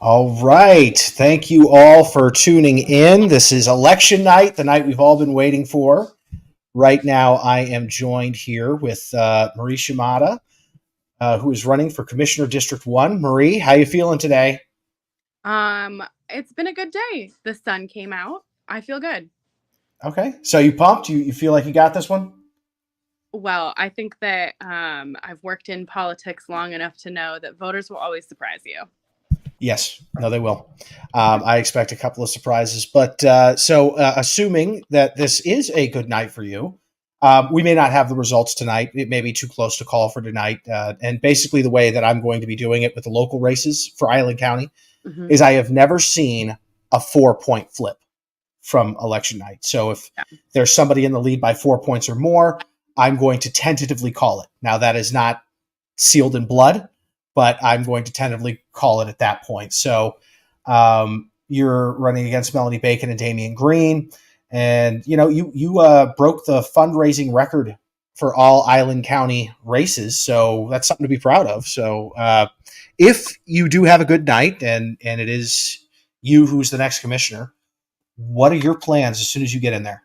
All right. Thank you all for tuning in. This is election night, the night we've all been waiting for. Right now, I am joined here with Marie Shimada, who is running for Commissioner District 1. Marie, how you feeling today? It's been a good day. The sun came out. I feel good. Okay. So you pumped? You feel like you got this one? Well, I think that I've worked in politics long enough to know that voters will always surprise you. Yes. No, they will. I expect a couple of surprises. But assuming that this is a good night for you, we may not have the results tonight. It may be too close to call for tonight. And basically, the way that I'm going to be doing it with the local races for Island County is I have never seen a 4-point flip from election night. So if there's somebody in the lead by 4 points or more, I'm going to tentatively call it. Now, that is not sealed in blood, but I'm going to tentatively call it at that point. So you're running against Melanie Bacon and Damian Green. And, you broke the fundraising record for all Island County races. So that's something to be proud of. So if you do have a good night and it is you who's the next commissioner, what are your plans as soon as you get in there?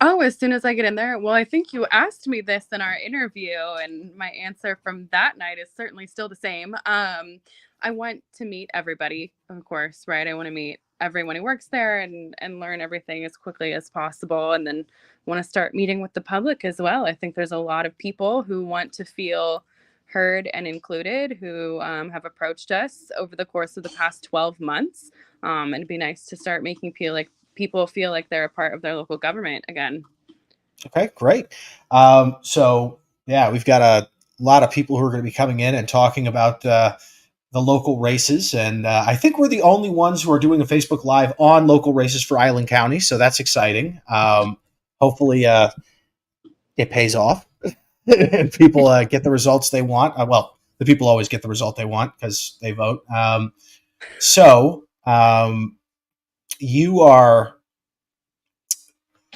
Oh, as soon as I get in there? Well, I think you asked me this in our interview, and my answer from that night is certainly still the same. I want to meet everybody, of course, right? I want to meet everyone who works there and learn everything as quickly as possible. And then want to start meeting with the public as well. I think there's a lot of people who want to feel heard and included who have approached us over the course of the past 12 months. And it'd be nice to start making people feel like they're a part of their local government again. Okay, great. We've got a lot of people who are going to be coming in and talking about the local races. And I think we're the only ones who are doing a Facebook Live on local races for Island County. So that's exciting. Hopefully it pays off and people get the results they want. The people always get the result they want because they vote.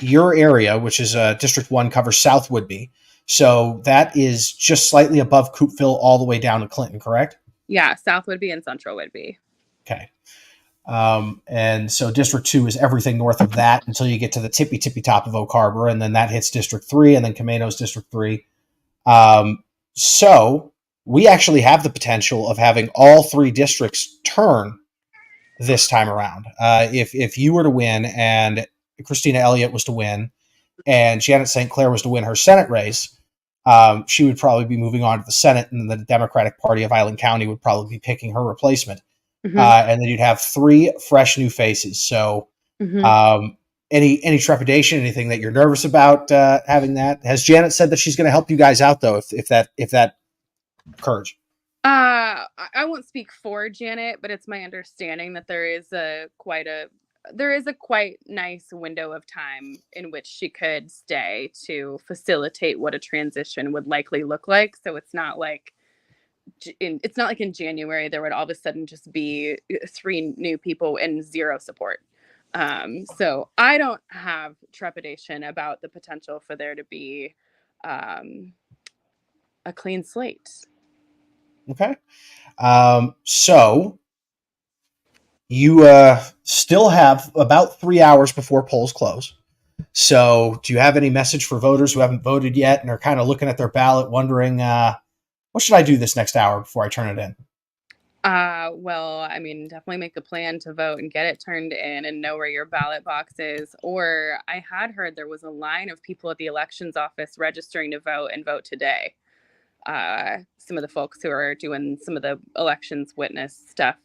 Your area, which is District 1, covers South Whidbey. So that is just slightly above Coupeville all the way down to Clinton, correct? Yeah, South Whidbey and Central Whidbey. Okay. And so District 2 is everything north of that until you get to the tippy top of Oak Harbor, and then that hits District 3, and then Camino's District 3. So we actually have the potential of having all three districts turn this time around. If you were to win and Christina Elliott was to win and Janet St. Clair was to win her Senate race, she would probably be moving on to the Senate, and the Democratic Party of Island County would probably be picking her replacement. And then you'd have three fresh new faces. So any trepidation, anything that you're nervous about having that? Has Janet said that she's going to help you guys out, though, if that occurs? I won't speak for Janet, but it's my understanding that there is a quite nice window of time in which she could stay to facilitate what a transition would likely look like. So it's not like in January there would all of a sudden just be three new people and zero support. So I don't have trepidation about the potential for there to be a clean slate. Okay. So you still have about 3 hours before polls close. So do you have any message for voters who haven't voted yet and are kind of looking at their ballot wondering, what should I do this next hour before I turn it in? Well, I mean, definitely make a plan to vote and get it turned in and know where your ballot box is. Or I had heard there was a line of people at the elections office registering to vote and vote today. Some of the folks who are doing some of the elections witness stuff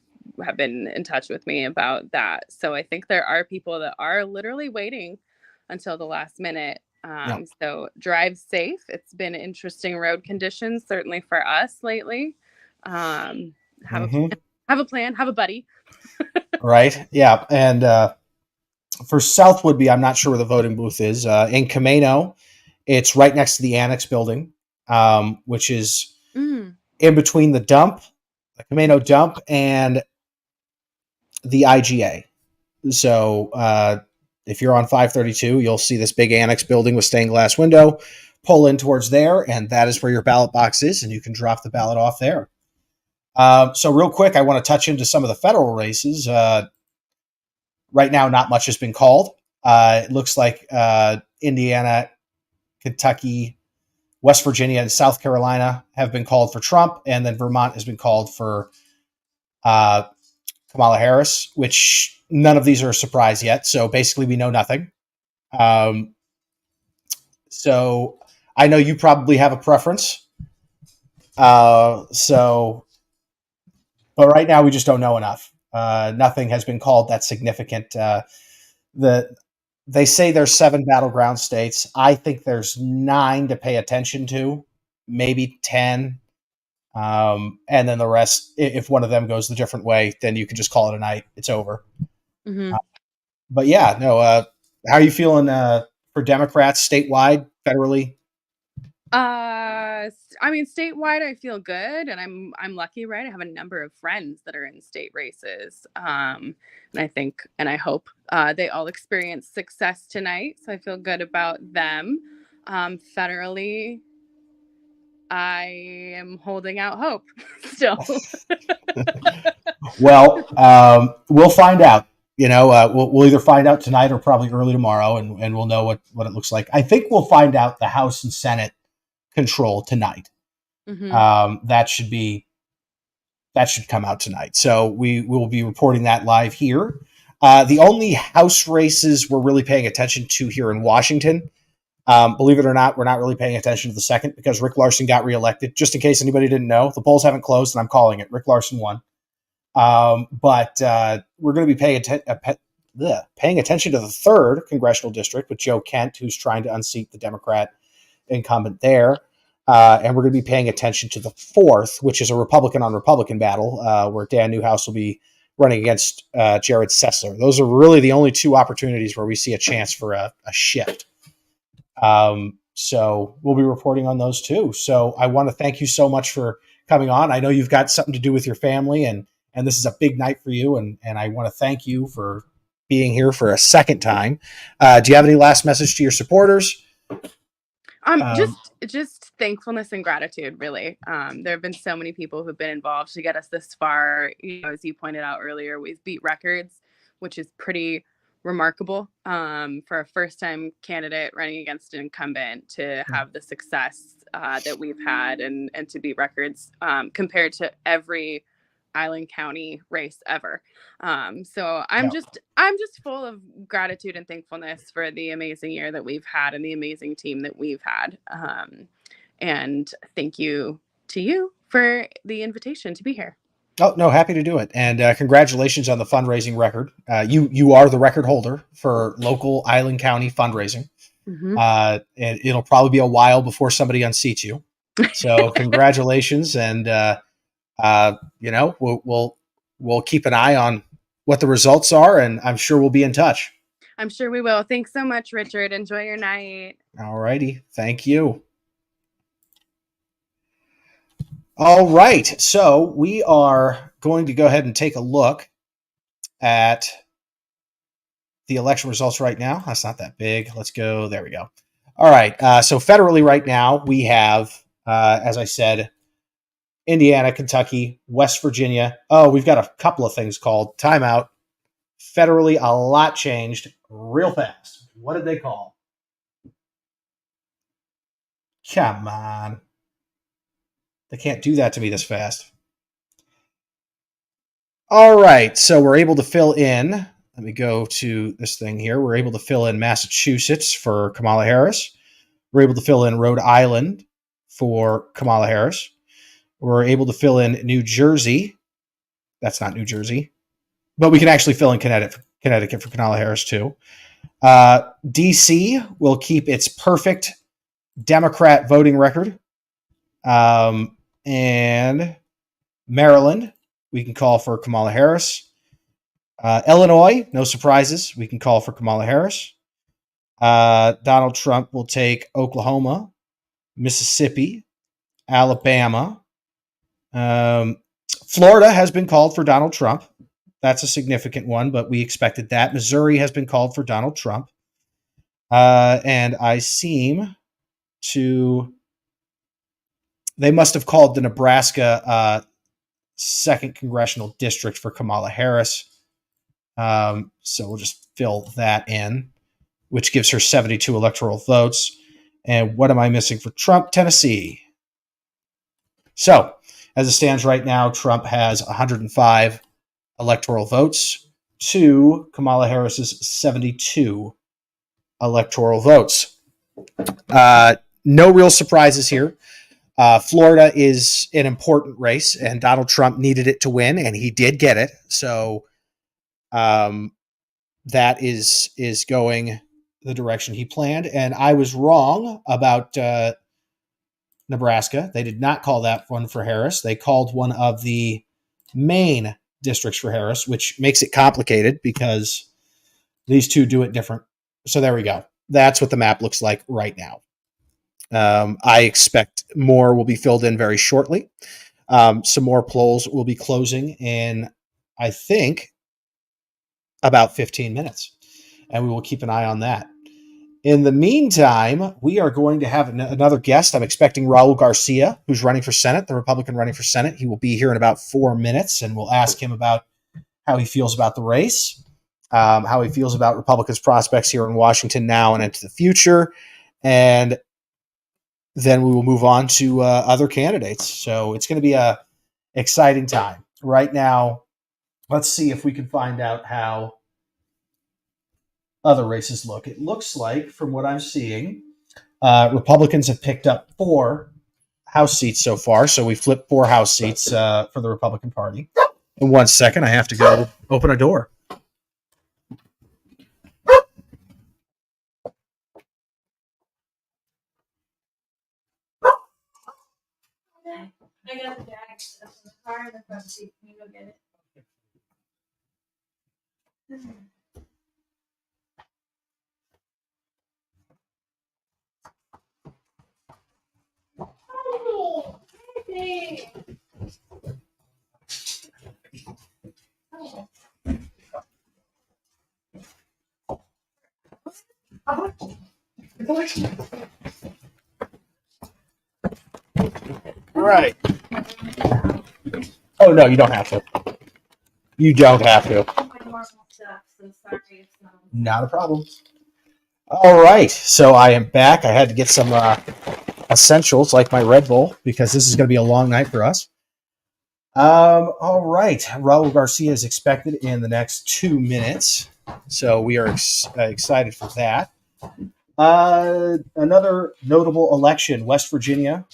have been in touch with me about that. So I think there are people that are literally waiting until the last minute Yeah. So drive safe. It's been interesting road conditions, certainly for us lately. Um, have a Hmm. have a plan, have a buddy. Right. Yeah. And for South Woodby, I'm not sure where the voting booth is. In Camano, it's right next to the Annex building, which is Mm, in between the Camano dump, and the IGA. So if you're on 532, you'll see this big Annex building with stained glass window. Pull in towards there, and that is where your ballot box is, and you can drop the ballot off there. So real quick, I want to touch into some of the federal races. Right now, not much has been called. It looks like Indiana, Kentucky, West Virginia, and South Carolina have been called for Trump, and then Vermont has been called for uh, Kamala Harris, which none of these are a surprise yet. So basically, we know nothing. Um, so I know you probably have a preference. So, but right now we just don't know enough. Nothing has been called that significant. The They say there's 7 battleground states. I think there's 9 to pay attention to, maybe 10. And then the rest, if one of them goes the different way, then you can just call it a night. It's over. hmm But yeah, no. How are you feeling for Democrats statewide, federally? I mean, statewide, I feel good, and I'm lucky, right? I have a number of friends that are in state races, and I think and I hope they all experience success tonight. So I feel good about them. Federally, I am holding out hope still. Well, we'll find out. We'll either find out tonight or probably early tomorrow, and we'll know what it looks like. I think we'll find out the House and Senate control tonight. hmm That should come out tonight. So we will be reporting that live here. The only House races we're really paying attention to here in Washington, believe it or not, we're not really paying attention to the second because Rick Larsen got reelected. Just in case anybody didn't know, the polls haven't closed, and I'm calling it. Rick Larsen won. But we're going to be paying attention to the third congressional district with Joe Kent, who's trying to unseat the Democrat incumbent there. And we're going to be paying attention to the fourth, which is a Republican on Republican battle, where Dan Newhouse will be running against Jared Sessler. Those are really the only 2 opportunities where we see a chance for a shift. So we'll be reporting on those too. So I want to thank you so much for coming on. I know you've got something to do with your family, and this is a big night for you. And I want to thank you for being here for a second time. Do you have any last message to your supporters? Just thankfulness and gratitude, really. There have been so many people who've been involved to get us this far. As you pointed out earlier, we've beat records, which is pretty remarkable for a first-time candidate running against an incumbent to have the success that we've had and to beat records compared to every Island County race ever. So I'm just full of gratitude and thankfulness for the amazing year that we've had and the amazing team that we've had. And thank you to you for the invitation to be here. Oh no, happy to do it, and congratulations on the fundraising record. You are the record holder for local Island County fundraising, Mm-hmm. And it'll probably be a while before somebody unseats you. So congratulations, and we'll keep an eye on what the results are, and I'm sure we'll be in touch. I'm sure we will. Thanks so much, Richard. Enjoy your night. All righty, thank you. All right, so we are going to go ahead and take a look at the election results right now. That's not that big. Let's go. There we go. All right. So federally right now, we have, as I said, Indiana, Kentucky, West Virginia. Oh, we've got a couple of things called. Timeout. Federally, a lot changed real fast. What did they call? Come on. They can't do that to me this fast. All right. So we're able to fill in. Let me go to this thing here. We're able to fill in Massachusetts for Kamala Harris. We're able to fill in Rhode Island for Kamala Harris. We're able to fill in New Jersey. That's not New Jersey. But we can actually fill in Connecticut for Kamala Harris too. D.C. will keep its perfect Democrat voting record. And Maryland, we can call for Kamala Harris. Illinois, no surprises. We can call for Kamala Harris. Donald Trump will take Oklahoma, Mississippi, Alabama. Florida has been called for Donald Trump. That's a significant one, but we expected that. Missouri has been called for Donald Trump. And I seem to... They must have called the Nebraska 2nd Congressional District for Kamala Harris. So we'll just fill that in, which gives her 72 electoral votes. And what am I missing for Trump? Tennessee. So, as it stands right now, Trump has 105 electoral votes to Kamala Harris's 72 electoral votes. No real surprises here. Florida is an important race, and Donald Trump needed it to win, and he did get it. So that is going the direction he planned. And I was wrong about Nebraska. They did not call that one for Harris. They called one of the main districts for Harris, which makes it complicated because these two do it different. So there we go. That's what the map looks like right now. I expect more will be filled in very shortly. Some more polls will be closing in, I think, about 15 minutes. And we will keep an eye on that. In the meantime, we are going to have another guest. I'm expecting Raul Garcia, who's running for Senate, the Republican running for Senate. He will be here in about 4 minutes, and we'll ask him about how he feels about the race, how he feels about Republicans' prospects here in Washington now and into the future. And then we will move on to other candidates. So it's going to be a exciting time. Right now, let's see if we can find out how other races look. It looks like, from what I'm seeing, Republicans have picked up 4 House seats so far. So we flipped 4 House seats for the Republican Party. In 1 second, I have to go open a door. I got the bag stuff in the car in the front seat. Can you go get it? Hey. All right. Oh, no, you don't have to. You don't have to. My normal stuff, so sorry if Not a problem. All right. So I am back. I had to get some essentials like my Red Bull because this is going to be a long night for us. All right. Raul Garcia is expected in the next 2 minutes. So we are excited for that. Another notable election, West Virginia,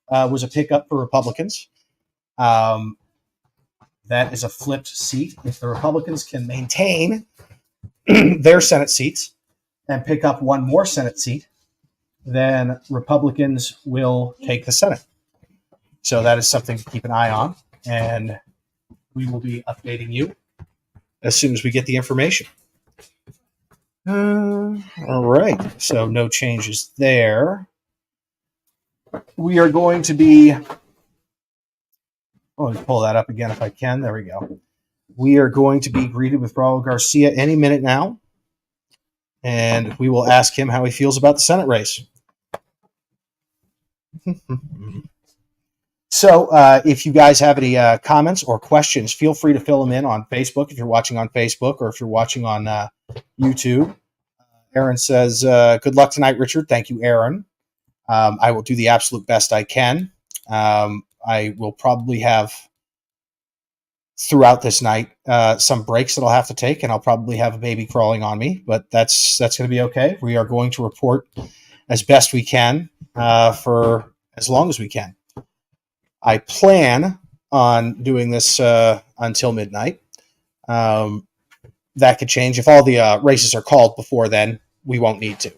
was a pickup for Republicans. That is a flipped seat. If the Republicans can maintain their Senate seats and pick up 1 more Senate seat, then Republicans will take the Senate. So that is something to keep an eye on, and we will be updating you as soon as we get the information. All right. So no changes there. We are going to be... Oh, let me pull that up again if I can. There we go. We are going to be greeted with Raul Garcia any minute now, and we will ask him how he feels about the Senate race. So if you guys have any comments or questions, feel free to fill them in on Facebook if you're watching on Facebook or if you're watching on YouTube. Aaron says, good luck tonight, Richard. Thank you, Aaron. I will do the absolute best I can. I will probably have, throughout this night, some breaks that I'll have to take, and I'll probably have a baby crawling on me, but that's going to be okay. We are going to report as best we can for as long as we can. I plan on doing this until midnight. that could change. If all the races are called before then, we won't need to.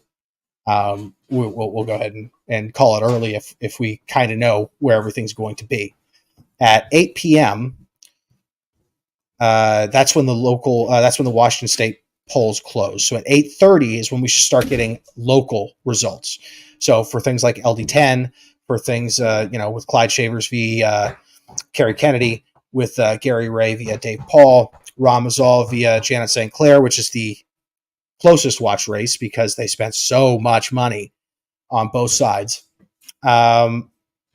We'll go ahead and call it early if we kind of know where everything's going to be. At 8 p.m., that's when the Washington State polls close. So at 8:30 is when we should start getting local results. So for things like LD10, for things with Clyde Shavers v. Kerry Kennedy, with Gary Ray via Dave Paul, Ramazal via Janet St. Clair, which is the closest watch race because they spent so much money on both sides. And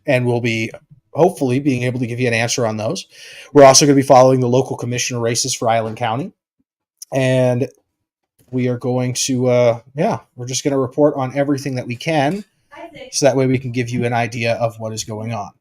we'll be hopefully being able to give you an answer on those. We're also going to be following the local commissioner races for Island County. And we are going to, we're just going to report on everything that we can. So that way we can give you an idea of what is going on.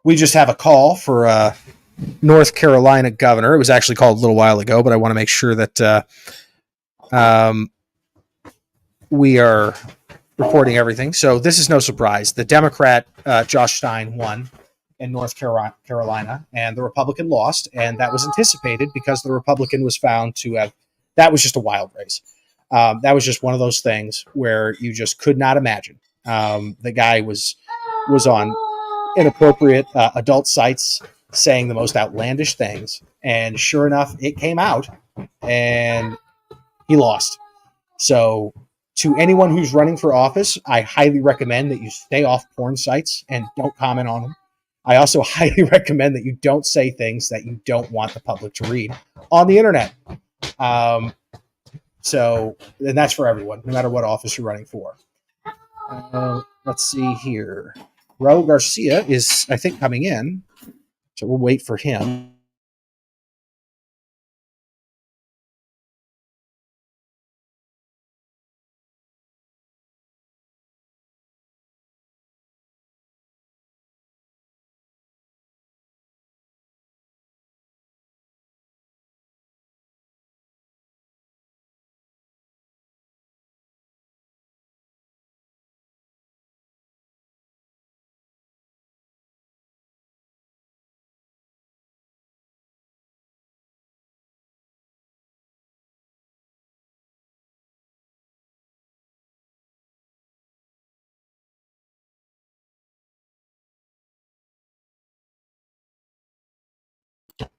We just have a call for North Carolina governor. It was actually called a little while ago, but I want to make sure that we are reporting everything. So this is no surprise. The Democrat, Josh Stein, won in North Carolina, and the Republican lost, and that was anticipated because the Republican was found to have – that was just a wild race. That was just one of those things where you just could not imagine. The guy was on – inappropriate adult sites saying the most outlandish things, and sure enough it came out and he lost. So to anyone who's running for office, I highly recommend that you stay off porn sites and don't comment on them. I also highly recommend that you don't say things that you don't want the public to read on the internet. And that's for everyone, no matter what office you're running for. Let's see here. Raul Garcia is, I think, coming in, so we'll wait for him.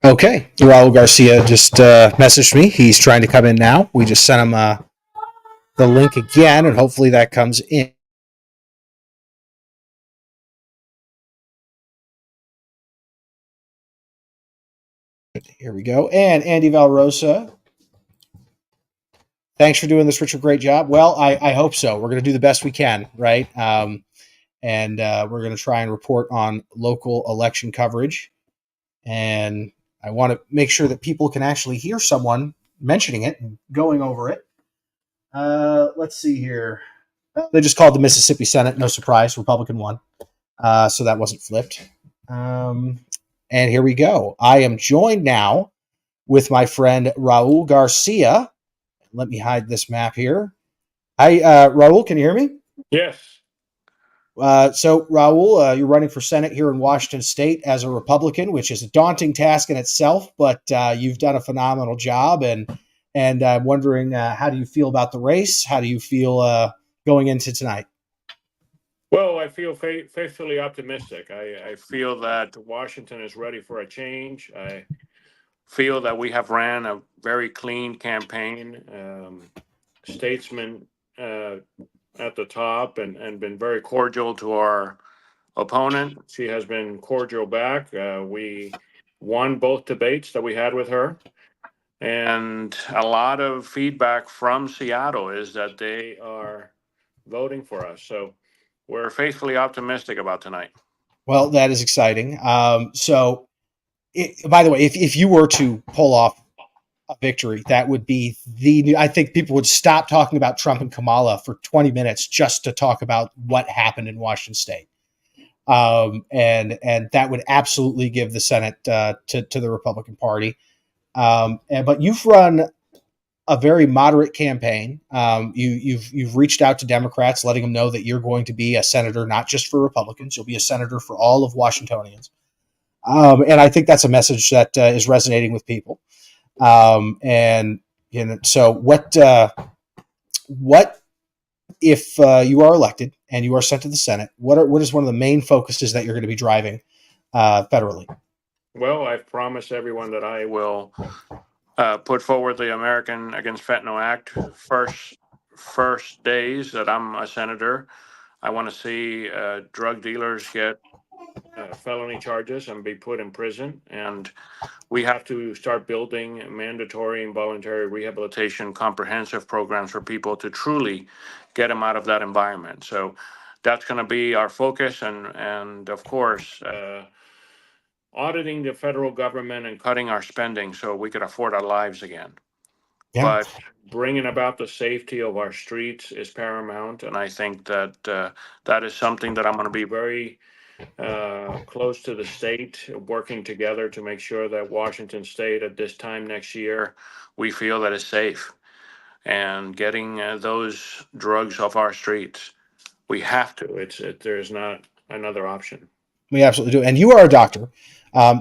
Okay, Raul Garcia just messaged me. He's trying to come in now. We just sent him the link again, and hopefully that comes in. Here we go. And Andy Valrosa, thanks for doing this, Richard. Great job. Well, I hope so. We're going to do the best we can, right? And we're going to try and report on local election coverage. And I want to make sure that people can actually hear someone mentioning it and going over it. Let's see here. They just called the Mississippi Senate. No surprise. Republican won. So that wasn't flipped. And here we go. I am joined now with my friend Raul Garcia. Let me hide this map here. Hi, Raul, can you hear me? Yes. So, Raul, you're running for Senate here in Washington State as a Republican, which is a daunting task in itself, but you've done a phenomenal job. And I'm wondering, how do you feel about the race? How do you feel going into tonight? Well, I feel faithfully optimistic. I feel that Washington is ready for a change. I feel that we have ran a very clean campaign, statesman at the top, and been very cordial to our opponent. She has been cordial back. We won both debates that we had with her. And a lot of feedback from Seattle is that they are voting for us. So we're faithfully optimistic about tonight. Well, that is exciting. By the way, if you were to pull off a victory, that would be I think people would stop talking about Trump and Kamala for 20 minutes just to talk about what happened in Washington State. And that would absolutely give the Senate to the Republican Party. But you've run a very moderate campaign. You've reached out to Democrats, letting them know that you're going to be a senator, not just for Republicans. You'll be a senator for all of Washingtonians. And I think that's a message that is resonating with people. And so what if you are elected and you are sent to the Senate? What is one of the main focuses that you're going to be driving federally? Well, I've promised everyone that I will put forward the American Against Fentanyl Act first days that I'm a senator. I want to see drug dealers get felony charges and be put in prison. And we have to start building mandatory and voluntary rehabilitation comprehensive programs for people to truly get them out of that environment. So that's going to be our focus. And of course, auditing the federal government and cutting our spending so we could afford our lives again. Yeah. But bringing about the safety of our streets is paramount. And I think that that is something that I'm going to be very close to the state, working together to make sure that Washington State at this time next year, we feel that it's safe. And getting those drugs off our streets, we have to. There's not another option. We absolutely do. And you are a doctor.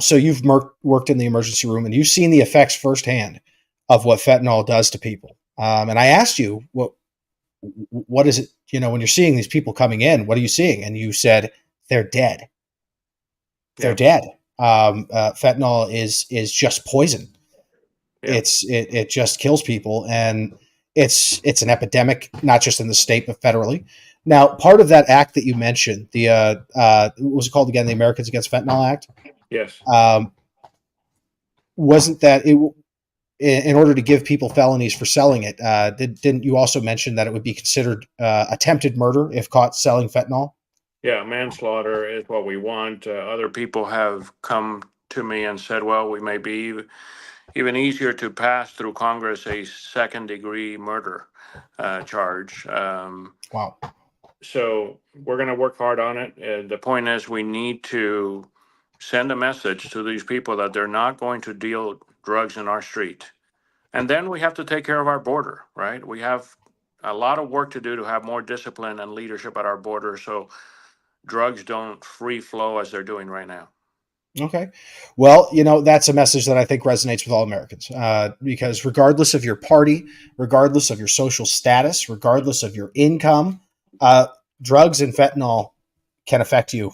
So you've worked in the emergency room and you've seen the effects firsthand of what fentanyl does to people. And I asked you, what is it, when you're seeing these people coming in, what are you seeing? And you said, they're dead. They're dead. Fentanyl is just poison. Yeah. It just kills people. And it's an epidemic, not just in the state, but federally. Now, part of that act that you mentioned, what was it called again? The Americans Against Fentanyl Act? Yes. Wasn't that in order to give people felonies for selling it? Didn't you also mention that it would be considered attempted murder if caught selling fentanyl? Yeah, manslaughter is what we want. Other people have come to me and said, well, we may be even easier to pass through Congress a second-degree murder charge. Wow. So we're going to work hard on it. The point is we need to send a message to these people that they're not going to deal drugs in our street. And then we have to take care of our border, right? We have a lot of work to do to have more discipline and leadership at our border so drugs don't free flow as they're doing right now. Okay. Well, that's a message that I think resonates with all Americans because regardless of your party, regardless of your social status, regardless of your income, drugs and fentanyl can affect you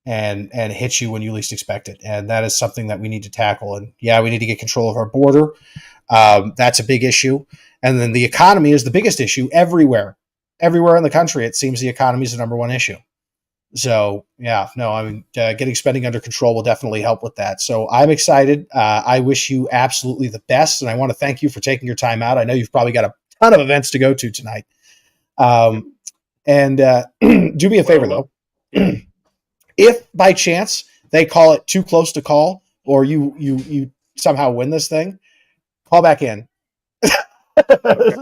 and hit you when you least expect it. And that is something that we need to tackle. And yeah, we need to get control of our border. That's a big issue. And then the economy is the biggest issue everywhere. Everywhere in the country, it seems the economy is the number one issue. So, getting spending under control will definitely help with that. So I'm excited. I wish you absolutely the best. And I want to thank you for taking your time out. I know you've probably got a ton of events to go to tonight. Do me a favor, though. If by chance they call it too close to call or you somehow win this thing, call back in.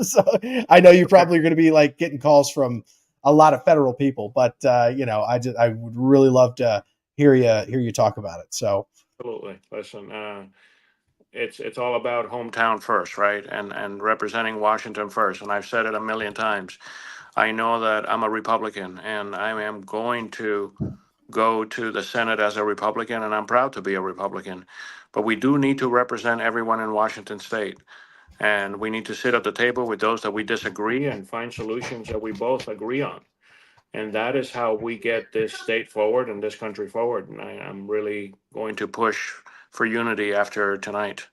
So I know you probably are going to be like getting calls from a lot of federal people, but I would really love to hear you talk about it. So absolutely, listen, it's all about hometown first, right? And representing Washington first. And I've said it a million times. I know that I'm a Republican, and I am going to go to the Senate as a Republican, and I'm proud to be a Republican. But we do need to represent everyone in Washington State. And we need to sit at the table with those that we disagree and find solutions that we both agree on. And that is how we get this state forward and this country forward. And I'm really going to push for unity after tonight.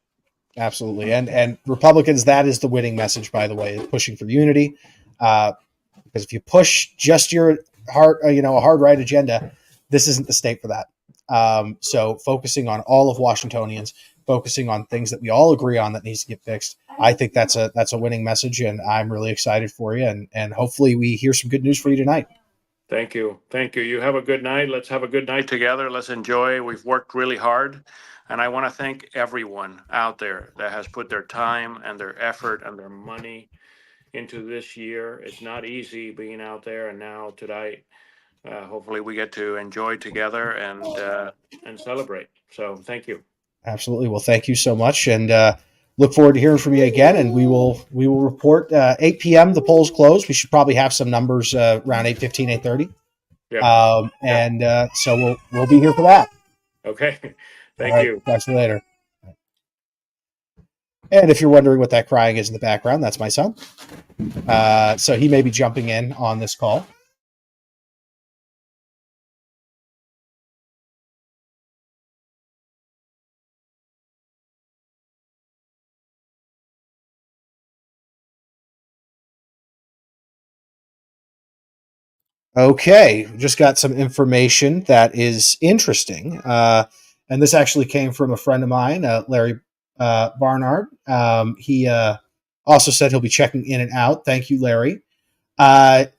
Absolutely. And Republicans, that is the winning message, by the way, is pushing for unity. Because if you push just your a hard right agenda, this isn't the state for that. So focusing on all of Washingtonians, focusing on things that we all agree on that needs to get fixed. I think that's a winning message, and I'm really excited for you. And hopefully we hear some good news for you tonight. Thank you. You have a good night. Let's have a good night together. Let's enjoy. We've worked really hard. And I want to thank everyone out there that has put their time and their effort and their money into this year. It's not easy being out there. And now tonight, hopefully we get to enjoy together and celebrate. So thank you. Absolutely. Well, thank you so much, and look forward to hearing from you again. And we will report 8 p.m. The polls close. We should probably have some numbers around 8:15, 8:30. Yeah. And so we'll be here for that. Okay. All Thank right, you. talk to you later. And if you're wondering what that crying is in the background, that's my son. So he may be jumping in on this call. Okay, just got some information that is interesting. And this actually came from a friend of mine, Larry Barnard. He also said he'll be checking in and out. Thank you, Larry. The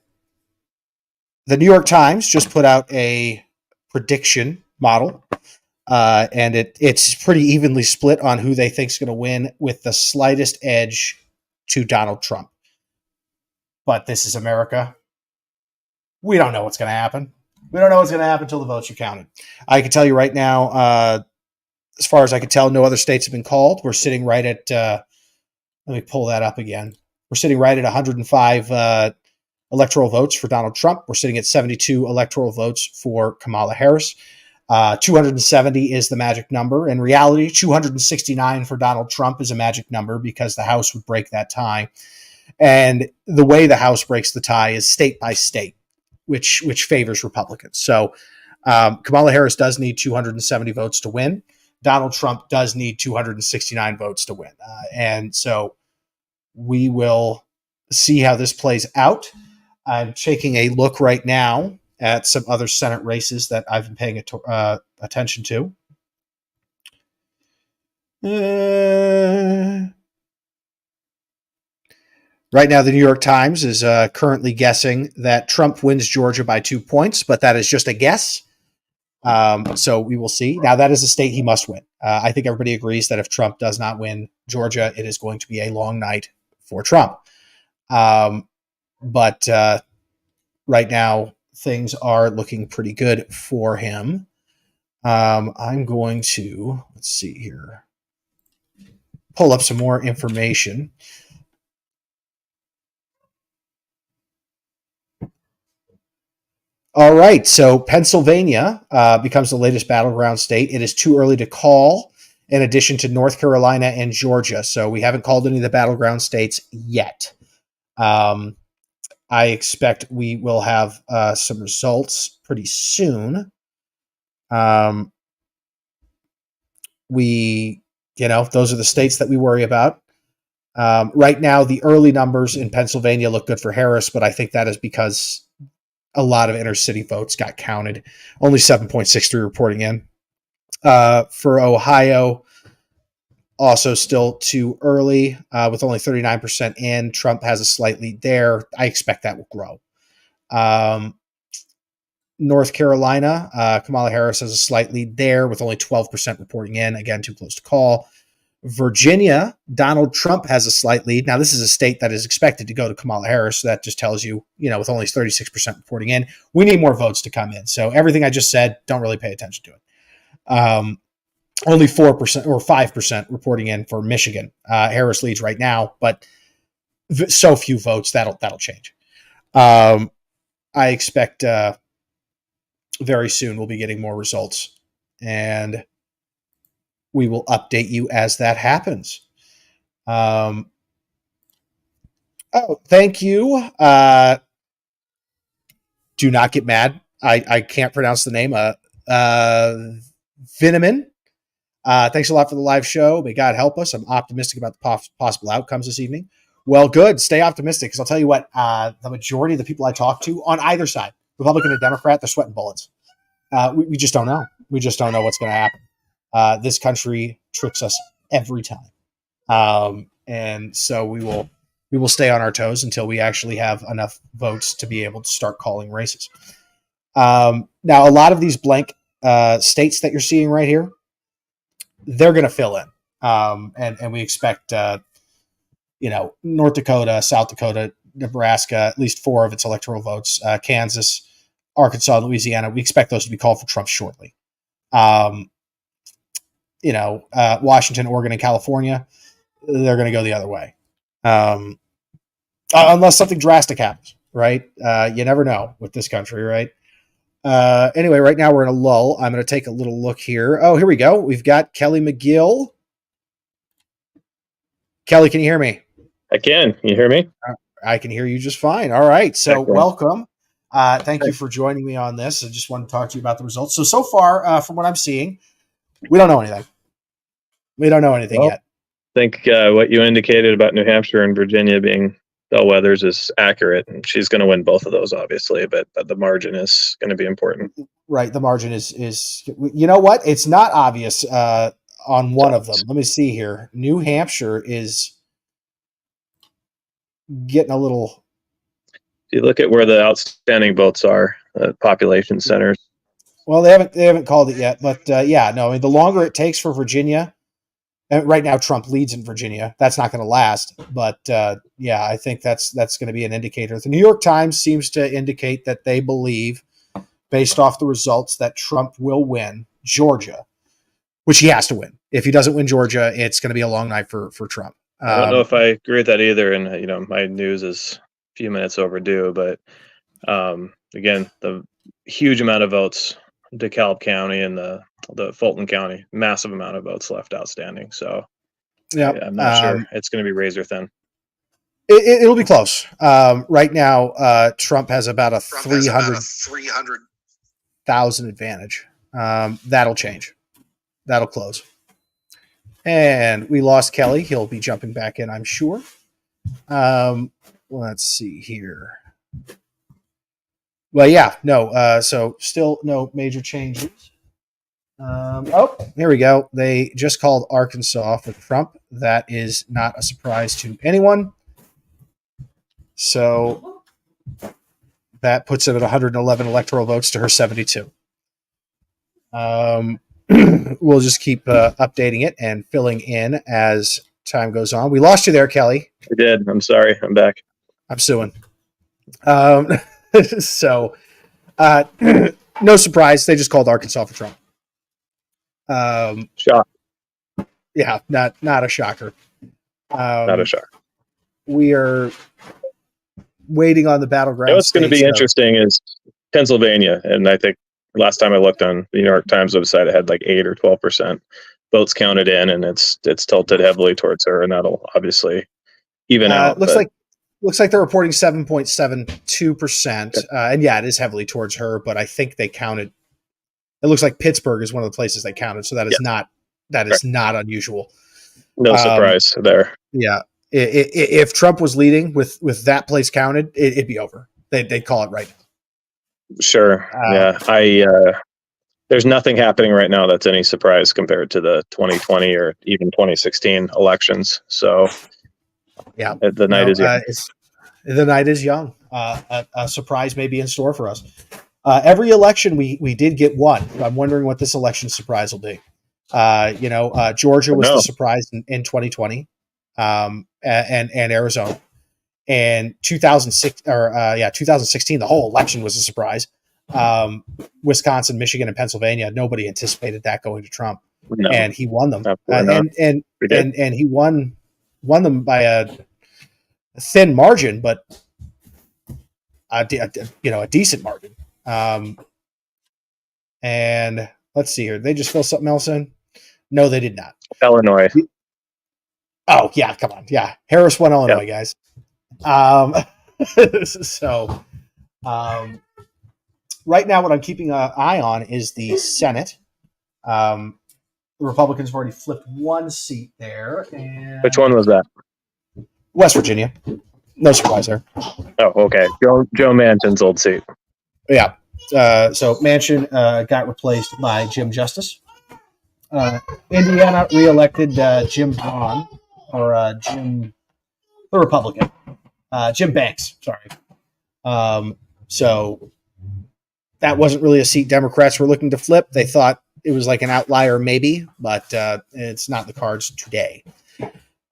New York Times just put out a prediction model, and it's pretty evenly split on who they think is going to win, with the slightest edge to Donald Trump. But this is America. We don't know what's going to happen. We don't know what's going to happen until the votes are counted. I can tell you right now, as far as I can tell, no other states have been called. We're sitting right at, let me pull that up again. We're sitting right at 105 electoral votes for Donald Trump. We're sitting at 72 electoral votes for Kamala Harris. 270 is the magic number. In reality, 269 for Donald Trump is a magic number because the House would break that tie. And the way the House breaks the tie is state by state, which favors Republicans. So Kamala Harris does need 270 votes to win. Donald Trump does need 269 votes to win. And so we will see how this plays out. I'm taking a look right now at some other Senate races that I've been paying attention to. Right now, the New York Times is currently guessing that Trump wins Georgia by 2 points, but that is just a guess. So we will see. Now, that is a state he must win. I think everybody agrees that if Trump does not win Georgia, it is going to be a long night for Trump. But right now, things are looking pretty good for him. I'm going to, let's see here, pull up some more information. All right, so Pennsylvania becomes the latest battleground state. It is too early to call, in addition to North Carolina and Georgia. So we haven't called any of the battleground states yet. I expect we will have some results pretty soon. Those are the states that we worry about. Right now, the early numbers in Pennsylvania look good for Harris, but I think that is because a lot of inner city votes got counted. Only 7.63 reporting in. For Ohio, also still too early, with only 39% in. Trump has a slight lead there. I expect that will grow. North Carolina, Kamala Harris has a slight lead there with only 12% reporting in. Again, too close to call. Virginia, Donald Trump has a slight lead. Now, this is a state that is expected to go to Kamala Harris. So that just tells you, with only 36% reporting in, we need more votes to come in. So everything I just said, don't really pay attention to it. Only 4% or 5% reporting in for Michigan. Harris leads right now, but so few votes, that'll change. I expect very soon we'll be getting more results, and we will update you as that happens. Thank you. Do not get mad. I can't pronounce the name. Vinaman. Thanks a lot for the live show. May God help us. I'm optimistic about the possible outcomes this evening. Well, good. Stay optimistic, because I'll tell you what, the majority of the people I talk to on either side, Republican and Democrat, they're sweating bullets. We just don't know. We just don't know what's going to happen. This country tricks us every time. And so we will stay on our toes until we actually have enough votes to be able to start calling races. Now, a lot of these blank states that you're seeing right here, they're going to fill in. And we expect, North Dakota, South Dakota, Nebraska, at least 4 of its electoral votes, Kansas, Arkansas, Louisiana. We expect those to be called for Trump shortly. Washington, Oregon, and California, they're going to go the other way. Unless something drastic happens, right? You never know with this country, right? Anyway, right now we're in a lull. I'm going to take a little look here. Oh, here we go. We've got Kelly McGill. Kelly, can you hear me? I can. You hear me? I can hear you just fine. All right. So Excellent. welcome. Thank you for joining me on this. I just want to talk to you about the results. So far, from what I'm seeing, we don't know anything. We don't know anything yet. I think what you indicated about New Hampshire and Virginia being bellwethers is accurate, and she's going to win both of those, obviously, but the margin is going to be important. Right. The margin is you know what? It's not obvious on one of them. Let me see here. New Hampshire is getting a little. If you look at where the outstanding votes are, population centers. Well, they haven't called it yet, but yeah, no. I mean, the longer it takes for Virginia, and right now Trump leads in Virginia. That's not going to last, but yeah, I think that's going to be an indicator. The New York Times seems to indicate that they believe, based off the results, that Trump will win Georgia, which he has to win. If he doesn't win Georgia, it's going to be a long night for Trump. I don't know if I agree with that either, and my news is a few minutes overdue, but again, the huge amount of votes, DeKalb County and the Fulton County, massive amount of votes left outstanding. So yeah, I'm not sure it's going to be razor thin. It'll be close. Right now, Trump has about a 300,000 advantage. That'll change. That'll close. And we lost Kelly. He'll be jumping back in, I'm sure. Let's see here. Well, yeah, no. So still no major changes. Here we go. They just called Arkansas for Trump. That is not a surprise to anyone. So that puts it at 111 electoral votes to her 72. We'll just keep updating it and filling in as time goes on. We lost you there, Kelly. I did. I'm sorry. I'm back. I'm suing. So, no surprise. They just called Arkansas for Trump. Shock. Yeah, not a shocker. Not a shock. We are waiting on the battleground. What's going to be interesting is Pennsylvania, and I think last time I looked on the New York Times website, it had like 8 or 12% votes counted in, and it's tilted heavily towards her, and that'll obviously even out. Looks like they're reporting 7.72%, and yeah, it is heavily towards her. But I think they counted. It looks like Pittsburgh is one of the places they counted, so that is not unusual. No surprise there. Yeah, if Trump was leading with that place counted, it'd be over. They'd call it right now. Sure. Yeah. There's nothing happening right now that's any surprise compared to the 2020 or even 2016 elections. So yeah, the night is young. The night is young. A surprise may be in store for us. Every election we did get one. I'm wondering what this election surprise will be. Georgia was the surprise in 2020, and Arizona. And 2016, the whole election was a surprise. Wisconsin, Michigan, and Pennsylvania, nobody anticipated that going to Trump, and he won them. And he won them by a thin margin, but a decent margin. And let's see here. They just fill something else in? No, they did not. Illinois. Oh yeah, come on. Yeah, Harris won Illinois, guys. Right now what I'm keeping an eye on is the Senate. The Republicans have already flipped one seat there. And which one was that? West Virginia. No surprise there. Oh, okay. Joe Manchin's old seat. Yeah. So Manchin got replaced by Jim Justice. Indiana reelected Jim Braun, or Jim, the Republican. Jim Banks, sorry. So that wasn't really a seat Democrats were looking to flip. They thought it was like an outlier maybe, but it's not in the cards today.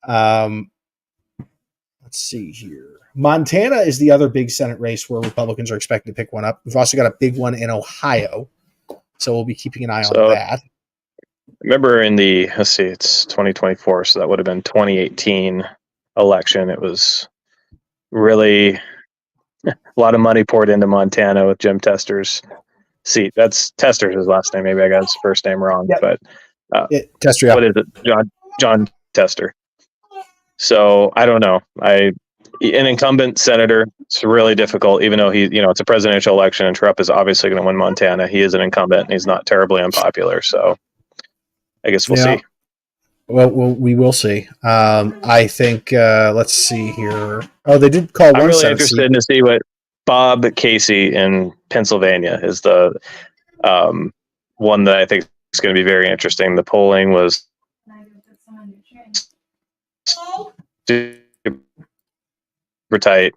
Let's see here. Montana is the other big Senate race where Republicans are expecting to pick one up. We've also got a big one in Ohio, so we'll be keeping an eye on that. remember in the, let's see, it's 2024, so that would have been 2018 election. It was really a lot of money poured into Montana with Jim Tester's seat. That's Tester's his last name. Maybe I got his first name wrong, Yep. but Tester, what is it? John Tester. So I don't know. An incumbent senator, it's really difficult, even though it's a presidential election and Trump is obviously going to win Montana. He is an incumbent and he's not terribly unpopular. So I guess we'll see. Well, we will see. I think, let's see here. Oh, they did call one I'm really Senate interested seat. to see what Bob Casey in Pennsylvania is the one that I think is going to be very interesting. The polling was super tight,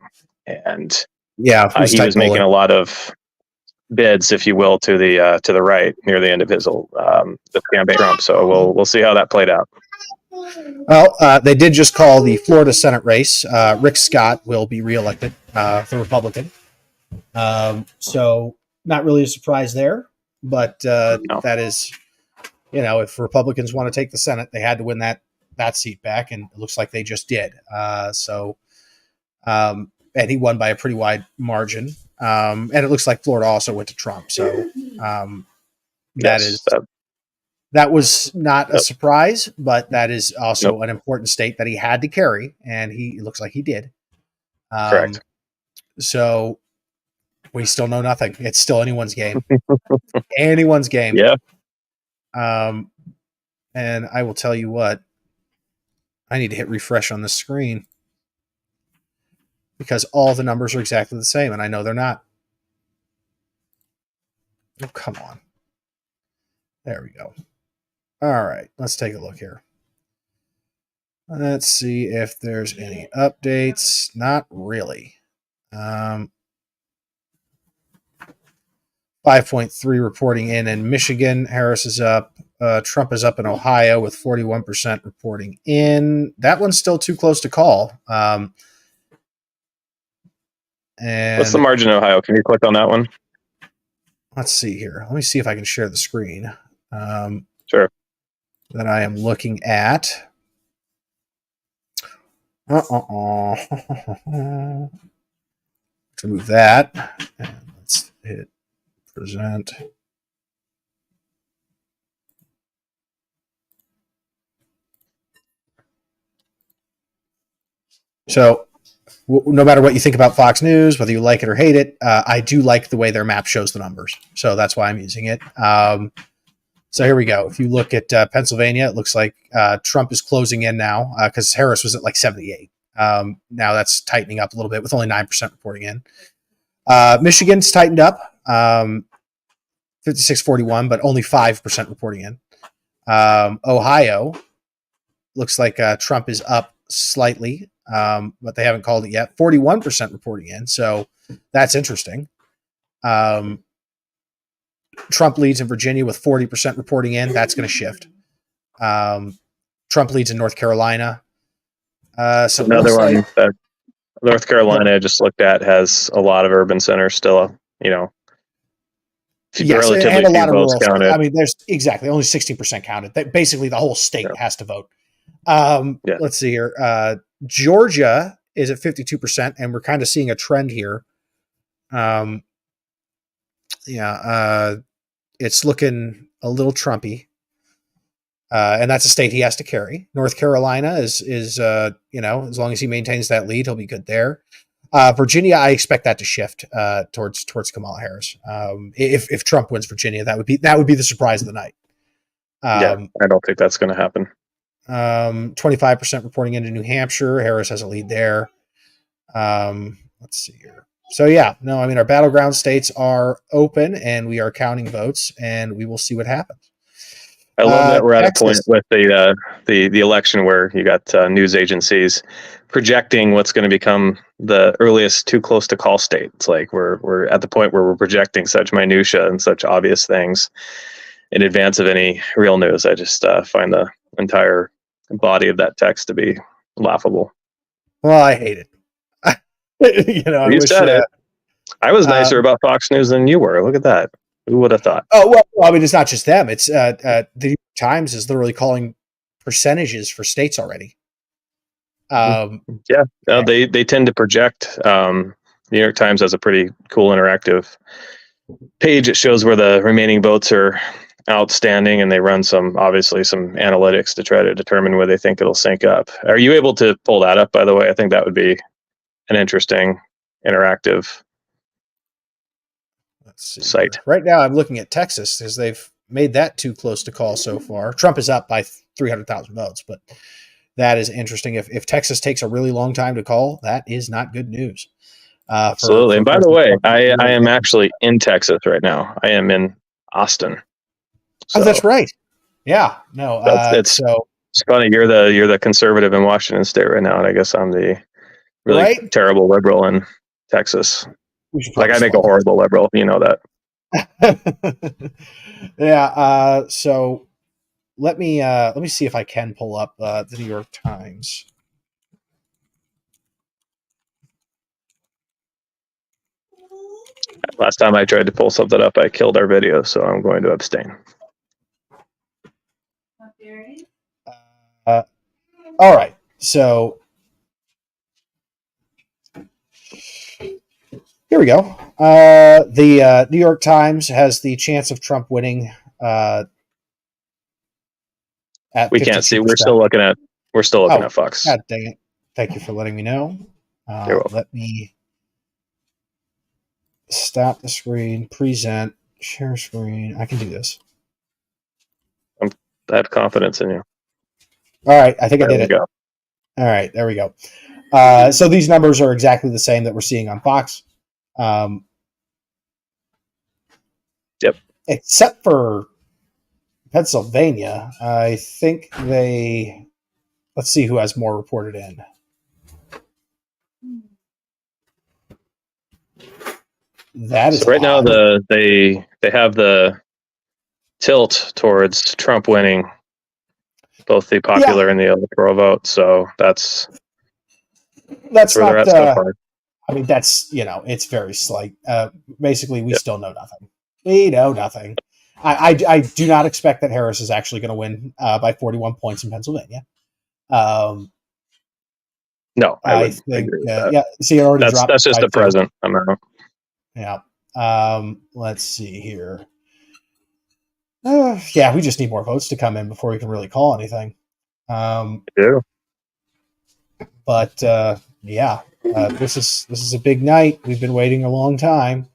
and he was making a lot of bids, if you will, to the right near the end of his the campaign Trump. So we'll see how that played out. Well, they did just call the Florida Senate race. Rick Scott will be reelected, the Republican. So not really a surprise there, but No. that is, if Republicans want to take the Senate, they had to win that seat back, and it looks like they just did. And he won by a pretty wide margin. And it looks like Florida also went to Trump. So that was not a surprise, but that is also an important state that he had to carry, and it looks like he did. Correct. So we still know nothing. It's still anyone's game. Anyone's game. Yeah. And I will tell you what, I need to hit refresh on this screen because all the numbers are exactly the same, and I know they're not. Oh, come on. There we go. All right, let's take a look here. Let's see if there's any updates. Not really. 5.3 reporting in Michigan. Harris is up. Trump is up in Ohio with 41% reporting in. That one's still too close to call. And what's the margin in Ohio? Can you click on that one? Let's see here. Let me see if I can share the screen. Sure. That I am looking at. To move that. And let's hit present. So no matter what you think about Fox News, whether you like it or hate it, I do like the way their map shows the numbers. So that's why I'm using it. So here we go. If you look at Pennsylvania, it looks like Trump is closing in now because Harris was at like 78. Now that's tightening up a little bit with only 9% reporting in. Michigan's tightened up, 56-41, but only 5% reporting in. Ohio looks like Trump is up slightly, but they haven't called it yet. 41% reporting in, so that's interesting. Trump leads in Virginia with 40% reporting in. That's going to shift. Trump leads in North Carolina. So another one that North Carolina I just looked at has a lot of urban centers still, yes, relatively and a lot of votes rural. counted. I mean, there's exactly only 16% counted. Basically, the whole state has to vote. Let's see here. Georgia is at 52%, and we're kind of seeing a trend here. It's looking a little Trumpy. And that's a state he has to carry. North Carolina is as long as he maintains that lead, he'll be good there. Virginia, I expect that to shift towards Kamala Harris. If Trump wins Virginia, that would be the surprise of the night. I don't think that's going to happen. 25% reporting into New Hampshire. Harris has a lead there. Let's see here. So our battleground states are open, and we are counting votes, and we will see what happens. I love that we're at a point with the election where you got news agencies projecting what's going to become the earliest too close to call state. It's like we're at the point where we're projecting such minutia and such obvious things in advance of any real news. I just find the entire body of that text to be laughable. Well, I hate it. You said it. I was nicer about Fox News than you were. Look at that. Who would have thought? Oh, well, I mean, it's not just them. It's the Times is literally calling percentages for states already. Yeah, no, they tend to project. New York Times has a pretty cool interactive page. It shows where the remaining votes are outstanding, and they run some analytics to try to determine where they think it'll sync up. Are you able to pull that up, by the way? I think that would be an interesting interactive site. Here. Right now, I'm looking at Texas because they've made that too close to call so far. Trump is up by 300,000 votes, but that is interesting. If Texas takes a really long time to call, that is not good news. Absolutely. And by the way, I am actually in Texas right now. I am in Austin. So, that's right. Yeah. No. It's funny. You're the conservative in Washington State right now, and I guess I'm the really terrible liberal in Texas. Like I make a horrible liberal. You know that. Yeah. So let me see if I can pull up the New York Times. Last time I tried to pull something up, I killed our video, so I'm going to abstain. All right. So here we go. The New York Times has the chance of Trump winning. We can't see. We're still looking at Fox. God dang it! Thank you for letting me know. Let me stop the screen. Present. Share screen. I can do this. I have confidence in you. All right. I think I did it. Go. All right. There we go. So these numbers are exactly the same that we're seeing on Fox. Yep. Except for Pennsylvania, I think let's see who has more reported in. That is so right now they have the tilt towards Trump winning both the popular and the electoral vote. So that's not. So far. I mean, that's it's very slight. Basically, we still know nothing. We know nothing. I do not expect that Harris is actually going to win by 41 points in Pennsylvania. No, I think agree with that. Yeah. See, it already dropped. That's just a present amount. Yeah. Let's see here. Yeah, we just need more votes to come in before we can really call anything. Yeah. But this is a big night. We've been waiting a long time.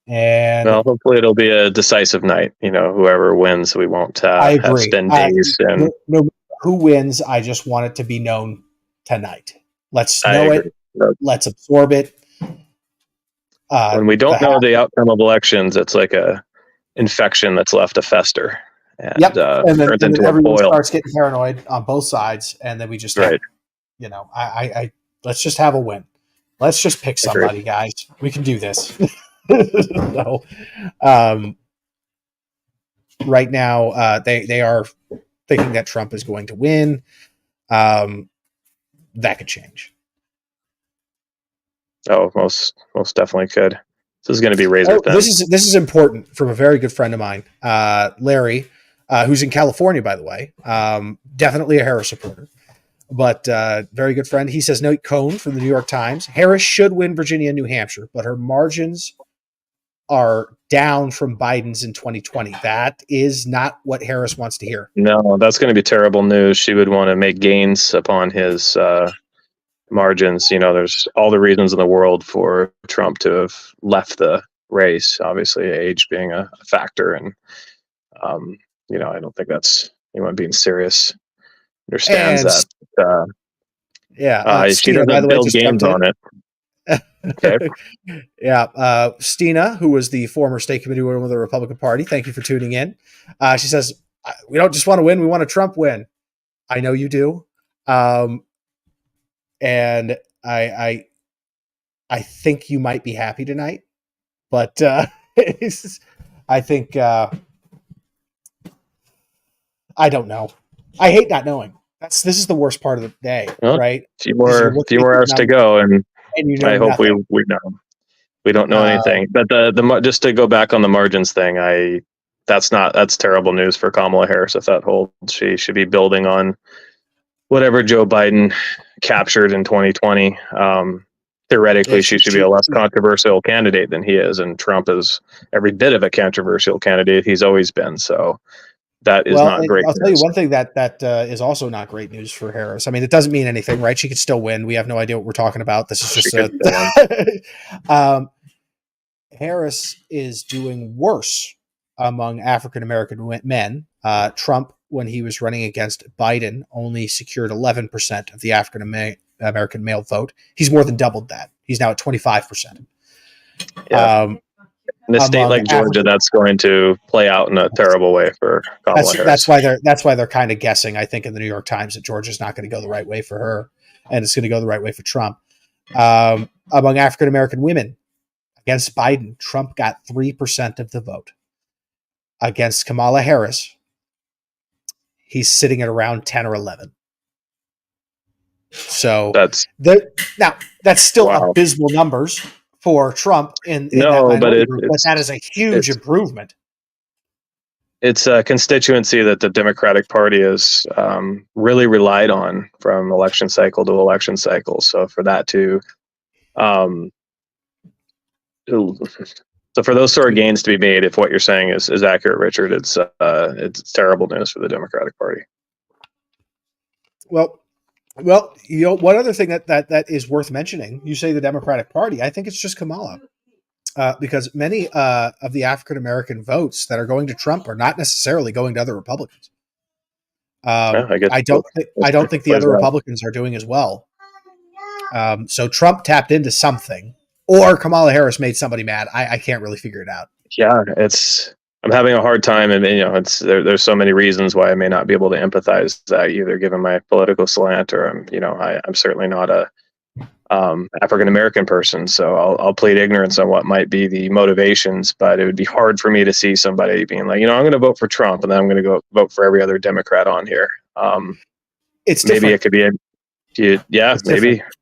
And hopefully it'll be a decisive night. Whoever wins, we won't have spend days. And no, who wins? I just want it to be known tonight. Let's know it. Let's absorb it. When we don't know the outcome of elections, it's like a infection that's left to fester. And, and then everyone starts getting paranoid on both sides, and then we just, I let's just have a win. Let's just pick somebody, guys. We can do this. So, right now, they are thinking that Trump is going to win. That could change. Oh, most definitely could. This is going to be razor thin. This is important from a very good friend of mine, Larry, who's in California, by the way. Definitely a Harris supporter, but very good friend. He says, Note Cohn from the New York Times, Harris should win Virginia and New Hampshire, but her margins are down from Biden's in 2020. That is not what Harris wants to hear. No, that's going to be terrible news. She would want to make gains upon his margins. There's all the reasons in the world for Trump to have left the race, obviously age being a factor. And, I don't think that's anyone being serious understands that. She doesn't build games on it. Okay. Yeah. Stina, who was the former state committee woman of the Republican Party, thank you for tuning in. She says, we don't just want to win, we want a Trump win. I know you do. And I think you might be happy tonight, but I think I don't know. I hate not knowing. This is the worst part of the day, right? A few more hours to go, and I hope we know. We don't know anything. But the just to go back on the margins thing, I that's terrible news for Kamala Harris if that holds. She should be building on whatever Joe Biden captured in 2020. Theoretically, Yeah, she should be a less controversial candidate than he is, and Trump is every bit of a controversial candidate. He's always been. So that is well, not and great I'll tell you news. one thing that is also not great news for Harris. I mean, it doesn't mean anything, right? She could still win. We have no idea what we're talking about. This is She just could still Harris is doing worse among African American men. Trump, when he was running against Biden, only secured 11% of the African American male vote. He's more than doubled that. He's now at 25%. Yeah. In a state like Georgia, that's going to play out in a terrible way for Kamala Harris. That's why they're kind of guessing. I think in the New York Times that Georgia's not going to go the right way for her, and it's going to go the right way for Trump. Among African American women against Biden, Trump got 3% of the vote. Against Kamala Harris, he's sitting at around 10 or 11. So that's still wow. abysmal numbers for Trump in that minority group, but that is a huge improvement. It's a constituency that the Democratic Party has really relied on from election cycle to election cycle. So for that to, so for those sort of gains to be made, if what you're saying is accurate, Richard, it's terrible news for the Democratic Party. Well, one other thing that is worth mentioning, you say the Democratic Party, I think it's just Kamala. Because many of the African American votes that are going to Trump are not necessarily going to other Republicans. I don't think the other Republicans are doing as well. So Trump tapped into something, or Kamala Harris made somebody mad. I can't really figure it out. Yeah, I'm having a hard time, and there's so many reasons why I may not be able to empathize either, given my political slant, or I'm certainly not a African American person, so I'll plead ignorance on what might be the motivations. But it would be hard for me to see somebody being like, I'm going to vote for Trump, and then I'm going to go vote for every other Democrat on here. It's maybe different. It could be It's maybe different.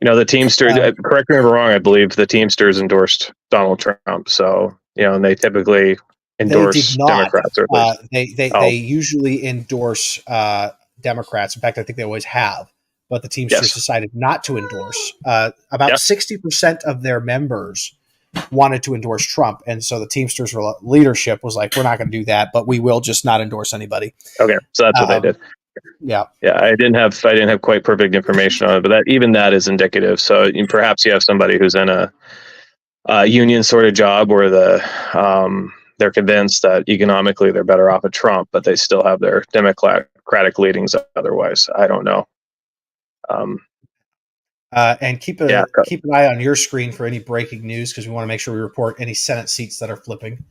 The Teamsters. Correct me if I'm wrong. I believe the Teamsters endorsed Donald Trump, so and they typically endorse Democrats. Or they usually endorse Democrats. In fact, I think they always have. But the Teamsters decided not to endorse. About 60% of their members wanted to endorse Trump, and so the Teamsters leadership was like, "We're not going to do that, but we will just not endorse anybody." Okay, so that's what they did. Yeah. I didn't have quite perfect information on it, but that is indicative. So perhaps you have somebody who's in a union sort of job where they're convinced that economically they're better off at Trump, but they still have their Democratic leanings otherwise. I don't know. And keep an eye on your screen for any breaking news, because we want to make sure we report any Senate seats that are flipping.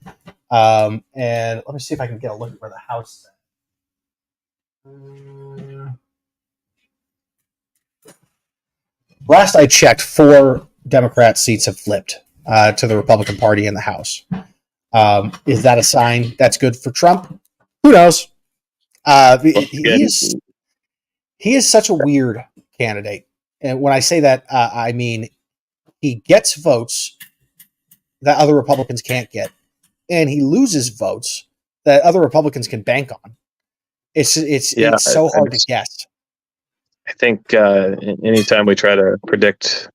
And let me see if I can get a look at where the House is at. Last I checked, 4 Democrat seats have flipped to the Republican Party in the House. Is that a sign that's good for Trump? Who knows? He is such a weird candidate. And when I say that, I mean he gets votes that other Republicans can't get, and he loses votes that other Republicans can bank on. It's so hard to guess. I think anytime we try to predict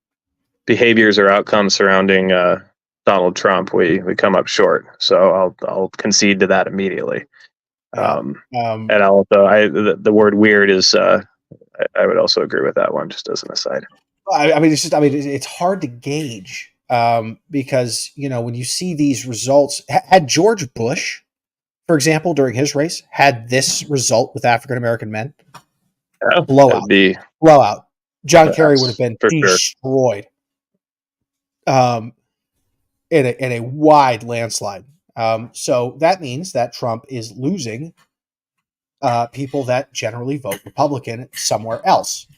behaviors or outcomes surrounding Donald Trump, we come up short. So I'll concede to that immediately. And the word weird is. I would also agree with that one, just as an aside. It's hard to gauge because when you see these results, had George Bush, for example, during his race, had this result with African American men, blowout. John Kerry would have been destroyed in a wide landslide. So that means that Trump is losing people that generally vote Republican somewhere else,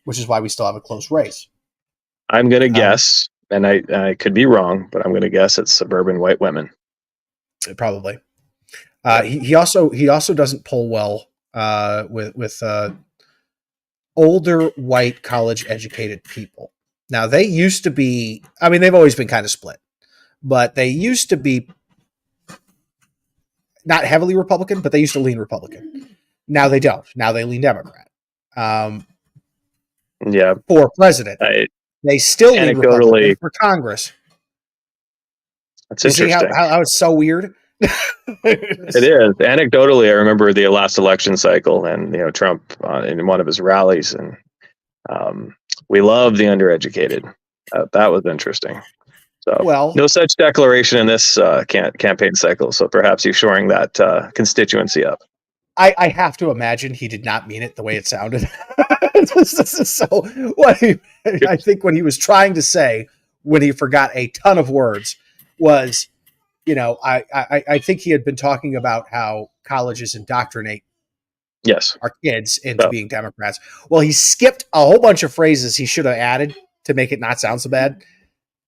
which is why we still have a close race. I'm going to guess, and I could be wrong, but I'm going to guess it's suburban white women. Probably. He also doesn't poll well with older white college educated people. Now they used to be. They've always been kind of split, but they used to be not heavily Republican, but they used to lean Republican. Now they don't. Now they lean Democrat. Yeah, For president, they still lean Republican anecdotally, for Congress. that's You see interesting. how it's so weird? It is. Anecdotally, I remember the last election cycle, and Trump in one of his rallies, and we love the undereducated. That was interesting. So, Well, no such declaration in this campaign cycle. So perhaps he's shoring that constituency up. I have to imagine he did not mean it the way it sounded. So I think what he was trying to say when he forgot a ton of words was, I think he had been talking about how colleges indoctrinate Yes, our kids into being Democrats. Well, he skipped a whole bunch of phrases he should have added to make it not sound so bad.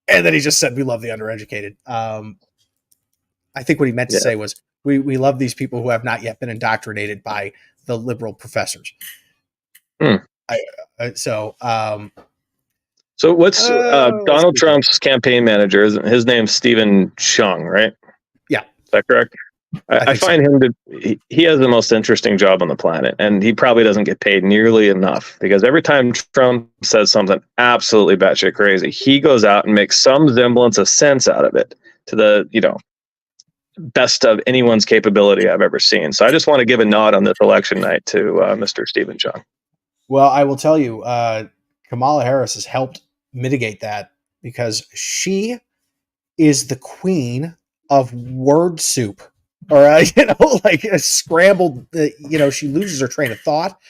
And then he just said, we love the undereducated. I think what he meant to say was, we love these people who have not yet been indoctrinated by the liberal professors. So what's Donald Trump's campaign manager? His name's Stephen Chung, right? Yeah. Is that correct? I find him he has the most interesting job on the planet, and he probably doesn't get paid nearly enough, because every time Trump says something absolutely batshit crazy, he goes out and makes some semblance of sense out of it to the, best of anyone's capability I've ever seen. So I just want to give a nod on this election night to Mr. Stephen Chung. Well, I will tell you, Kamala Harris has helped mitigate that, because she is the queen of word soup. Or like a scrambled. She loses her train of thought.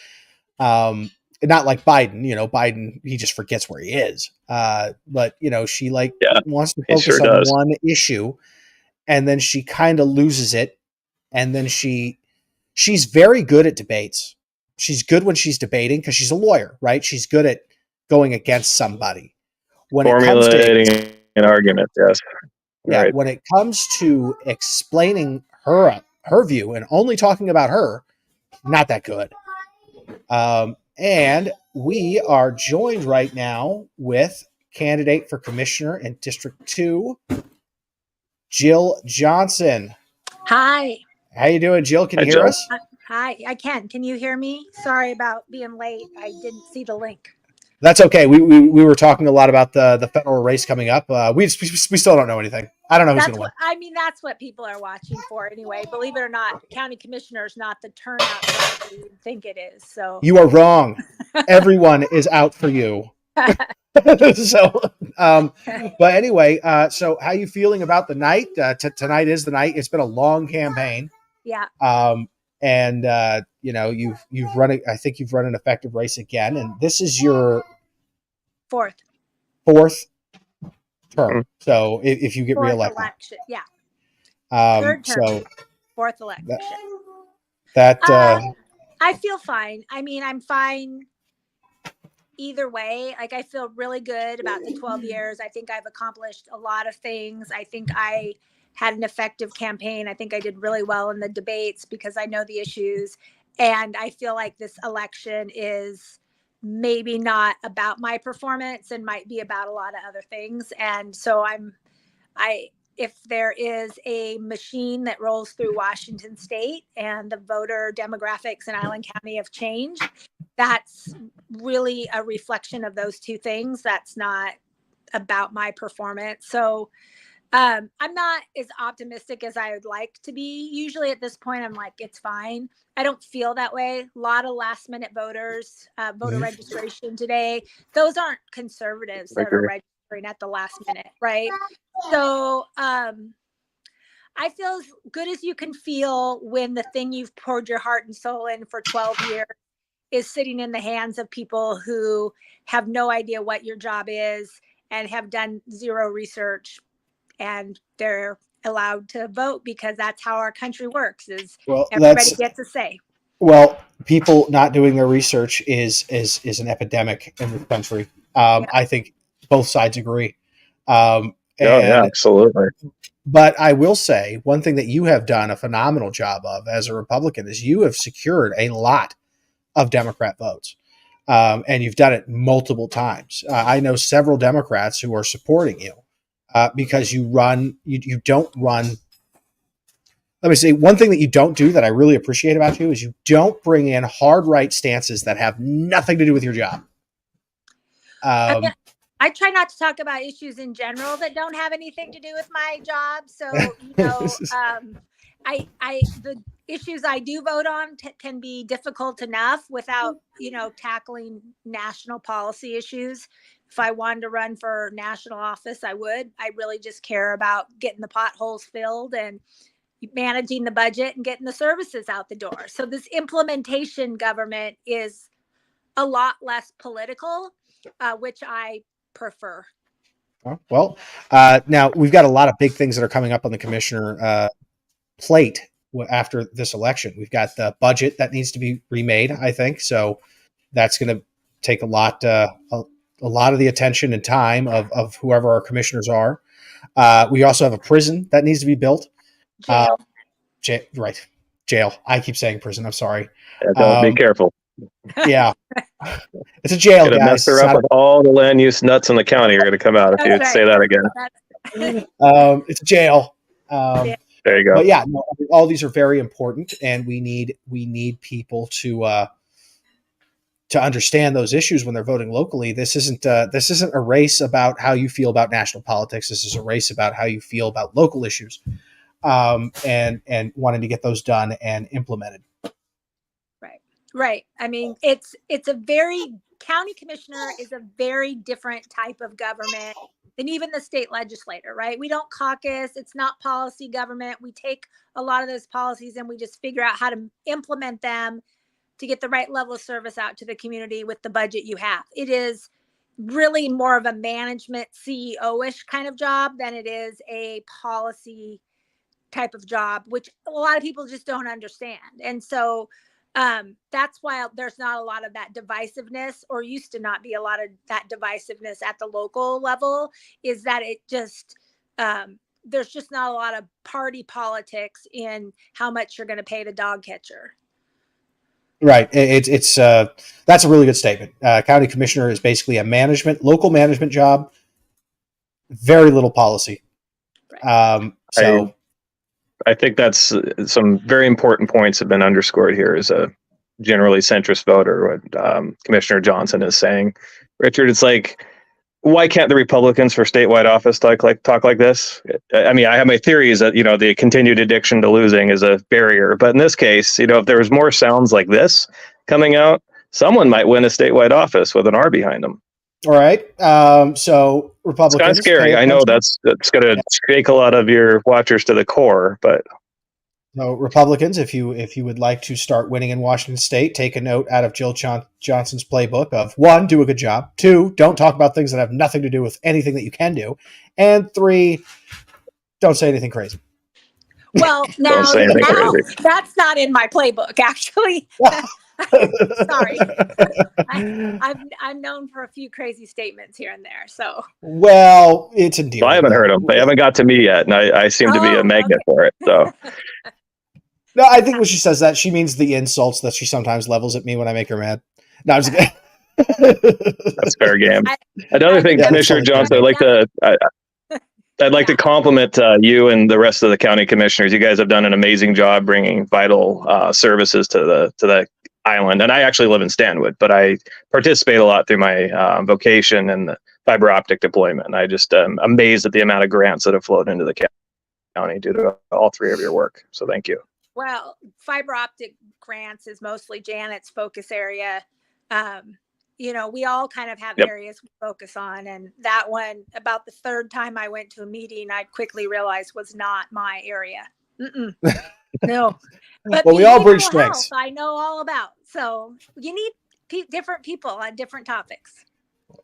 Not like Biden. Biden, he just forgets where he is. But she wants to focus on one issue, and then she kind of loses it. And then she's very good at debates. She's good when she's debating because she's a lawyer, right? She's good at going against somebody. When formulating an argument, yes. Yeah, right. When it comes to explaining her view and only talking about her, not that good. And we are joined right now with candidate for commissioner in District 2, Jill Johnson. Hi. How you doing, Jill? Can you hear us? Hi, I can. Can you hear me? Sorry about being late. I didn't see the link. That's okay. We were talking a lot about the federal race coming up. We still don't know anything. I don't know who's going to win. That's what people are watching for anyway. Believe it or not, county commissioner is not the turnout that you would think it is. So you are wrong. Everyone is out for you. So, but anyway, so how you feeling about the night? Tonight is the night. It's been a long campaign. Yeah. And you've run. I think you've run an effective race again, and this is your fourth term. So if you get reelected, election, yeah. Third term. So fourth election. I feel fine. I mean, I'm fine either way. Like, I feel really good about the 12 years. I think I've accomplished a lot of things. I think I had an effective campaign. I think I did really well in the debates because I know the issues. And I feel like this election is maybe not about my performance and might be about a lot of other things. And so if there is a machine that rolls through Washington State and the voter demographics in Island County have changed, that's really a reflection of those two things. That's not about my performance. So I'm not as optimistic as I would like to be. Usually at this point, I'm like, it's fine. I don't feel that way. A lot of last minute voters, voter registration today. Those aren't conservatives that are registering at the last minute, right? So I feel as good as you can feel when the thing you've poured your heart and soul in for 12 years is sitting in the hands of people who have no idea what your job is and have done zero research. And they're allowed to vote because that's how our country works. Everybody gets a say. Well, people not doing their research is an epidemic in this country. I think both sides agree. Yeah, absolutely. But I will say one thing that you have done a phenomenal job of as a Republican is you have secured a lot of Democrat votes. And you've done it multiple times. I know several Democrats who are supporting you. Because you don't run let me say one thing that you don't do that I really appreciate about you is you don't bring in hard right stances that have nothing to do with your job. I try not to talk about issues in general that don't have anything to do with my job. So, the issues I do vote on can be difficult enough without, tackling national policy issues. If I wanted to run for national office, I would. I really just care about getting the potholes filled and managing the budget and getting the services out the door. So this implementation government is a lot less political, which I prefer. Well, now we've got a lot of big things that are coming up on the commissioner plate after this election. We've got the budget that needs to be remade, I think. So that's going to take a lot of the attention and time of whoever our commissioners are. We also have a prison that needs to be built. Jail. Jail. I keep saying prison. I'm sorry. Be careful. Yeah. It's a jail, Gonna guys. mess her up with all the land use nuts in the county are going to come out if you That's say right. that again. It's a jail. There you go. But yeah, no, all these are very important, and we need people to understand those issues when they're voting locally. This isn't a race about how you feel about national politics. This is a race about how you feel about local issues, and wanting to get those done and implemented. Right. I mean, county commissioner is a very different type of government than even the state legislator, right? We don't caucus. It's not policy government. We take a lot of those policies and we just figure out how to implement them to get the right level of service out to the community with the budget you have. It is really more of a management CEO-ish kind of job than it is a policy type of job, which a lot of people just don't understand. And so that's why there's not a lot of that divisiveness, or used to not be a lot of that divisiveness at the local level, is that it just, there's just not a lot of party politics in how much you're going to pay the dog catcher. Right. It's that's a really good statement. County commissioner is basically a local management job. Very little policy. Right. I think that's some very important points have been underscored here as a generally centrist voter, what Commissioner Johnson is saying. Richard, it's like, why can't the Republicans for statewide office talk like this? I mean, I have my theories that, the continued addiction to losing is a barrier. But in this case, if there was more sounds like this coming out, someone might win a statewide office with an R behind them. All right. So Republicans. It's kind of scary. I know that's going to shake a lot of your watchers to the core, but. So Republicans, if you would like to start winning in Washington State, take a note out of Jill Johnson's playbook of 1, do a good job. 2, don't talk about things that have nothing to do with anything that you can do. And 3, don't say anything crazy. Well, now that's not in my playbook, actually. Sorry. I'm known for a few crazy statements here and there. So. Well, it's a deal. Well, I haven't heard them. They haven't got to me yet, and I seem to be a magnet for it. So. No, I think when she says that, she means the insults that she sometimes levels at me when I make her mad. No, I'm just kidding. That's fair game. Another thing, Commissioner Johnson, I'd like to compliment you and the rest of the county commissioners. You guys have done an amazing job bringing vital services to the island. And I actually live in Stanwood, but I participate a lot through my vocation and the fiber optic deployment. And I just am amazed at the amount of grants that have flowed into the county due to all 3 of your work. So thank you. Well, fiber optic grants is mostly Janet's focus area. We all kind of have areas we focus on. And that one, about the 3rd time I went to a meeting, I quickly realized was not my area. No. But well, we all bring strengths. I know all about. So you need different people on different topics.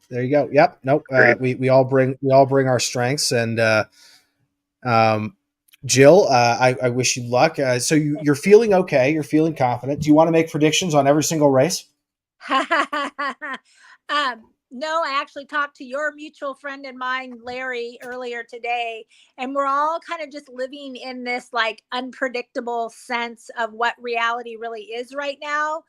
There you go. Yep. Nope. We all bring our strengths. And Jill, I wish you luck. So you're feeling okay. You're feeling confident. Do you want to make predictions on every single race? No, I actually talked to your mutual friend and mine, Larry, earlier today, and we're all kind of just living in this unpredictable sense of what reality really is right now.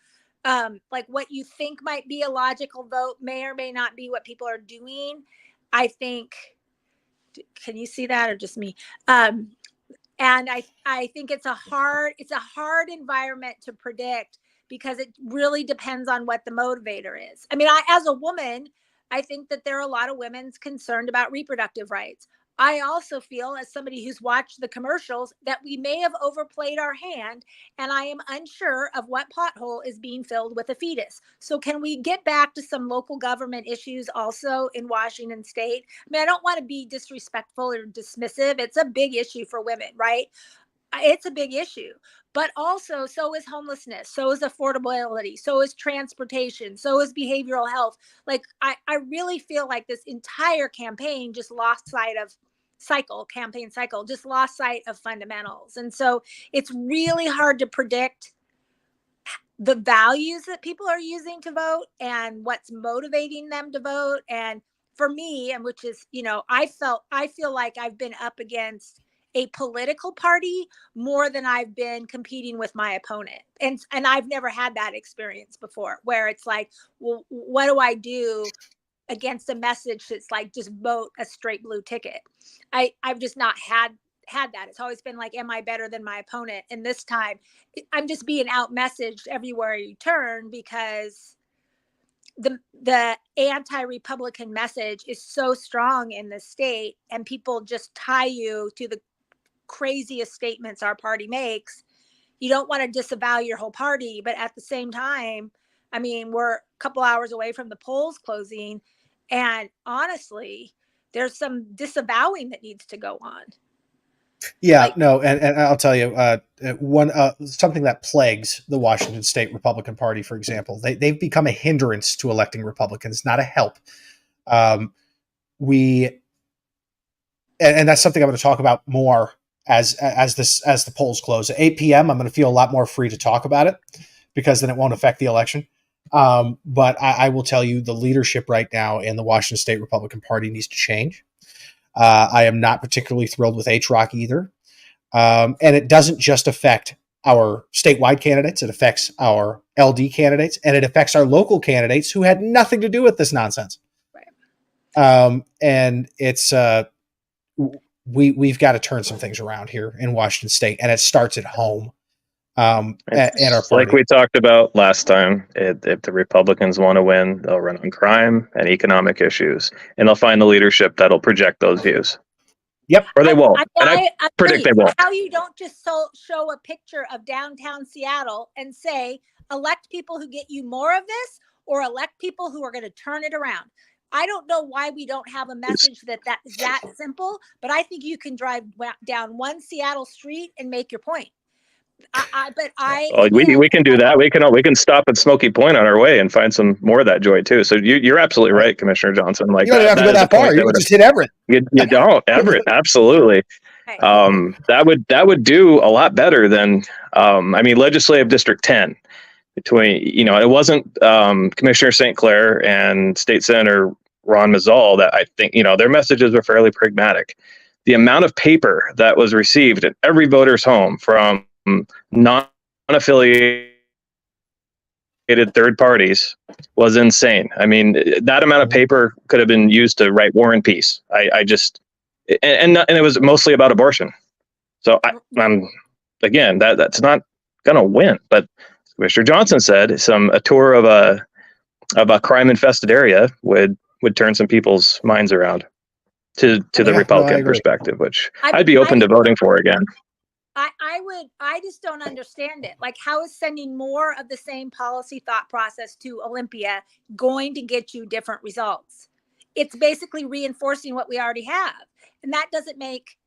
What you think might be a logical vote may or may not be what people are doing. I think, can you see that or just me? And I think it's a hard environment to predict because it really depends on what the motivator is. I mean, as a woman, I think that there are a lot of women concerned about reproductive rights. I also feel, as somebody who's watched the commercials, that we may have overplayed our hand, and I am unsure of what pothole is being filled with a fetus. So can we get back to some local government issues also in Washington state? I mean, I don't want to be disrespectful or dismissive. It's a big issue for women, right? It's a big issue. But also, so is homelessness, so is affordability, so is transportation, so is behavioral health. Like, I really feel like this entire campaign just lost sight of campaign cycle, just lost sight of fundamentals. And so it's really hard to predict the values that people are using to vote and what's motivating them to vote. And for me, and which is, I feel like I've been up against a political party more than I've been competing with my opponent. And I've never had that experience before, where it's like, well, what do I do against a message that's like, just vote a straight blue ticket? I've just not had that. It's always been like, am I better than my opponent? And this time I'm just being out messaged everywhere you turn, because the anti-Republican message is so strong in the state, and people just tie you to the craziest statements our party makes. You don't want to disavow your whole party, but at the same time, I mean, we're a couple hours away from the polls closing, and honestly, there's some disavowing that needs to go on. Yeah, no, and I'll tell you, something that plagues the Washington State Republican Party, for example, they've become a hindrance to electing Republicans, not a help. And that's something I'm going to talk about more as the polls close at 8 p.m. I'm going to feel a lot more free to talk about it, because then it won't affect the election. But I will tell you, the leadership right now in the Washington State Republican Party needs to change. I am not particularly thrilled with HROC either. And it doesn't just affect our statewide candidates. It affects our LD candidates, and it affects our local candidates who had nothing to do with this nonsense. Right. And it's, we've got to turn some things around here in Washington State, and it starts at home. And our party. Like we talked about last time, if the Republicans want to win, they'll run on crime and economic issues, and they'll find the leadership that'll project those views. Yep. Or they won't. I predict they won't. How you don't just show a picture of downtown Seattle and say, elect people who get you more of this, or elect people who are going to turn it around. I don't know why we don't have a message that's that simple, but I think you can drive down one Seattle street and make your point. We can do that. We can stop at Smoky Point on our way and find some more of that joy too. So you're absolutely right, Commissioner Johnson. Like, you don't have to go that far. You can just hit Everett. You don't Everett. Absolutely. That would do a lot better than legislative district 10. Between it wasn't Commissioner St. Clair and State Senator Ron Mazzal that I think their messages were fairly pragmatic. The amount of paper that was received at every voter's home from non-affiliated third parties was insane. I mean, that amount of paper could have been used to write War and Peace. And it was mostly about abortion. So I'm again, that's not gonna win. But Mr. Johnson said a tour of a crime infested area would turn some people's minds around to the Republican perspective, which I'd be open to voting for again. I just don't understand it. Like, how is sending more of the same policy thought process to Olympia going to get you different results? It's basically reinforcing what we already have. And that doesn't make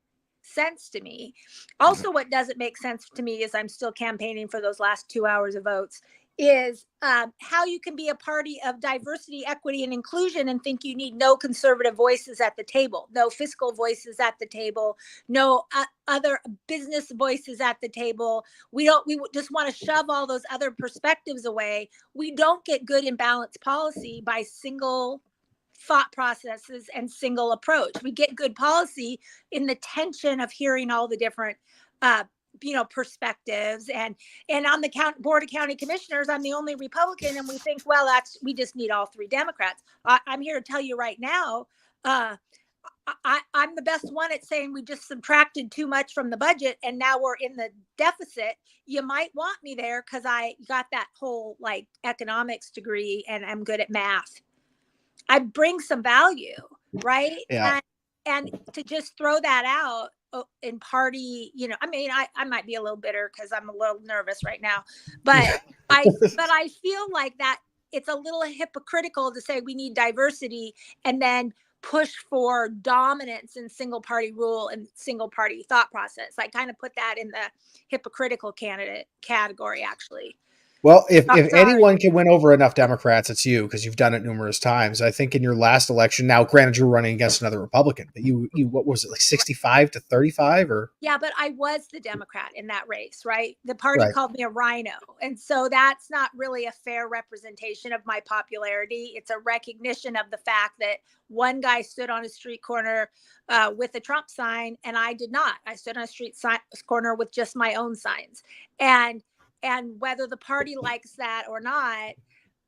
sense to me. Also, what doesn't make sense to me is I'm still campaigning for those last 2 hours of votes is how you can be a party of diversity, equity, and inclusion and think you need no conservative voices at the table, no fiscal voices at the table, no other business voices at the table. We just want to shove all those other perspectives away. We don't get good and balanced policy by single thought processes and single approach. We get good policy in the tension of hearing all the different perspectives, and on the board of county commissioners, I'm the only Republican, and we think, well, we just need all three Democrats. I'm here to tell you right now, I'm the best one at saying we just subtracted too much from the budget and now we're in the deficit. You might want me there because I got that whole like economics degree and I'm good at math. I bring some value, right? Yeah. And to just throw that out in party, you know, I mean, I might be a little bitter because I'm a little nervous right now, but I feel like that it's a little hypocritical to say we need diversity and then push for dominance in single party rule and single party thought process. I kind of put that in the hypocritical candidate category, actually. Well, if Sorry. anyone can win over enough Democrats, it's you, because you've done it numerous times. I think in your last election, now granted you were running against another Republican, but you what was it, like 65 to 35 or? Yeah, but I was the Democrat in that race, right? The party Right. called me a rhino. And so that's not really a fair representation of my popularity. It's a recognition of the fact that one guy stood on a street corner with a Trump sign and I did not. I stood on a street corner with just my own signs. And whether the party likes that or not,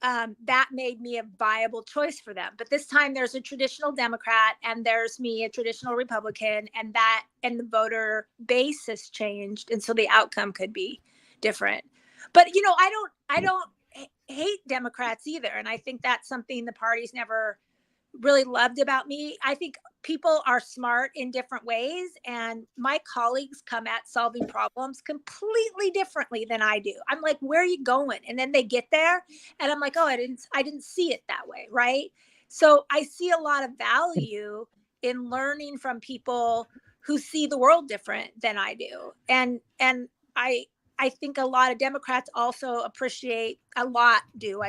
that made me a viable choice for them. But this time there's a traditional Democrat and there's me, a traditional Republican, and the voter base has changed. And so the outcome could be different. But, you know, I don't hate Democrats either. And I think that's something the party's never really loved about me. I think people are smart in different ways, and my colleagues come at solving problems completely differently than I do. I'm like, where are you going? And then they get there and I'm like, oh, I didn't see it that way, right? So I see a lot of value in learning from people who see the world different than I do. And I think a lot of Democrats also appreciate, I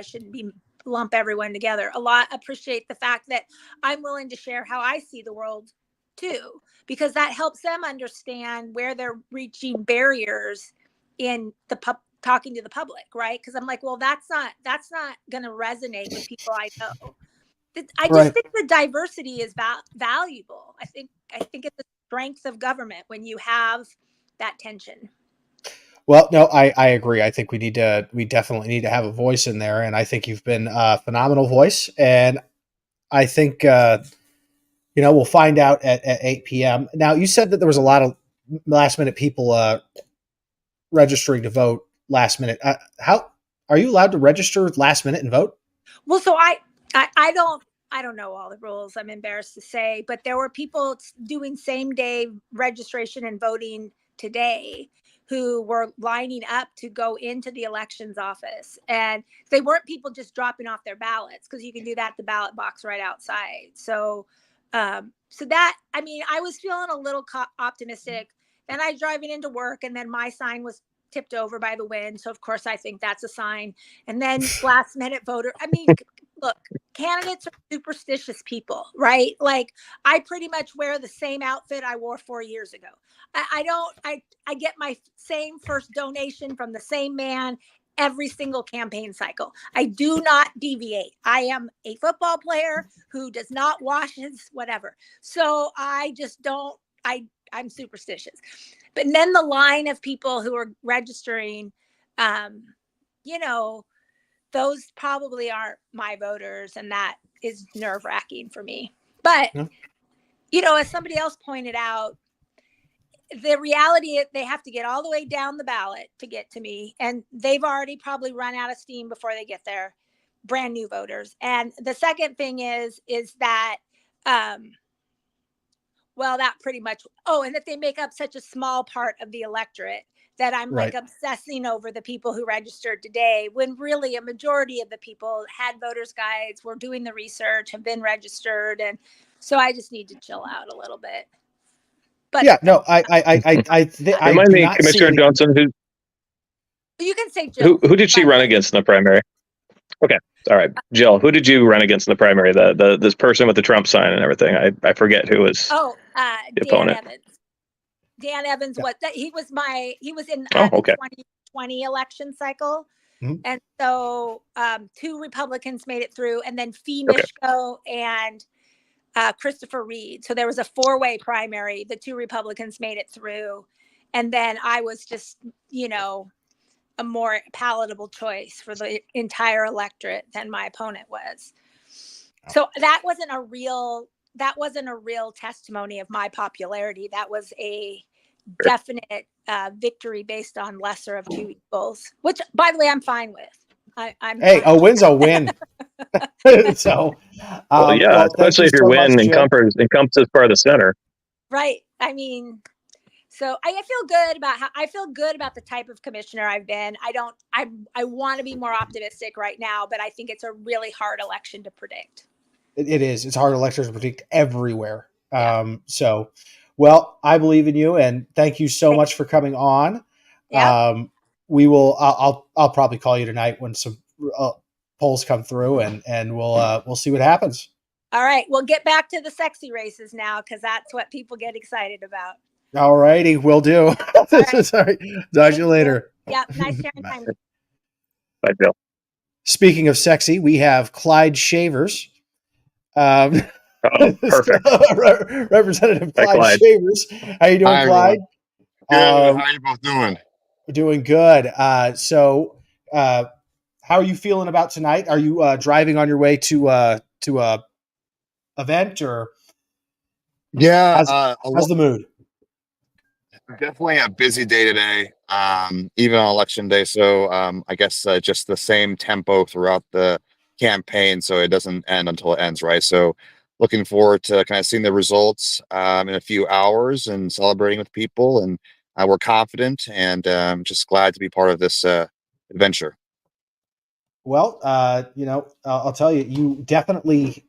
shouldn't be lump everyone together, a lot appreciate the fact that I'm willing to share how I see the world too, because that helps them understand where they're reaching barriers in the talking to the public, right? Because I'm like, well, that's not going to resonate with people I know. I just think the diversity is valuable. I think it's the strength of government when you have that tension. Well, no, I agree. I think we definitely need to have a voice in there. And I think you've been a phenomenal voice. And I think, we'll find out at 8 p.m. Now, you said that there was a lot of last minute people registering to vote last minute. How are you allowed to register last minute and vote? Well, so I don't know all the rules. I'm embarrassed to say, but there were people doing same day registration and voting today who were lining up to go into the elections office. And they weren't people just dropping off their ballots, because you can do that at the ballot box right outside. So that, I mean, I was feeling a little optimistic. Then I was driving into work and then my sign was tipped over by the wind. So of course I think that's a sign. And then last minute voter, I mean, look, candidates are superstitious people, right? Like I pretty much wear the same outfit I wore 4 years ago. I get my same first donation from the same man every single campaign cycle. I do not deviate. I am a football player who does not wash his whatever. So I just don't, I'm superstitious. But then the line of people who are registering, those probably aren't my voters, and that is nerve-wracking for me. But, as somebody else pointed out, the reality is they have to get all the way down the ballot to get to me, and they've already probably run out of steam before they get there, brand new voters. And the second thing is that, that pretty much, and that they make up such a small part of the electorate that I'm like obsessing over the people who registered today, when really a majority of the people had voters' guides, were doing the research, have been registered. And so I just need to chill out a little bit. But yeah, no, I remind me, Commissioner Johnson, you can say Jill. Who did she run against in the primary? Okay. All right. Jill, who did you run against in the primary? This person with the Trump sign and everything. I forget who was the opponent. Dan Evans he was in the 2020 election cycle. Mm-hmm. And so 2 Republicans made it through, and then Fee Mishko and Christopher Reed. So there was a 4-way primary. The 2 Republicans made it through. And then I was just, a more palatable choice for the entire electorate than my opponent was. So that wasn't a real that wasn't a real testimony of my popularity. That was a definite victory based on lesser of two evils, which, by the way, I'm fine with. I'm Hey, fine. a win's a win. So, Well, yeah, well, thank especially you if your so much, win Jill. encompasses part of the center. Right. I mean, so I feel good about the type of commissioner I've been. I want to be more optimistic right now, but I think it's a really hard election to predict. It is. It's hard elections to predict everywhere. Yeah. So, well, I believe in you, and thank you so much for coming on. Yeah. We will. I'll probably call you tonight when some polls come through, and we'll see what happens. All right. We'll get back to the sexy races now, because that's what people get excited about. All righty, will do. right. Sorry. Talk to you later. Yeah. Nice sharing time. Bye, Bill. Speaking of sexy, we have Clyde Shavers. Perfect. Representative Hi, Clyde Clyde. Shavers. How you doing, Hi, Clyde? Good. How are you both doing? Doing good. How are you feeling about tonight? Are you driving on your way to a event, or Yeah, how's the mood? definitely a busy day today, even on election day. So I guess just the same tempo throughout the campaign, so it doesn't end until it ends, right? So looking forward to kind of seeing the results in a few hours and celebrating with people. And we're confident, and just glad to be part of this adventure. Well, I'll tell you, you definitely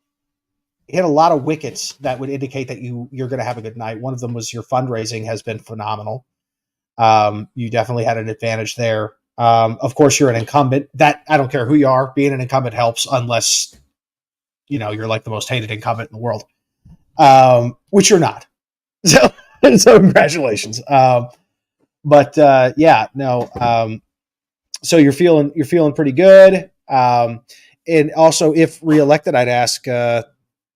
hit a lot of wickets that would indicate that you're going to have a good night. One of them was your fundraising has been phenomenal. You definitely had an advantage there. Of course, you're an incumbent. That I don't care who you are, being an incumbent helps, unless you're like the most hated incumbent in the world, which you're not. So congratulations. So you're feeling pretty good. And also, if reelected, I'd ask,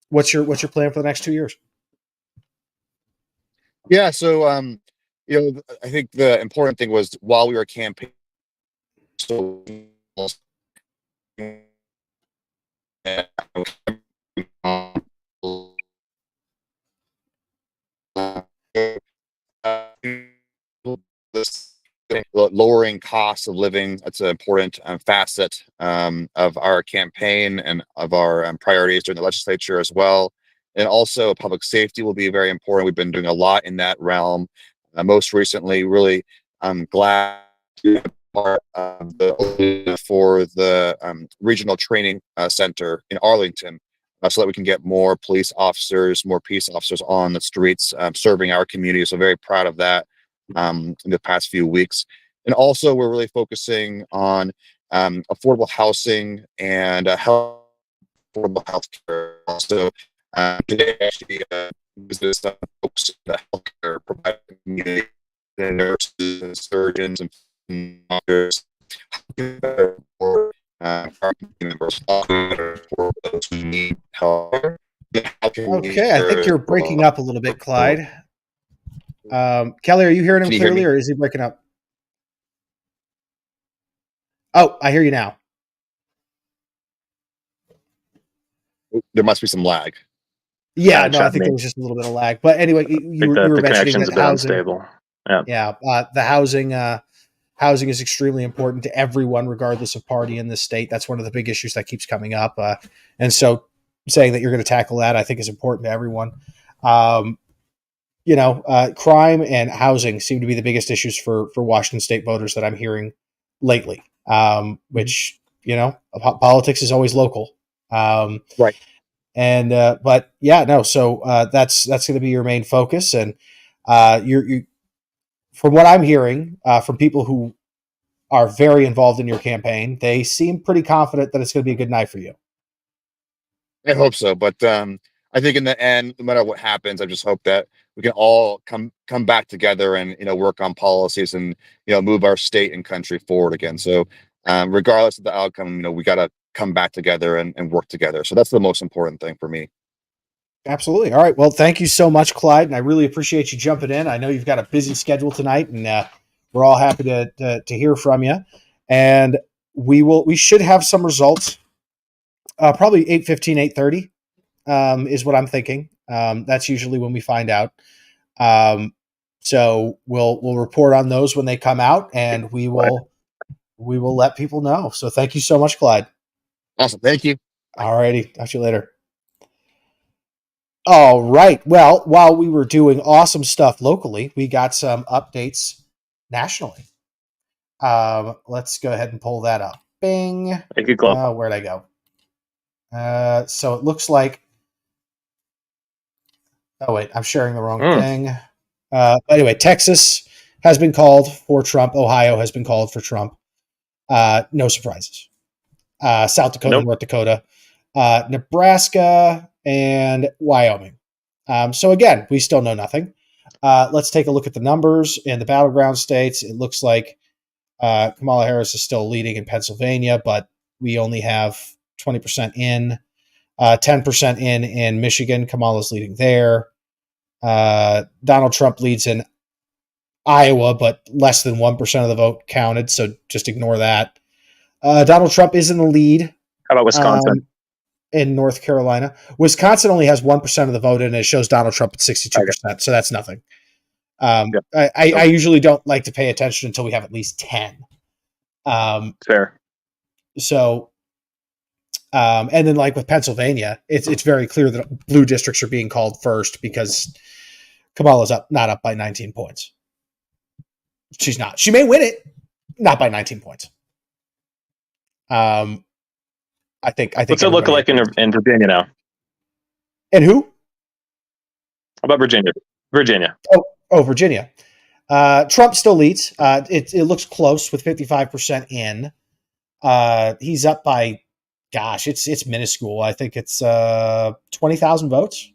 what's your plan for the next 2 years? Yeah, so I think the important thing was while we were campaigning, so lowering costs of living, that's an important facet of our campaign and of our priorities during the legislature as well. And also public safety will be very important. We've been doing a lot in that realm. Most recently, really, I'm glad to be part of for the regional training center in Arlington, so that we can get more police officers, more peace officers on the streets, serving our community. So very proud of that in the past few weeks. And also, we're really focusing on affordable housing and affordable health care. Also, today, actually, visited some folks in the healthcare provider community, the nurses and surgeons and doctors, for our members, for those who need help. Okay, I think you're breaking up a little bit, Clyde. Kelly, are you hearing him Can you hear clearly, me? or is he breaking up? Oh, I hear you now. There must be some lag. Yeah, Yeah, no, I think me. there was just a little bit of lag. But anyway, you were the mentioning connection's that a bit housing. unstable. Yeah, the housing is extremely important to everyone, regardless of party in this state. That's one of the big issues that keeps coming up. And so saying that you're going to tackle that, I think, is important to everyone. Crime and housing seem to be the biggest issues for Washington state voters that I'm hearing lately, which, politics is always local. Right. And, so that's going to be your main focus. And you from what I'm hearing from people who are very involved in your campaign, they seem pretty confident that it's going to be a good night for you. I hope so, but I think in the end, no matter what happens, I just hope that we can all come back together and work on policies and move our state and country forward again. So regardless of the outcome, we got to come back together and work together. So that's the most important thing for me. Absolutely. All right. Well, thank you so much, Clyde, and I really appreciate you jumping in. I know you've got a busy schedule tonight, and we're all happy to hear from you. And we should have some results. Probably 8:15, 8:30 is what I'm thinking. That's usually when we find out. So we'll report on those when they come out, and we will let people know. So thank you so much, Clyde. Awesome. Thank you. All righty. Talk to you later. All right. Well, while we were doing awesome stuff locally, we got some updates nationally. Let's go ahead and pull that up. Bing. Thank you, Club. Where'd I go? So it looks like. Oh wait, I'm sharing the wrong thing. Anyway, Texas has been called for Trump. Ohio has been called for Trump. No surprises. South Dakota, Nope. North Dakota, Nebraska, and Wyoming. So again, we still know nothing. Let's take a look at the numbers in the battleground states. It looks like Kamala Harris is still leading in Pennsylvania, but we only have 20% in, 10% in Michigan. Kamala's leading there. Donald Trump leads in Iowa, but less than 1% of the vote counted, so just ignore that. Donald Trump is in the lead. How about Wisconsin? In North Carolina. Wisconsin only has 1% of the vote, and it shows Donald Trump at 62%, so that's nothing. Yep. I usually don't like to pay attention until we have at least 10. Fair. So, and then like with Pennsylvania, it's very clear that blue districts are being called first because Kamala's not up by 19 points. She's not. She may win it, not by 19 points. I think. What's it look like in Virginia now? And who? How about Virginia? Virginia. Oh, Virginia. Trump still leads. It looks close with 55% in. He's up by, gosh, it's minuscule. I think it's 20,000 votes.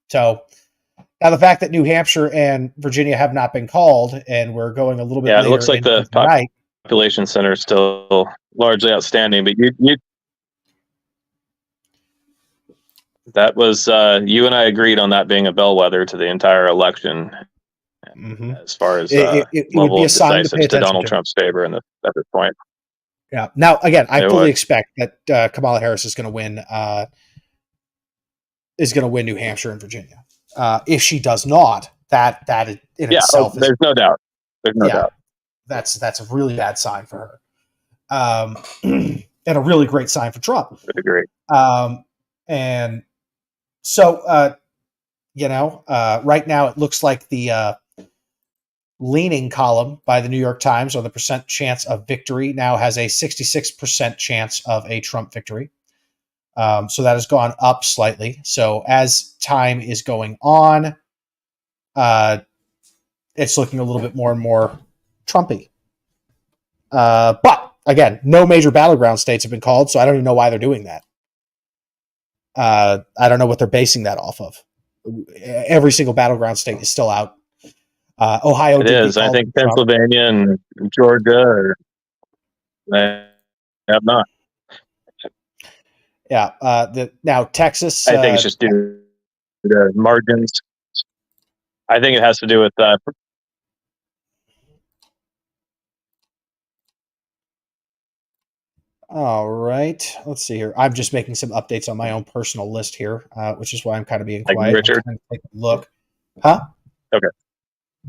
So now the fact that New Hampshire and Virginia have not been called, and we're going a little bit. Yeah, it looks like the night. Population center is still largely outstanding, but you that was you and I agreed on that being a bellwether to the entire election, as far as it level would be a of sign to pay decisiveness to attention Donald to. Trump's favor at this point. Yeah. Now, again, I It fully was. expect that Kamala Harris is going to win. Is going to win New Hampshire and Virginia. If she does not, that in itself there's no doubt. There's no doubt. That's a really bad sign for her, and a really great sign for Trump. I agree. And so, right now it looks like the leaning column by the New York Times on the percent chance of victory now has a 66% chance of a Trump victory. So that has gone up slightly. So as time is going on, it's looking a little bit more and more Trumpy. But again, no major battleground states have been called, so I don't even know why they're doing that. I don't know what they're basing that off of. Every single battleground state is still out. Ohio It is. I think Pennsylvania and Georgia they have not. Yeah. Now Texas. I think it's just due to the margins. I think it has to do with All right. Let's see here. I'm just making some updates on my own personal list here, which is why I'm kind of being like quiet. Richard. I'm trying to take a look. Huh? Okay.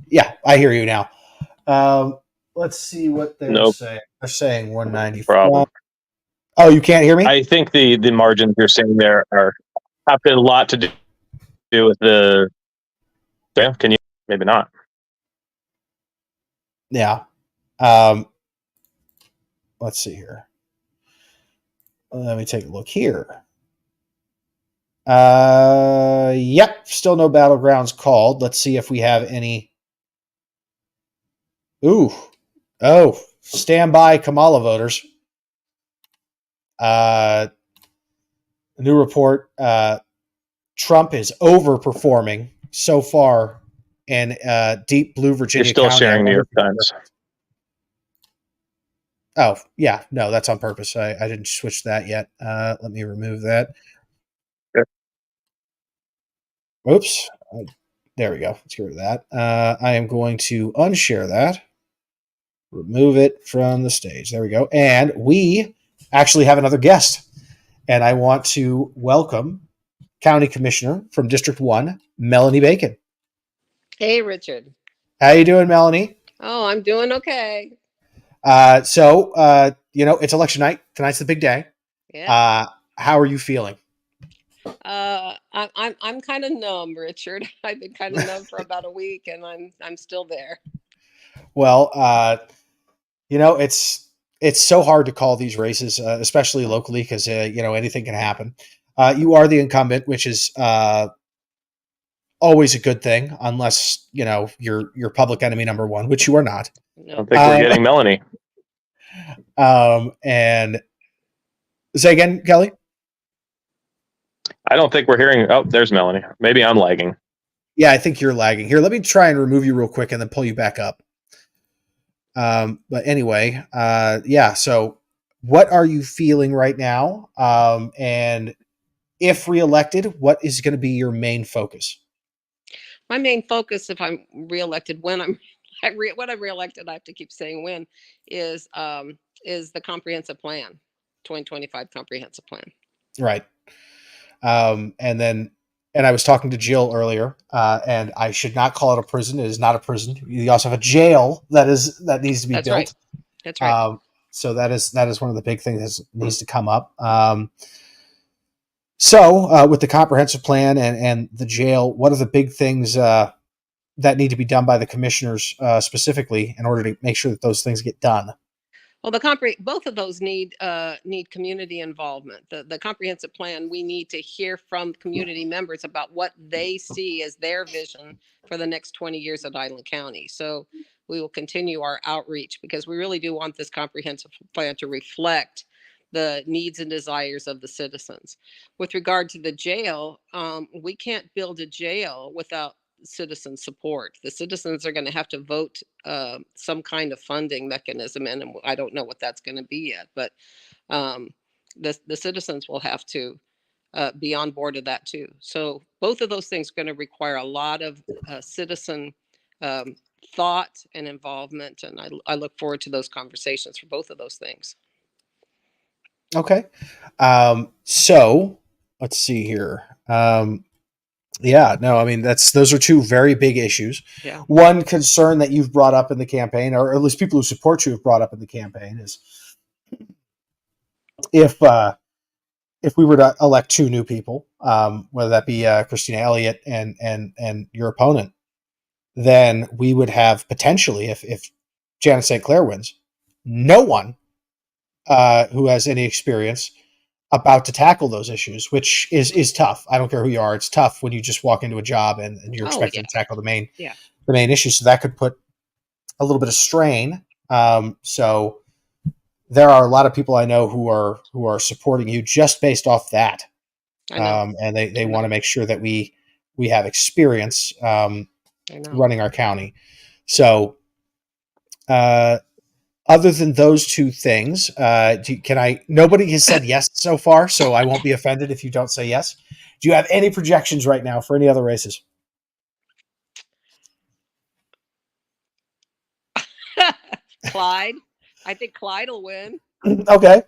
Yeah, I hear you now. Let's see what they're saying. They're saying 195. Problem. Oh, you can't hear me? I think the margins you're saying there have a lot to do with the. Yeah, can you? Maybe not. Yeah. Let's see here. Let me take a look here. Yep, still no battlegrounds called. Let's see if we have any. Oh, stand by, Kamala voters. New report. Trump is overperforming so far in deep blue Virginia. You're still County. sharing New York Times. Oh, yeah. No, that's on purpose. I didn't switch that yet. Let me remove that. Yep. Oops. There we go. Let's get rid of that. I am going to unshare that. Remove it from the stage. There we go. And we actually have another guest. and I want to welcome County Commissioner from District 1, Melanie Bacon. Hey, Richard. How you doing, Melanie? Oh, I'm doing okay. So, it's election night. Tonight's the big day. Yeah. How are you feeling? I'm kind of numb, Richard. I've been kind of numb for about a week, and I'm still there. Well, it's so hard to call these races, especially locally, because anything can happen. You are the incumbent, which is always a good thing, unless you're public enemy number one, which you are not. I No. don't think we're getting Melanie. And say again, Kelly. I don't think we're hearing. Oh, there's Melanie. Maybe I'm lagging. Yeah, I think you're lagging. Here, let me try and remove you real quick and then pull you back up. But anyway, yeah. So, what are you feeling right now? And if reelected, what is going to be your main focus? My main focus, if I'm reelected, when I'm reelected, I have to keep saying when, is the comprehensive plan, 2025 comprehensive plan. Right. And I was talking to Jill earlier, and I should not call it a prison. It is not a prison. You also have a jail that needs to be That's built. right. That's right. So that is one of the big things that needs to come up. So with the comprehensive plan and the jail, what are the big things that need to be done by the commissioners specifically in order to make sure that those things get done? Well, both of those need community involvement. The comprehensive plan, we need to hear from community members about what they see as their vision for the next 20 years at Island County. So we will continue our outreach because we really do want this comprehensive plan to reflect the needs and desires of the citizens. With regard to the jail, we can't build a jail without citizen support. The citizens are going to have to vote some kind of funding mechanism in, and I don't know what that's going to be yet, but the citizens will have to be on board of that too. So both of those things are going to require a lot of citizen thought and involvement, and I look forward to those conversations for both of those things. Okay. So let's see here. Yeah, no, I mean, those are two very big issues. Yeah. One concern that you've brought up in the campaign, or at least people who support you have brought up in the campaign, is if we were to elect two new people, whether that be Christina Elliott and your opponent, then we would have potentially, if Janet St. Clair wins, no one who has any experience about to tackle those issues, which is tough. I don't care who you are. It's tough when you just walk into a job and you're expected to tackle the main issues. So that could put a little bit of strain. So there are a lot of people I know who are supporting you just based off that. And they want to make sure that we have experience running our county. So, other than those two things, nobody has said yes so far, so I won't be offended if you don't say yes. Do you have any projections right now for any other races? Clyde. I think Clyde will win. Okay.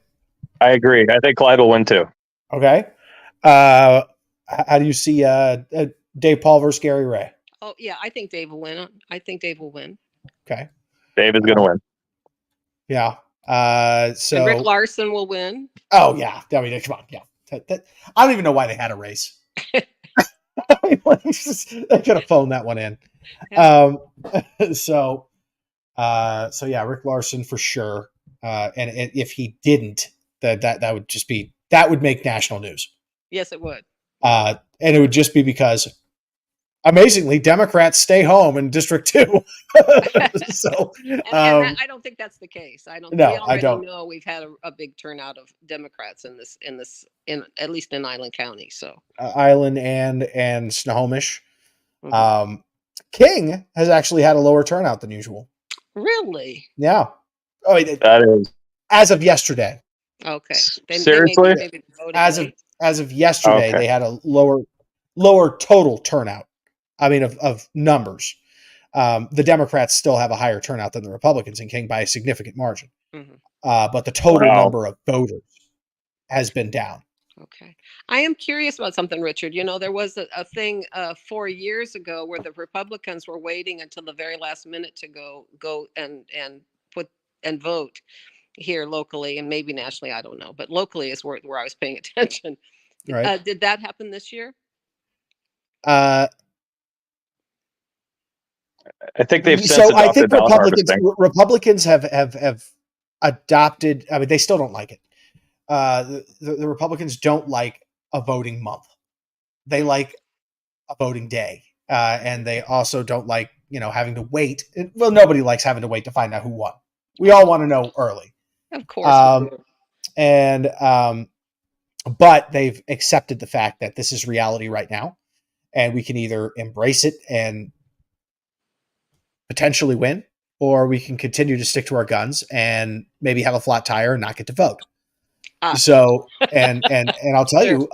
I agree. I think Clyde will win too. Okay. How do you see Dave Paul versus Gary Ray? Oh, yeah. I think Dave will win. Okay. Dave is going to win. Yeah. And Rick Larson will win. Oh, yeah. I mean, come on. Yeah. I don't even know why they had a race. They could have phoned that one in. So yeah, Rick Larson for sure. And if he didn't, that would make national news. Yes, it would. And it would just be because, amazingly, Democrats stay home in District 2. So, I don't think that's the case. I don't. No, we already I don't. know we've had a big turnout of Democrats in at least in Island County. So Island and Snohomish. Mhm. King has actually had a lower turnout than usual. Really? Yeah. Oh, That is as of yesterday. Okay. Seriously? Maybe voted As late. of yesterday, Okay. they had a lower total turnout. I mean, of numbers. The Democrats still have a higher turnout than the Republicans in King by a significant margin. Mhm. But the total Wow. number of voters has been down. Okay. I am curious about something, Richard. You know, there was a thing 4 years ago where the Republicans were waiting until the very last minute to go and put and vote here locally and maybe nationally. I don't know, but locally is where I was paying attention. Right. Did that happen this year? Uh, I think they've since so I adopted think ballot Republicans have adopted. I mean, they still don't like it. The Republicans don't like a voting month. They like a voting day, and they also don't like having to wait. Well, nobody likes having to wait to find out who won. We all want to know early. Of course. We do. And but they've accepted the fact that this is reality right now, and we can either embrace it and potentially win, or we can continue to stick to our guns and maybe have a flat tire and not get to vote. So, and I'll tell you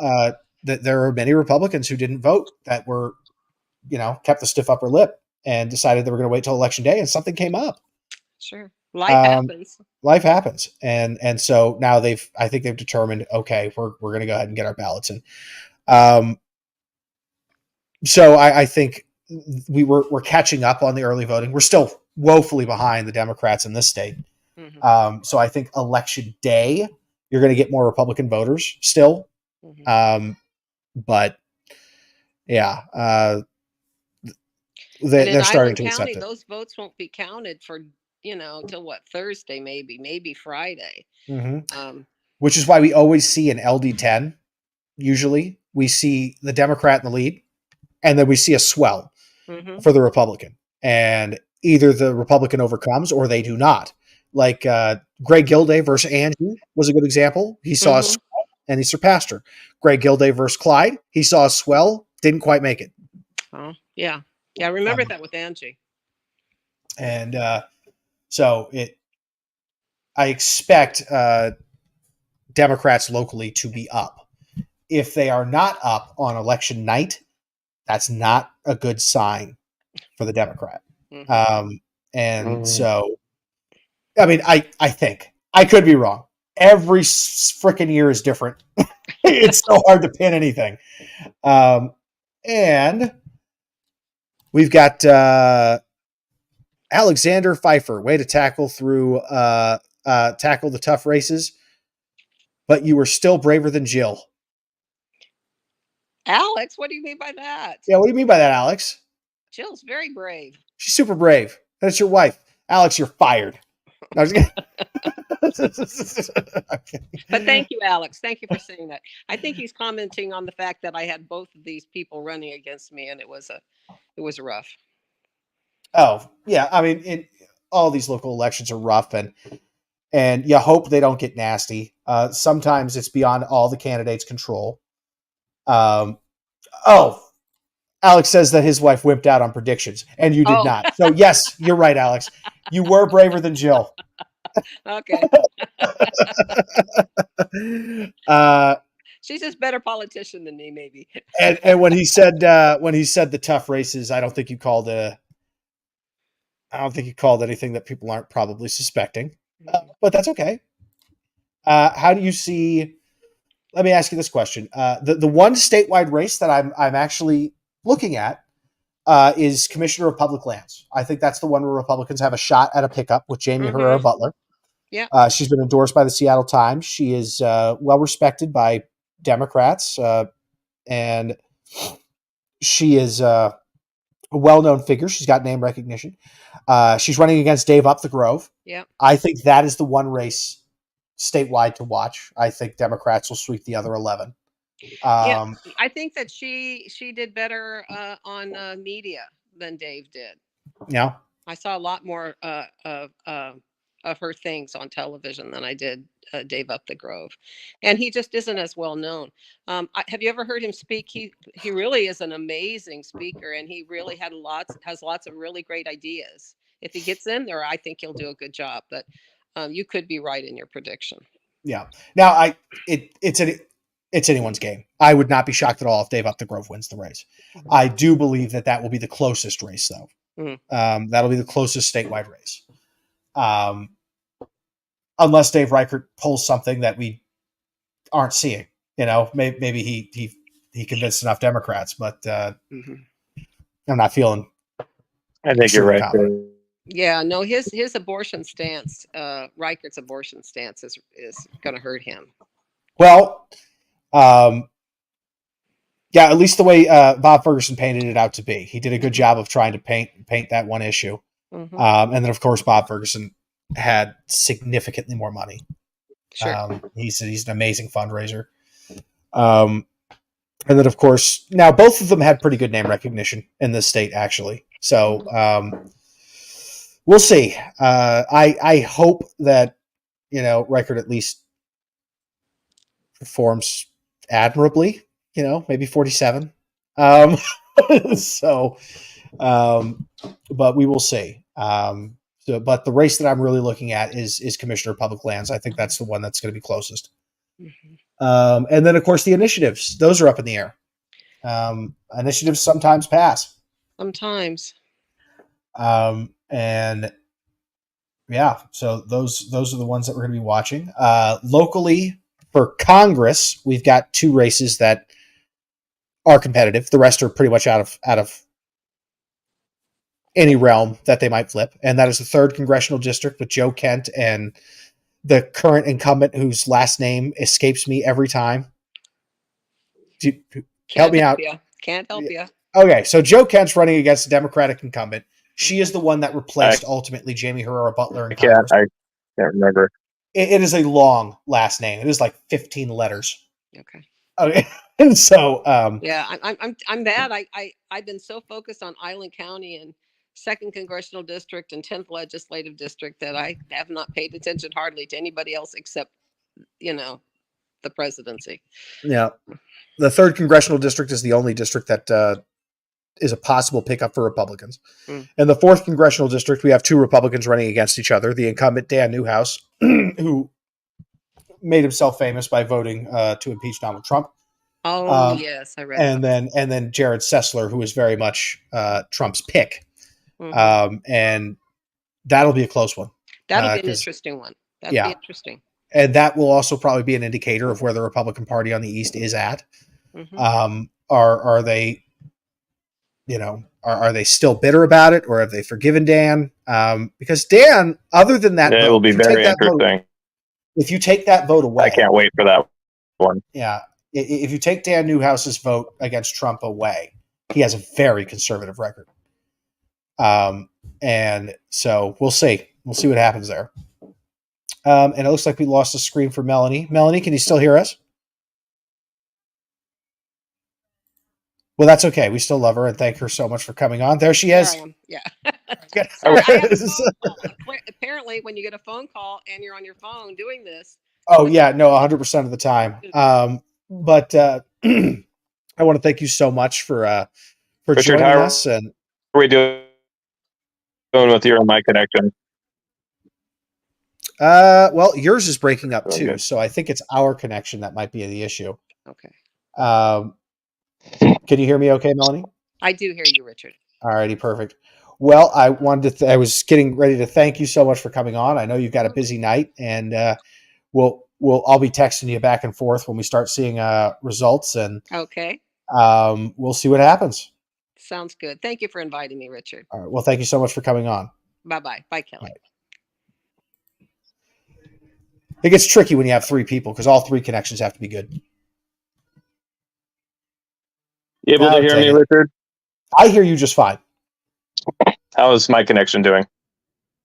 that there are many Republicans who didn't vote that were, kept the stiff upper lip and decided they were going to wait till election day, and something came up. Sure. Life happens. Life happens. And so now I think they've determined, okay, we're going to go ahead and get our ballots in. So I think we're catching up on the early voting. We're still woefully behind the Democrats in this state. Mm-hmm. So I think election day, you're going to get more Republican voters still. Mm-hmm. But yeah, And in they're starting Island to accept County, it. those votes won't be counted for, till what, Thursday, maybe Friday. Mm-hmm. Which is why we always see an LD10. Usually we see the Democrat in the lead, and then we see a swell Mm-hmm. for the Republican. And either the Republican overcomes or they do not. Like Greg Gilday versus Angie was a good example. He saw a swell and he surpassed her. Greg Gilday versus Clyde, he saw a swell, didn't quite make it. Oh, yeah. Yeah, I remember that with Angie. And so I expect Democrats locally to be up. If they are not up on election night, that's not a good sign for the Democrat. Mm-hmm. So, I mean, I think I could be wrong. Every freaking year is different. It's so hard to pin anything. And we've got Alexander Pfeiffer, way to tackle the tough races, but you were still braver than Jill. Alex, what do you mean by that? Yeah, what do you mean by that, Alex? Jill's very brave. She's super brave. That's your wife. Alex, you're fired. No, okay. But thank you, Alex. Thank you for saying that. I think he's commenting on the fact that I had both of these people running against me, and it was rough. Oh, yeah. I mean, all these local elections are rough, and you hope they don't get nasty. Sometimes it's beyond all the candidates' control. Alex says that his wife wimped out on predictions, and you did not. So yes, you're right, Alex. You were braver than Jill. Okay. She's just a better politician than me, maybe. And when he said the tough races, I don't think you called anything that people aren't probably suspecting. But that's okay. How do you see? Let me ask you this question: the one statewide race that I'm actually looking at is Commissioner of Public Lands. I think that's the one where Republicans have a shot at a pickup with Jamie Herrera Butler. Yeah, she's been endorsed by the Seattle Times. She is well respected by Democrats, and she is a well-known figure. She's got name recognition. She's running against Dave Up the Grove. Yeah, I think that is the one race statewide to watch. I think Democrats will sweep the other 11. Yeah, I think that she did better on media than Dave did. Yeah, I saw a lot more of her things on television than I did Dave Up the Grove, and he just isn't as well known. Have you ever heard him speak? He really is an amazing speaker, and he really has lots of really great ideas. If he gets in there, I think he'll do a good job. But you could be right in your prediction. Yeah. Now it's anyone's game. I would not be shocked at all if Dave Up the Grove wins the race. I do believe that will be the closest race, though. That'll be the closest statewide race. Unless Dave Reichert pulls something that we aren't seeing. maybe he convinced enough Democrats, but Mhm. I'm not feeling. I think you're Super right. confident. Yeah, no, his abortion stance, Reichert's abortion stance is going to hurt him. Well, yeah, at least the way Bob Ferguson painted it out to be. He did a good job of trying to paint that one issue. Mhm. And then, of course, Bob Ferguson had significantly more money. Sure. He's an amazing fundraiser. And then, of course, now both of them had pretty good name recognition in this state, actually. So we'll see. I hope that, Reichert at least performs admirably, maybe 47. So, but we will see. But the race that I'm really looking at is Commissioner of Public Lands. I think that's the one that's going to be closest. Mhm. And then, of course, the initiatives. Those are up in the air. Initiatives sometimes pass. Sometimes. And yeah, so those are the ones that we're going to be watching. Locally for Congress, we've got 2 races that are competitive. The rest are pretty much out of any realm that they might flip, and that is the 3rd congressional district with Joe Kent and the current incumbent whose last name escapes me every time. Help me out. Can't help you. Okay, so Joe Kent's running against a Democratic incumbent. She is the one that replaced ultimately Jamie Herrera Butler in Congress. I can't remember. It is a long last name. It is like 15 letters. Okay. And so yeah, I'm bad. I've been so focused on Island County and 2nd congressional district and 10th legislative district that I have not paid attention hardly to anybody else except the presidency. Yeah, the 3rd congressional district is the only district that is a possible pickup for Republicans. In the 4th congressional district, we have 2 Republicans running against each other. The incumbent Dan Newhouse, who made himself famous by voting to impeach Donald Trump. Oh yes, I read. And then Jared Sessler, who is very much Trump's pick. And that'll be a close one. That'll be an interesting one. That'll be interesting. And that will also probably be an indicator of where the Republican Party on the East is at. Are they, are they still bitter about it, or have they forgiven Dan? Because Dan, other than that, it will be very interesting. If you take that vote away, I can't wait for that one. Yeah, if you take Dan Newhouse's vote against Trump away, he has a very conservative record. And so we'll see. We'll see what happens there. And it looks like we lost the screen for Melanie. Melanie, can you still hear us? Well, that's okay. We still love her and thank her so much for coming on. There she is. There I am. Yeah. Sorry, apparently, when you get a phone call and you're on your phone doing this. Oh yeah, no, 100% of the time. But I want to thank you so much for Richard, joining us. And how are we doing with your mic connection? Well, yours is breaking up too, so I think it's our connection that might be the issue. Okay. Can you hear me okay, Melanie? I do hear you, Richard. All righty, perfect. Well, I wanted to I was getting ready to thank you so much for coming on. I know you've got a busy night, and I'll be texting you back and forth when we start seeing results, and okay. We'll see what happens. Sounds good. Thank you for inviting me, Richard. All right. Well, thank you so much for coming on. Bye-bye. Bye, Kelly. Right. It gets tricky when you have 3 people because all 3 connections have to be good. You able to hear me, Richard? I hear you just fine. How is my connection doing?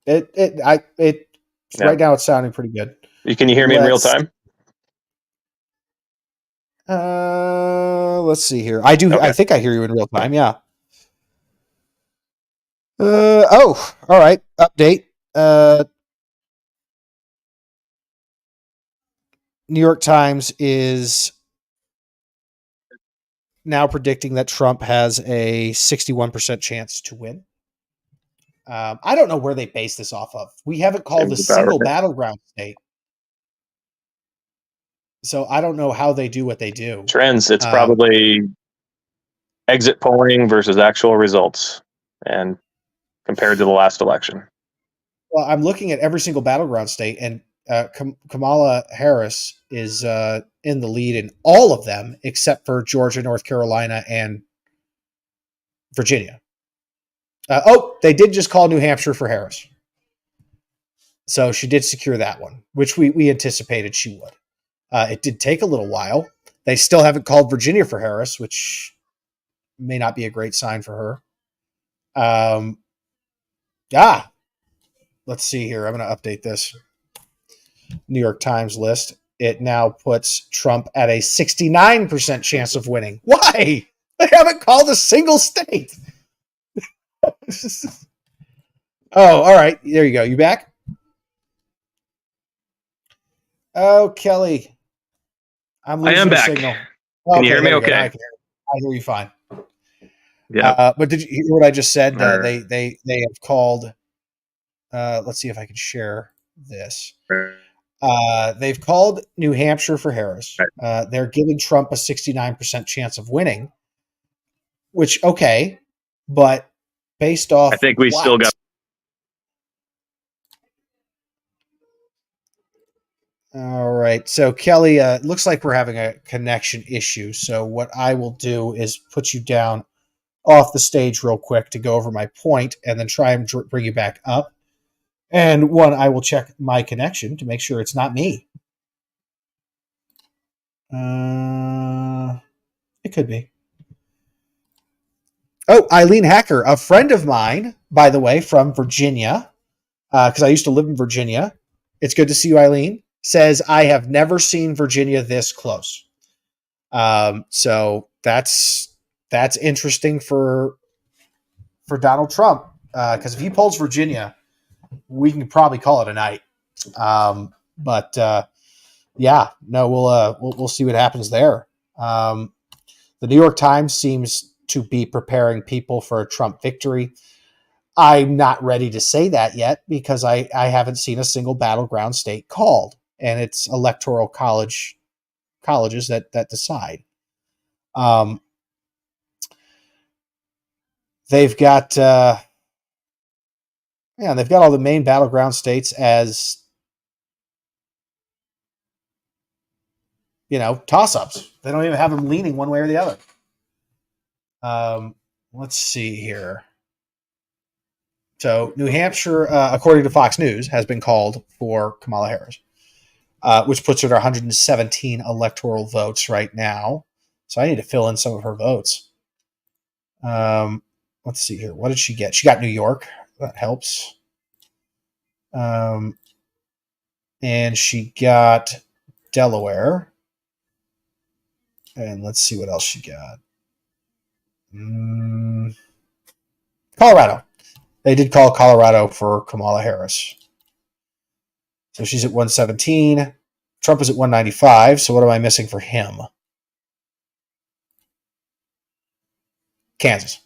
Right now it's sounding pretty good. Can you hear me in real time? Let's see here. I do. Okay. I think I hear you in real time. Yeah. All right. Update. New York Times is now predicting that Trump has a 61% chance to win. I don't know where they base this off of. We haven't called a single battleground state. So I don't know how they do what they do. Trends. It's probably exit polling versus actual results and compared to the last election. Well, I'm looking at every single battleground state, and Kamala Harris is in the lead in all of them except for Georgia, North Carolina, and Virginia. They did just call New Hampshire for Harris. So she did secure that one, which we anticipated she would. It did take a little while. They still haven't called Virginia for Harris, which may not be a great sign for her. Let's see here. I'm going to update this New York Times list. It now puts Trump at a 69% chance of winning. Why? They haven't called a single state. All right. There you go. You back? Oh, Kelly. I'm losing I am the back. signal. Can you hear me there go. okay? I hear you fine. Yeah. But did you hear what I just said? All They have called. Let's see if I can share this. They've called New Hampshire for Harris. They're giving Trump a 69% chance of winning, which, okay, but based off. I think we still got. All right. So, Kelly, looks like we're having a connection issue. So, what I will do is put you down off the stage real quick to go over my point and then try and bring you back up. And I will check my connection to make sure it's not me. It could be. Oh, Eileen Hacker, a friend of mine, by the way, from Virginia, because I used to live in Virginia. It's good to see you, Eileen. Says, I have never seen Virginia this close. So that's interesting for Donald Trump, because if he pulls Virginia, we can probably call it a night. We'll see what happens there. The New York Times seems to be preparing people for a Trump victory. I'm not ready to say that yet because I haven't seen a single battleground state called, and it's electoral colleges that decide. They've got all the main battleground states as, toss-ups. They don't even have them leaning one way or the other. Let's see here. So New Hampshire, according to Fox News, has been called for Kamala Harris, which puts her at 117 electoral votes right now. So I need to fill in some of her votes. Let's see here. What did she get? She got New York. That helps. And she got Delaware. And let's see what else she got. Colorado. They did call Colorado for Kamala Harris. So she's at 117. Trump is at 195. So what am I missing for him? Kansas.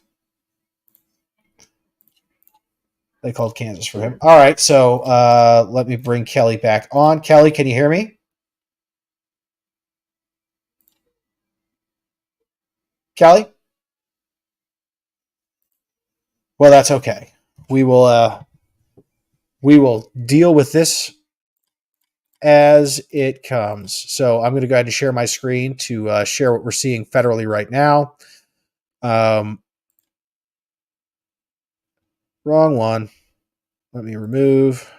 They called Kansas for him. All right. So let me bring Kelly back on. Kelly, can you hear me? Kelly? Well, that's okay. We will deal with this as it comes. So I'm going to go ahead and share my screen to share what we're seeing federally right now. Wrong one. Let me remove.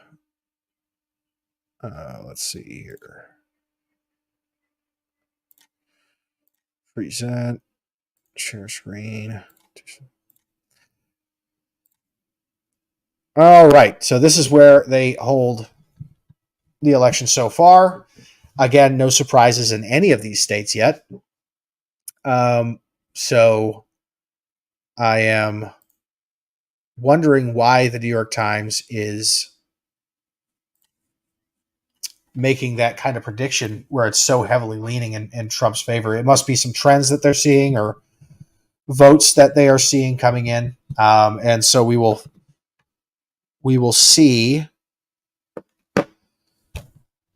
Let's see here. Present. Share screen. All right. So this is where they hold the election so far. Again, no surprises in any of these states yet. So I am wondering why the New York Times is making that kind of prediction where it's so heavily leaning in Trump's favor. It must be some trends that they're seeing or votes that they are seeing coming in. And so we will see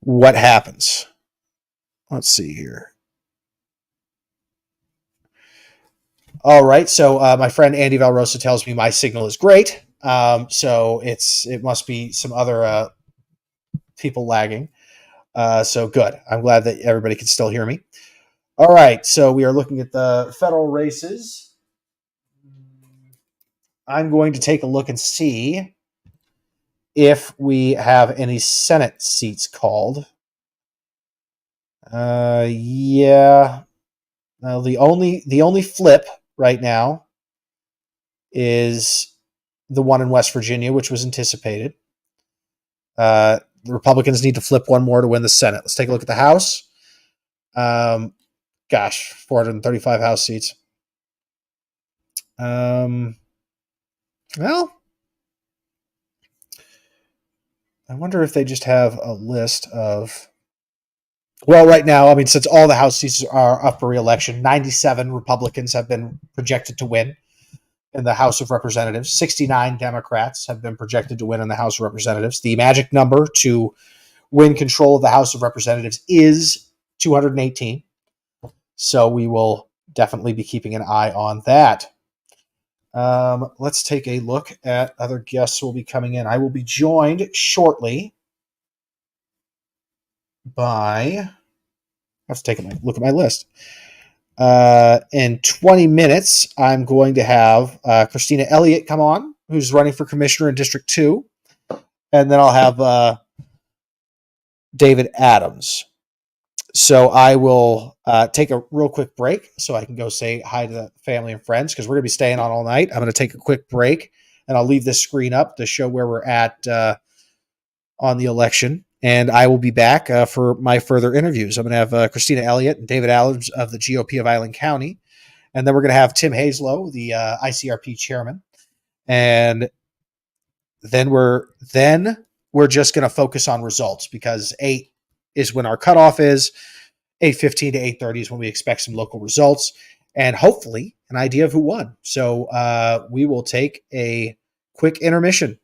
what happens. Let's see here. All right. So my friend Andy Valrosa tells me my signal is great. So it must be some other people lagging. So good. I'm glad that everybody can still hear me. All right. So we are looking at the federal races. I'm going to take a look and see if we have any Senate seats called. Yeah. The only flip right now is the one in West Virginia, which was anticipated. The Republicans need to flip one more to win the Senate. Let's take a look at the House. 435 House seats. Well, I wonder if they just have a list of. Well, right now, I mean, since all the House seats are up for re-election, 97 Republicans have been projected to win in the House of Representatives. 69 Democrats have been projected to win in the House of Representatives. The magic number to win control of the House of Representatives is 218. So we will definitely be keeping an eye on that. Let's take a look at other guests who will be coming in. I will be joined shortly by. I have to take a look at my list. In 20 minutes, I'm going to have Christina Elliott come on, who's running for commissioner in District 2. And then I'll have David Adams. So I will take a real quick break so I can go say hi to the family and friends because we're going to be staying on all night. I'm going to take a quick break and I'll leave this screen up to show where we're at on the election. And I will be back for my further interviews. I'm going to have Christina Elliott and David Adams of the GOP of Island County. And then we're going to have Tim Hazlow, the ICRP chairman. And then we're just going to focus on results because 8 is when our cutoff is. 8:15 to 8:30 is when we expect some local results and hopefully an idea of who won. So we will take a quick intermission.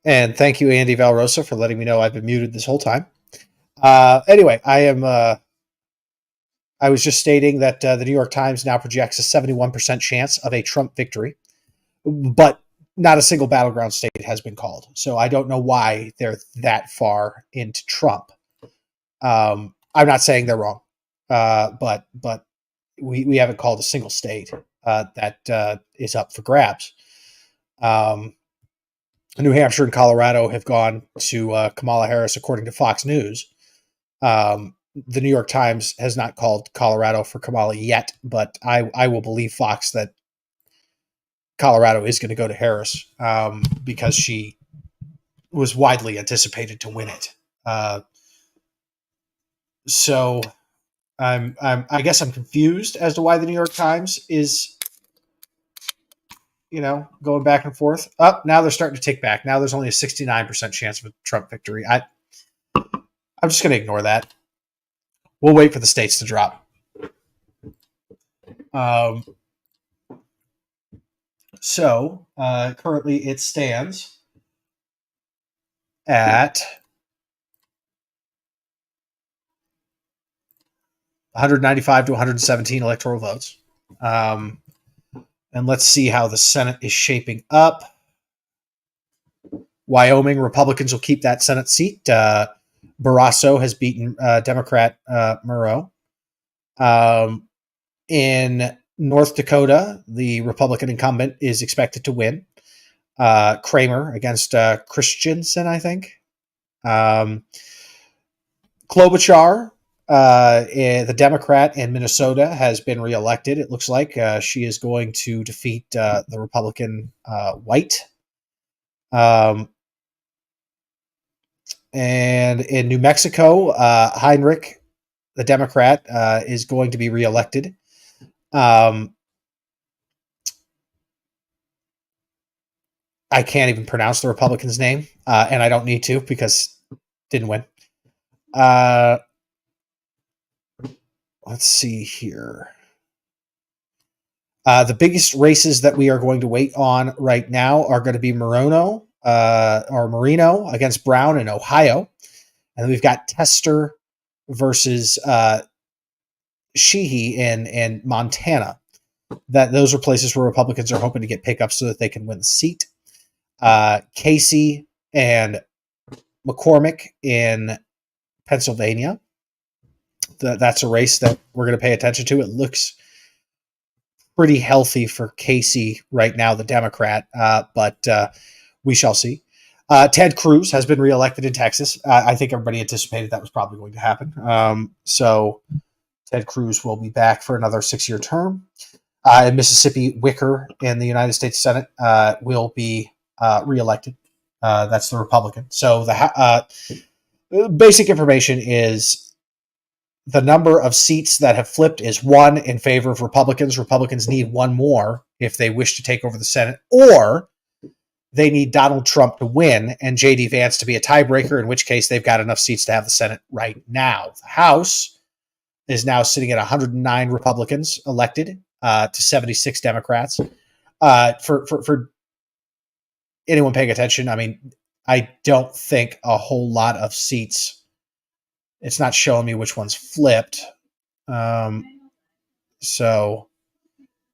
And thank you, Andy Valrosa, for letting me know I've been muted this whole time. Anyway, I was just stating that the New York Times now projects a 71% chance of a Trump victory, but not a single battleground state has been called. So I don't know why they're that far into Trump. I'm not saying they're wrong, but we haven't called a single state that is up for grabs. New Hampshire and Colorado have gone to Kamala Harris, according to Fox News. The New York Times has not called Colorado for Kamala yet, but I will believe Fox that Colorado is going to go to Harris because she was widely anticipated to win it. So I guess I'm confused as to why the New York Times is, going back and forth. Now they're starting to tick back. Now there's only a 69% chance of a Trump victory. I'm just going to ignore that. We'll wait for the states to drop. So currently it stands at 195 to 117 electoral votes. And let's see how the Senate is shaping up. Wyoming, Republicans will keep that Senate seat. Barrasso has beaten Democrat Moreau. In North Dakota, the Republican incumbent is expected to win. Kramer against Christensen, I think. Klobuchar, the Democrat in Minnesota, has been reelected. It looks like she is going to defeat the Republican White. And in New Mexico, Heinrich, the Democrat, is going to be reelected. I can't even pronounce the Republican's name, and I don't need to because didn't win. Let's see here. The biggest races that we are going to wait on right now are going to be Marino against Brown in Ohio. And we've got Tester versus Sheehy in Montana. Those are places where Republicans are hoping to get pickups so that they can win the seat. Casey and McCormick in Pennsylvania. That's a race that we're going to pay attention to. It looks pretty healthy for Casey right now, the Democrat, but we shall see. Ted Cruz has been reelected in Texas. I think everybody anticipated that was probably going to happen. So Ted Cruz will be back for another 6-year term. In Mississippi, Wicker in the United States Senate will be reelected. That's the Republican. So the basic information is the number of seats that have flipped is 1 in favor of Republicans. Republicans need 1 more if they wish to take over the Senate, or they need Donald Trump to win and J.D. Vance to be a tiebreaker, in which case they've got enough seats to have the Senate right now. The House is now sitting at 109 Republicans elected to 76 Democrats. For anyone paying attention, I mean, I don't think a whole lot of seats. It's not showing me which one's flipped. So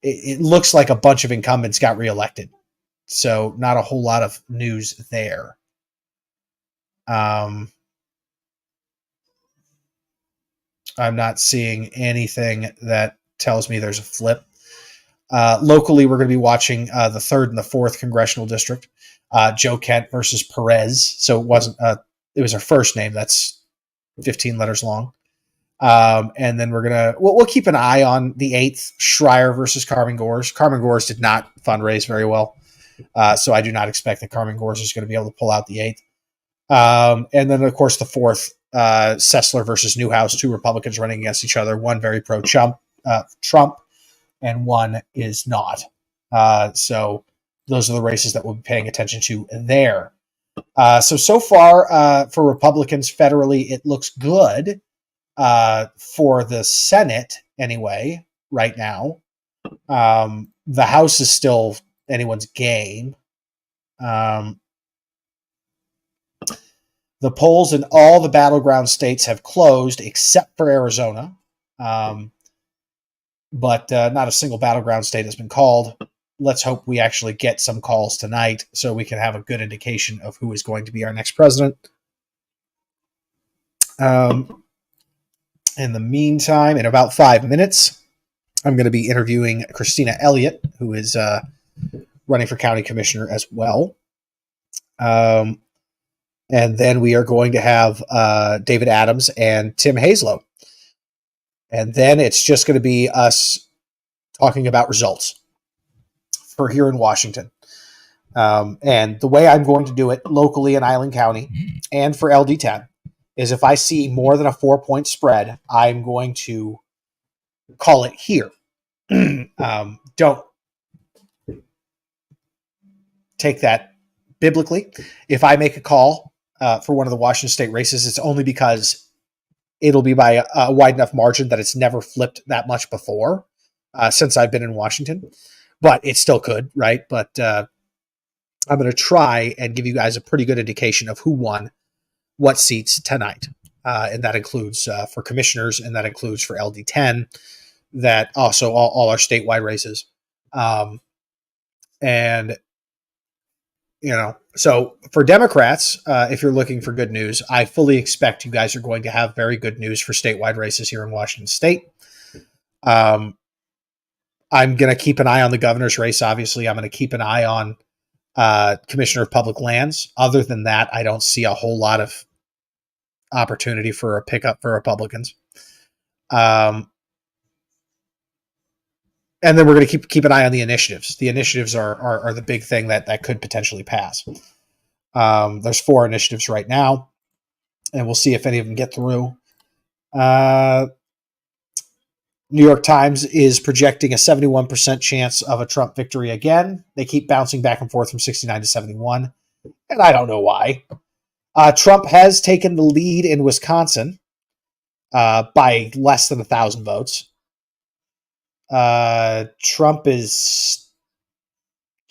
it looks like a bunch of incumbents got reelected. So not a whole lot of news there. I'm not seeing anything that tells me there's a flip. Locally, we're going to be watching the 3rd and the 4th congressional district. Joe Kent versus Perez. So it was her first name. That's 15 letters long. And then we'll keep an eye on the 8th, Schreier versus Carmen Gores. Carmen Gores did not fundraise very well. So I do not expect that Carmen Gores is going to be able to pull out the 8th. And then, of course, the 4th, Sessler versus Newhouse, 2 Republicans running against each other. One very pro-Trump, and one is not. So those are the races that we'll be paying attention to there. So far, for Republicans federally, it looks good for the Senate anyway right now. The House is still anyone's game. The polls in all the battleground states have closed except for Arizona. But not a single battleground state has been called. Let's hope we actually get some calls tonight so we can have a good indication of who is going to be our next president. In the meantime, in about 5 minutes, I'm going to be interviewing Christina Elliott, who is running for county commissioner as well. And then we are going to have David Adams and Tim Hazlow. And then it's just going to be us talking about results for here in Washington. And the way I'm going to do it locally in Island County and for LD10 is if I see more than a 4-point spread, I'm going to call it here. Don't take that biblically. If I make a call for one of the Washington state races, it's only because it'll be by a wide enough margin that it's never flipped that much before since I've been in Washington. But it still could, right? But I'm going to try and give you guys a pretty good indication of who won what seats tonight. And that includes for commissioners, and that includes for LD10, that also all our statewide races. And, you know, so for Democrats, if you're looking for good news, I fully expect you guys are going to have very good news for statewide races here in Washington State. I'm going to keep an eye on the governor's race. Obviously, I'm going to keep an eye on Commissioner of Public Lands. Other than that, I don't see a whole lot of opportunity for a pickup for Republicans. And then we're going to keep an eye on the initiatives. The initiatives are the big thing that could potentially pass. There's 4 initiatives right now, and we'll see if any of them get through. New York Times is projecting a 71% chance of a Trump victory again. They keep bouncing back and forth from 69 to 71, and I don't know why. Trump has taken the lead in Wisconsin by less than 1,000 votes. Trump is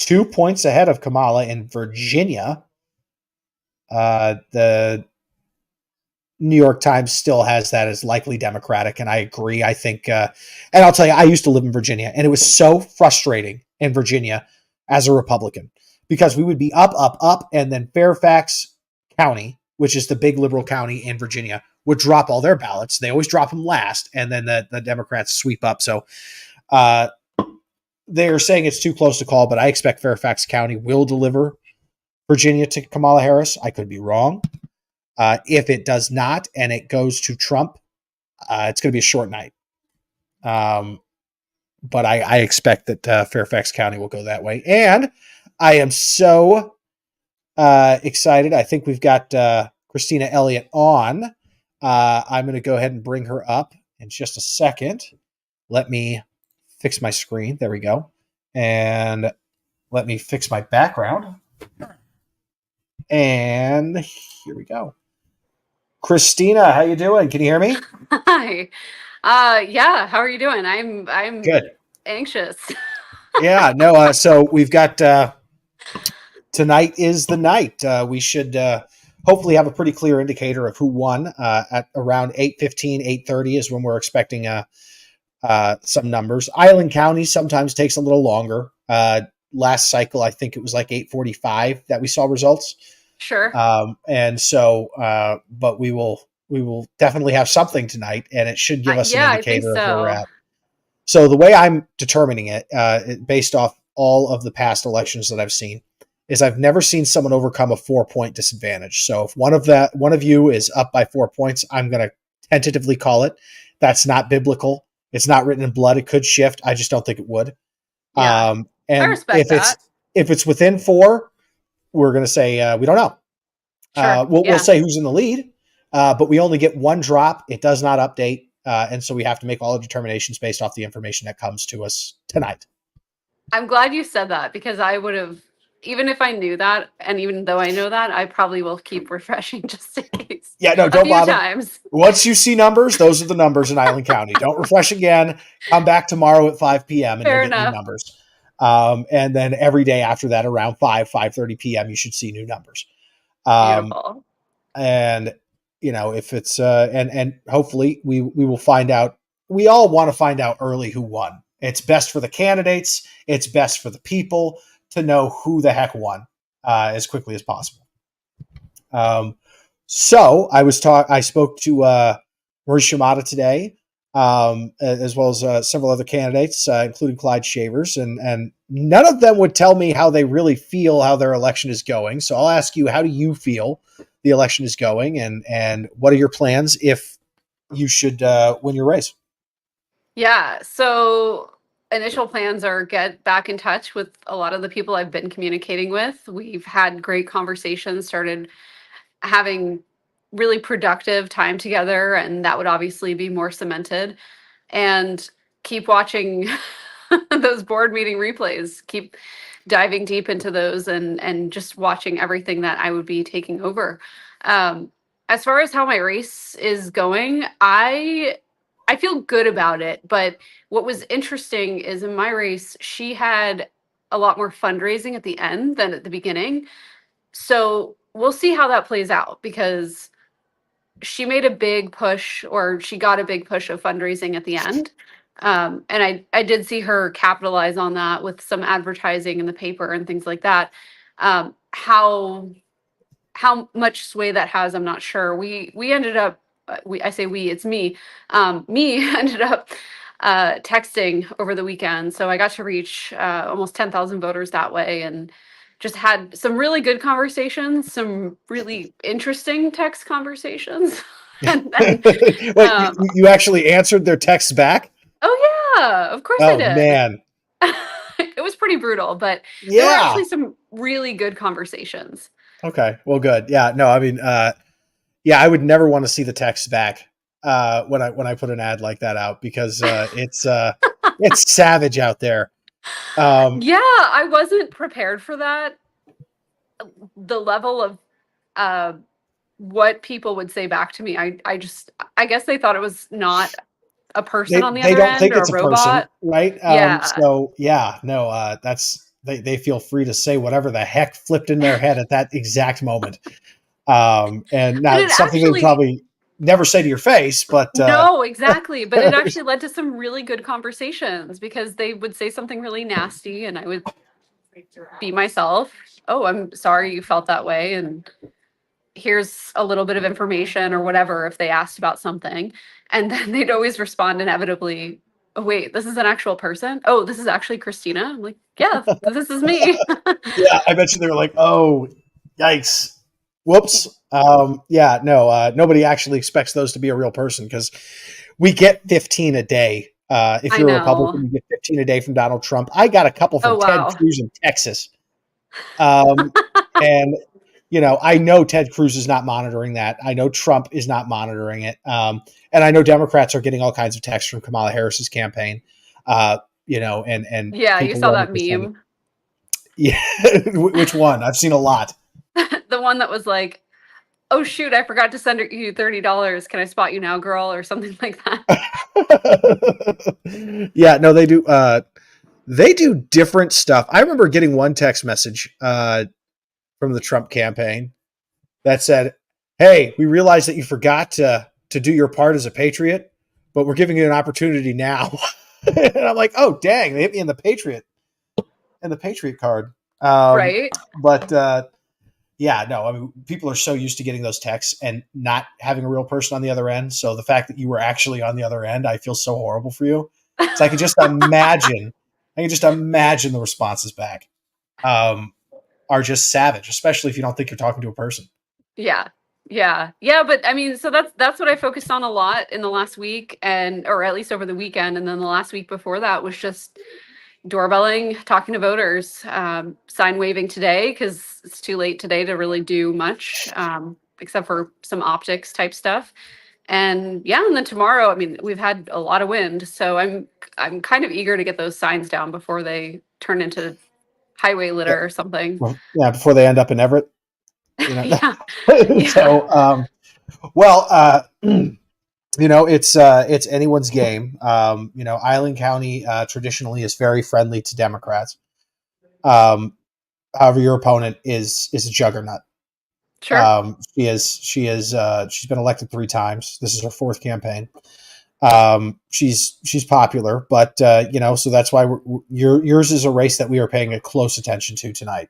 2 points ahead of Kamala in Virginia. The New York Times still has that as likely Democratic, and I agree. I think, and I'll tell you, I used to live in Virginia, and it was so frustrating in Virginia as a Republican because we would be up, and then Fairfax County, which is the big liberal county in Virginia, would drop all their ballots. They always drop them last, and then the Democrats sweep up. So they're saying it's too close to call, but I expect Fairfax County will deliver Virginia to Kamala Harris. I could be wrong. If it does not and it goes to Trump, it's going to be a short night. But I expect that Fairfax County will go that way. And I am so excited. I think we've got Christina Elliott on. I'm going to go ahead and bring her up in just a second. Let me fix my screen. There we go. And let me fix my background. And here we go. Christina, how you doing? Can you hear me? Hi. Yeah, how are you doing? I'm Good. Anxious. Yeah, no, so we've got tonight is the night. We should hopefully have a pretty clear indicator of who won at around 8:15, 8:30 is when we're expecting some numbers. Island County sometimes takes a little longer. Last cycle, I think it was like 8:45 that we saw results. Sure. And so, but we will definitely have something tonight, and it should give us an indicator of where we're at. So the way I'm determining it, based off all of the past elections that I've seen, is I've never seen someone overcome a 4-point disadvantage. So if one of you is up by 4 points, I'm going to tentatively call it. That's not biblical. It's not written in blood. It could shift. I just don't think it would. Yeah. And I respect that. if it's within 4, we're going to say we don't know. Sure. We'll say who's in the lead, but we only get 1 drop. It does not update, and so we have to make all the determinations based off the information that comes to us tonight. I'm glad you said that because I would have, even if I knew that, and even though I know that, I probably will keep refreshing just in case. Yeah, no, don't bother. Times. Once you see numbers, those are the numbers in Island County. Don't refresh again. Come back tomorrow at 5 p.m. and you'll get new numbers. And then every day after that, around 5:30 p.m., you should see new numbers. Beautiful. And if it's and hopefully we will find out. We all want to find out early who won. It's best for the candidates. It's best for the people to know who the heck won as quickly as possible. So I spoke to Maurice Shimada today, as well as several other candidates, including Clyde Shavers, and none of them would tell me how they really feel how their election is going. So I'll ask you, how do you feel the election is going, and what are your plans if you should win your race? Yeah. So initial plans are get back in touch with a lot of the people I've been communicating with. We've had great conversations, started having really productive time together, and that would obviously be more cemented. And keep watching those board meeting replays, keep diving deep into those, and just watching everything that I would be taking over. As far as how my race is going, I feel good about it. But what was interesting is in my race, she had a lot more fundraising at the end than at the beginning. So we'll see how that plays out, because she made a big push, or she got a big push of fundraising at the end. And I did see her capitalize on that with some advertising in the paper and things like that. How much sway that has, I'm not sure. We ended up, I say we, it's me. Me ended up texting over the weekend. So I got to reach almost 10,000 voters that way, and just had some really good conversations, some really interesting text conversations. And then, Wait, you actually answered their texts back? oh yeah, of course I did. Man. It was pretty brutal, but there were actually some really good conversations. Okay, well, good. Yeah, no, I mean, I would never want to see the text back when I put an ad like that out, because it's savage out there. Yeah, I wasn't prepared for that. The level of what people would say back to me, I guess they thought it was not a person on the other end, or a robot, right? Yeah. So yeah, no, that's they feel free to say whatever the heck flipped in their head at that exact moment. And now it's something they probably never say to your face, but no, exactly. But it actually led to some really good conversations, because they would say something really nasty and I would be myself. Oh, I'm sorry you felt that way, and here's a little bit of information or whatever if they asked about something. And then they'd always respond inevitably, oh wait, this is an actual person? Oh, this is actually Christina? I'm like, yeah, this is me. Yeah, I bet you they were like, oh, yikes. Whoops. Nobody actually expects those to be a real person, because we get 15 a day. If you're a Republican, you get 15 a day from Donald Trump. I got a couple from Ted Cruz in Texas. And, I know Ted Cruz is not monitoring that. I know Trump is not monitoring it. And I know Democrats are getting all kinds of texts from Kamala Harris's campaign. And yeah, you saw that meme. Yeah. Which one? I've seen a lot. The one that was like, oh shoot, I forgot to send you $30. Can I spot you now, girl? Or something like that. Yeah, no, they do. They do different stuff. I remember getting one text message from the Trump campaign that said, hey, we realize that you forgot to do your part as a patriot, but we're giving you an opportunity now. And I'm like, oh, dang, they hit me in the Patriot card. Right. But yeah, no, I mean, people are so used to getting those texts and not having a real person on the other end. So the fact that you were actually on the other end, I feel so horrible for you. So I can just imagine the responses back are just savage, especially if you don't think you're talking to a person. Yeah. But I mean, so that's what I focused on a lot in the last week, or at least over the weekend. And then the last week before that was just doorbelling, talking to voters, sign waving today, because it's too late today to really do much, except for some optics type stuff. And then tomorrow, I mean, we've had a lot of wind, so I'm kind of eager to get those signs down before they turn into highway litter or something. Well, yeah, before they end up in Everett. Yeah. So, it's anyone's game. Island County traditionally is very friendly to Democrats. However, your opponent is a juggernaut. Sure. She's been elected 3 times. This is her 4th campaign. She's popular, but so that's why yours is a race that we are paying a close attention to tonight.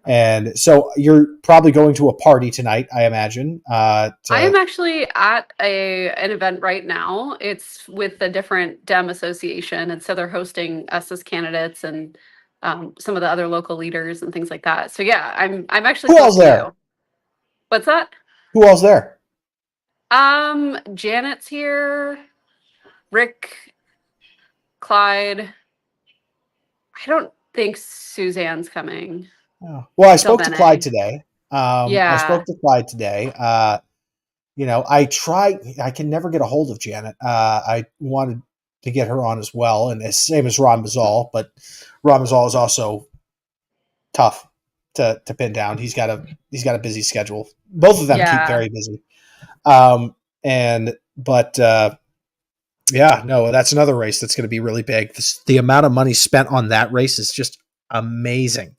And so you're probably going to a party tonight, I imagine. I am actually at an event right now. It's with a different Dem association, and so they're hosting us as candidates and some of the other local leaders and things like that. So yeah, I'm actually Who close else to there? you. What's that? Who else there? Janet's here. Rick, Clyde. I don't think Suzanne's coming. Oh. Well, I spoke to Bene. Clyde today. Yeah. I spoke to Clyde today. I can never get a hold of Janet. I wanted to get her on as well, and same as Ron Mazal, but Ron Mazal is also tough to pin down. He's got a busy schedule. Both of them keep very busy. That's another race that's going to be really big. The amount of money spent on that race is just amazing.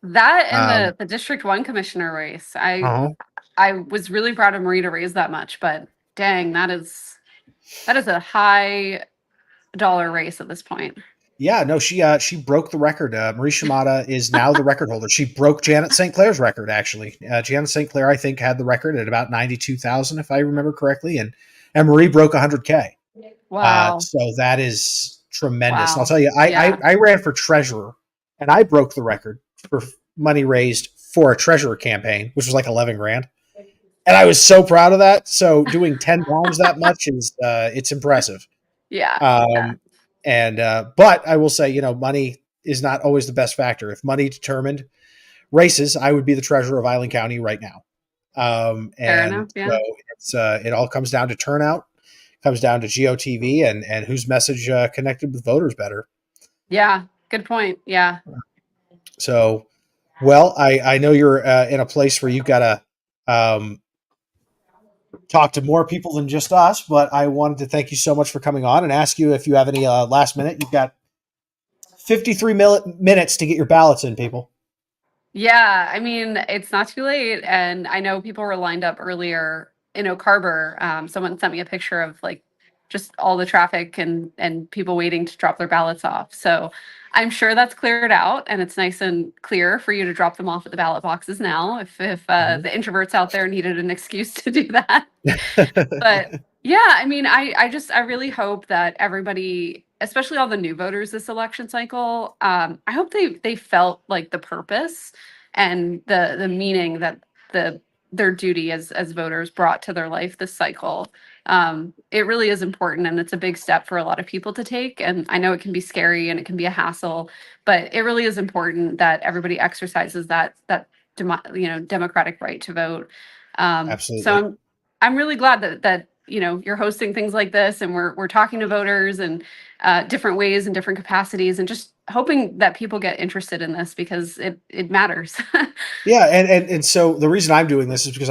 That and the District 1 commissioner race. I was really proud of Marie to raise that much, but dang, that is a high dollar race at this point. Yeah, no, she broke the record. Marie Shimada is now the record holder. She broke Janet St. Clair's record, actually. Janet St. Clair, I think, had the record at about 92,000, if I remember correctly, and Marie broke 100K. Wow. So that is tremendous. Wow. And I'll tell you, I ran for treasurer, and I broke the record for money raised for a treasurer campaign, which was like 11 grand. And I was so proud of that. So doing 10 times that much is it's impressive. Yeah. But I will say, money is not always the best factor. If money determined races, I would be the treasurer of Island County right now. Fair enough, yeah. So it all comes down to turnout, comes down to GOTV and whose message connected with voters better. Yeah, good point. Yeah. So, well, I know you're in a place where you've got to talk to more people than just us, but I wanted to thank you so much for coming on and ask you if you have any last minute. You've got 53 minutes to get your ballots in, people. Yeah, I mean, it's not too late. And I know people were lined up earlier in Oak Harbor. Someone sent me a picture of like just all the traffic and people waiting to drop their ballots off. So I'm sure that's cleared out and it's nice and clear for you to drop them off at the ballot boxes now if the introverts out there needed an excuse to do that. But yeah, I mean, I really hope that everybody, especially all the new voters this election cycle, I hope they felt like the purpose and the meaning that their duty as voters brought to their life this cycle. It really is important and it's a big step for a lot of people to take. And I know it can be scary and it can be a hassle, but it really is important that everybody exercises that democratic right to vote. Absolutely. So I'm really glad that you're hosting things like this and we're talking to voters and different ways and different capacities and just hoping that people get interested in this because it matters. Yeah. And so the reason I'm doing this is because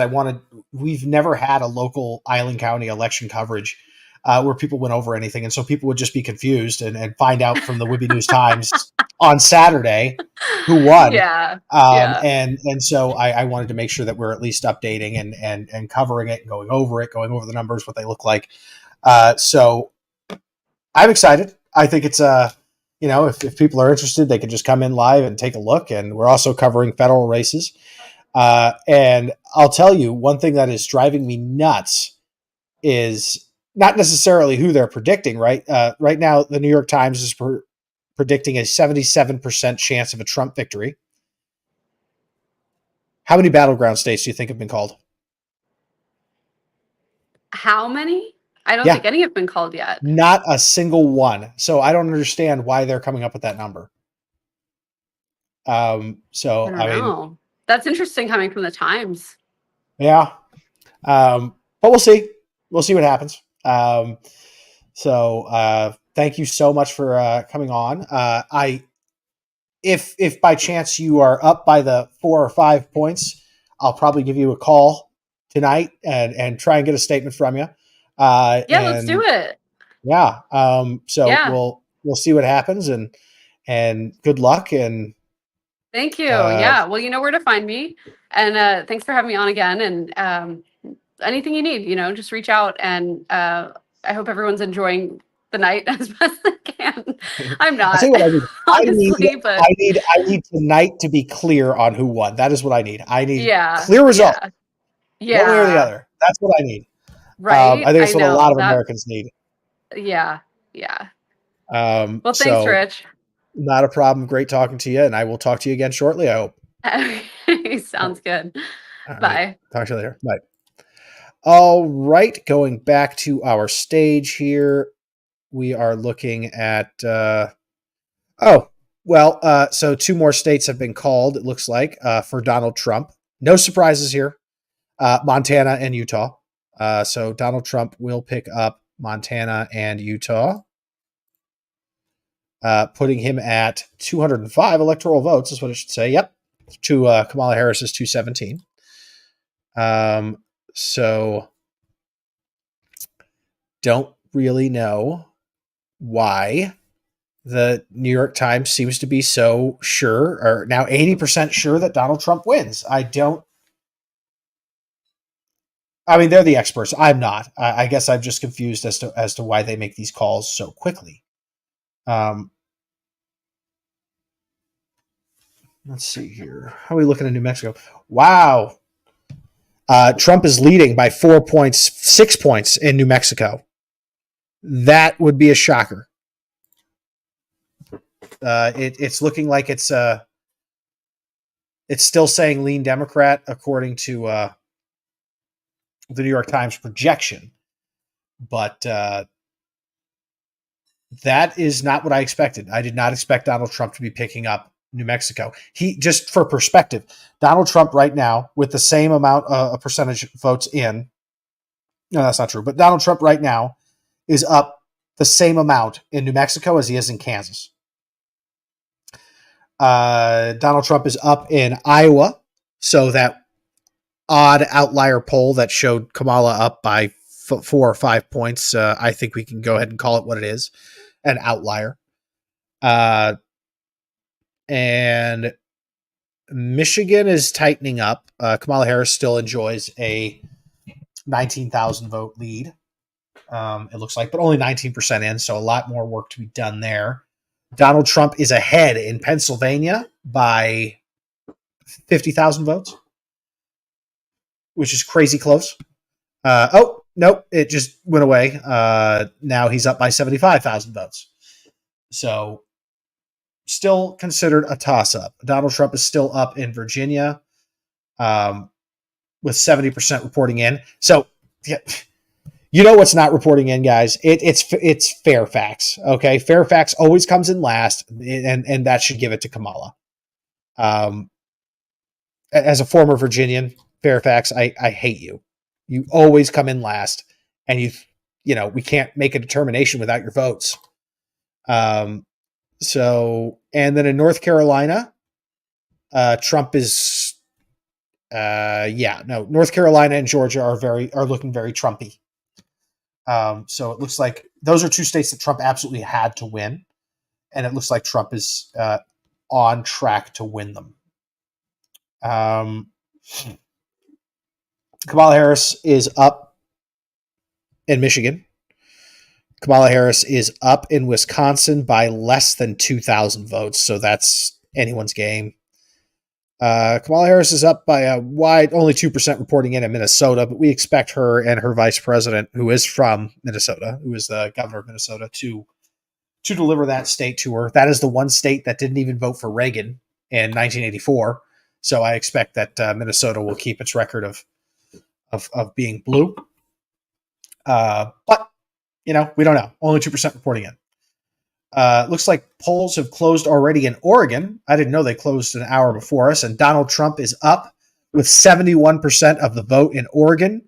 we've never had a local Island County election coverage where people went over anything. And so people would just be confused and find out from the Whitby News Times on Saturday who won. Yeah. And so I wanted to make sure that we're at least updating and covering it and going over the numbers, what they look like. So I'm excited. I think it's if people are interested, they can just come in live and take a look. And we're also covering federal races. And I'll tell you one thing that is driving me nuts is not necessarily who they're predicting, right? Right now, the New York Times is predicting a 77% chance of a Trump victory. How many battleground states do you think have been called? How many? I don't think any have been called yet. Not a single one. So I don't understand why they're coming up with that number. I mean, that's interesting coming from the Times. Yeah. But we'll see. We'll see what happens. Thank you so much for coming on. If by chance you are up by the 4 or 5 points, I'll probably give you a call tonight and try and get a statement from you. Let's do it. Yeah. We'll see what happens and good luck. And Thank you. Uh, Yeah. Well, you know where to find me. And thanks for having me on again. And anything you need, just reach out. And I hope everyone's enjoying the night as best they can. I'm I'll not, tell you what I need. honestly, but I need tonight to be clear on who won. That is what I need. I need yeah. clear results, Yeah. one way or the Yeah. other. That's what I need. Right. I think it's I what a lot know of that. Americans need. Yeah. Yeah. Well, Well, thanks, Rich. Not a problem. Great talking to you, and I will talk to you again shortly, I hope. Okay, sounds good. All right. Bye. Talk to you later. Bye. All right. Going back to our stage here, we are looking at. So 2 more states have been called, it looks like, for Donald Trump. No surprises here. Montana and Utah. So Donald Trump will pick up Montana and Utah. Putting him at 205 electoral votes is what it should say. Yep. To Kamala Harris's 217. So don't really know why the New York Times seems to be so sure, or now 80% sure, that Donald Trump wins. I mean, they're the experts. I'm not. I guess I'm just confused as to why they make these calls so quickly. Let's see here. How are we looking at New Mexico? Wow. Trump is leading by 4 points, 6 points in New Mexico. That would be a shocker. It's looking like it's still saying lean Democrat according to the New York Times projection, but that is not what I expected. I did not expect Donald Trump to be picking up New Mexico. Just for perspective, Donald Trump right now, with the same amount of percentage votes in, no, that's not true, but Donald Trump right now is up the same amount in New Mexico as he is in Kansas. Donald Trump is up in Iowa, so that odd outlier poll that showed Kamala up by 4 or 5 points, I think we can go ahead and call it what it is, an outlier. And Michigan is tightening up. Kamala Harris still enjoys a 19,000 vote lead, it looks like, but only 19% in, so a lot more work to be done there. Donald Trump is ahead in Pennsylvania by 50,000 votes, which is crazy close. Nope, it just went away. Now he's up by 75,000 votes. So still considered a toss-up. Donald Trump is still up in Virginia with 70% reporting in. So, yeah, you know what's not reporting in, guys? It's Fairfax. Okay, Fairfax always comes in last, and that should give it to Kamala. As a former Virginian, Fairfax, I hate you. You always come in last, and we can't make a determination without your votes. So, and then in North Carolina, Trump is, North Carolina and Georgia are looking very Trumpy. So it looks like those are 2 states that Trump absolutely had to win, and it looks like Trump is on track to win them. Kamala Harris is up in Michigan. Kamala Harris is up in Wisconsin by less than 2,000 votes, so that's anyone's game. Kamala Harris is up by a wide, only 2% reporting in Minnesota, but we expect her and her vice president, who is from Minnesota, who is the governor of Minnesota, to deliver that state to her. That is the one state that didn't even vote for Reagan in 1984. So I expect that Minnesota will keep its record of being blue. But we don't know. Only 2% reporting in. Looks like polls have closed already in Oregon. I didn't know they closed an hour before us. And Donald Trump is up with 71% of the vote in Oregon,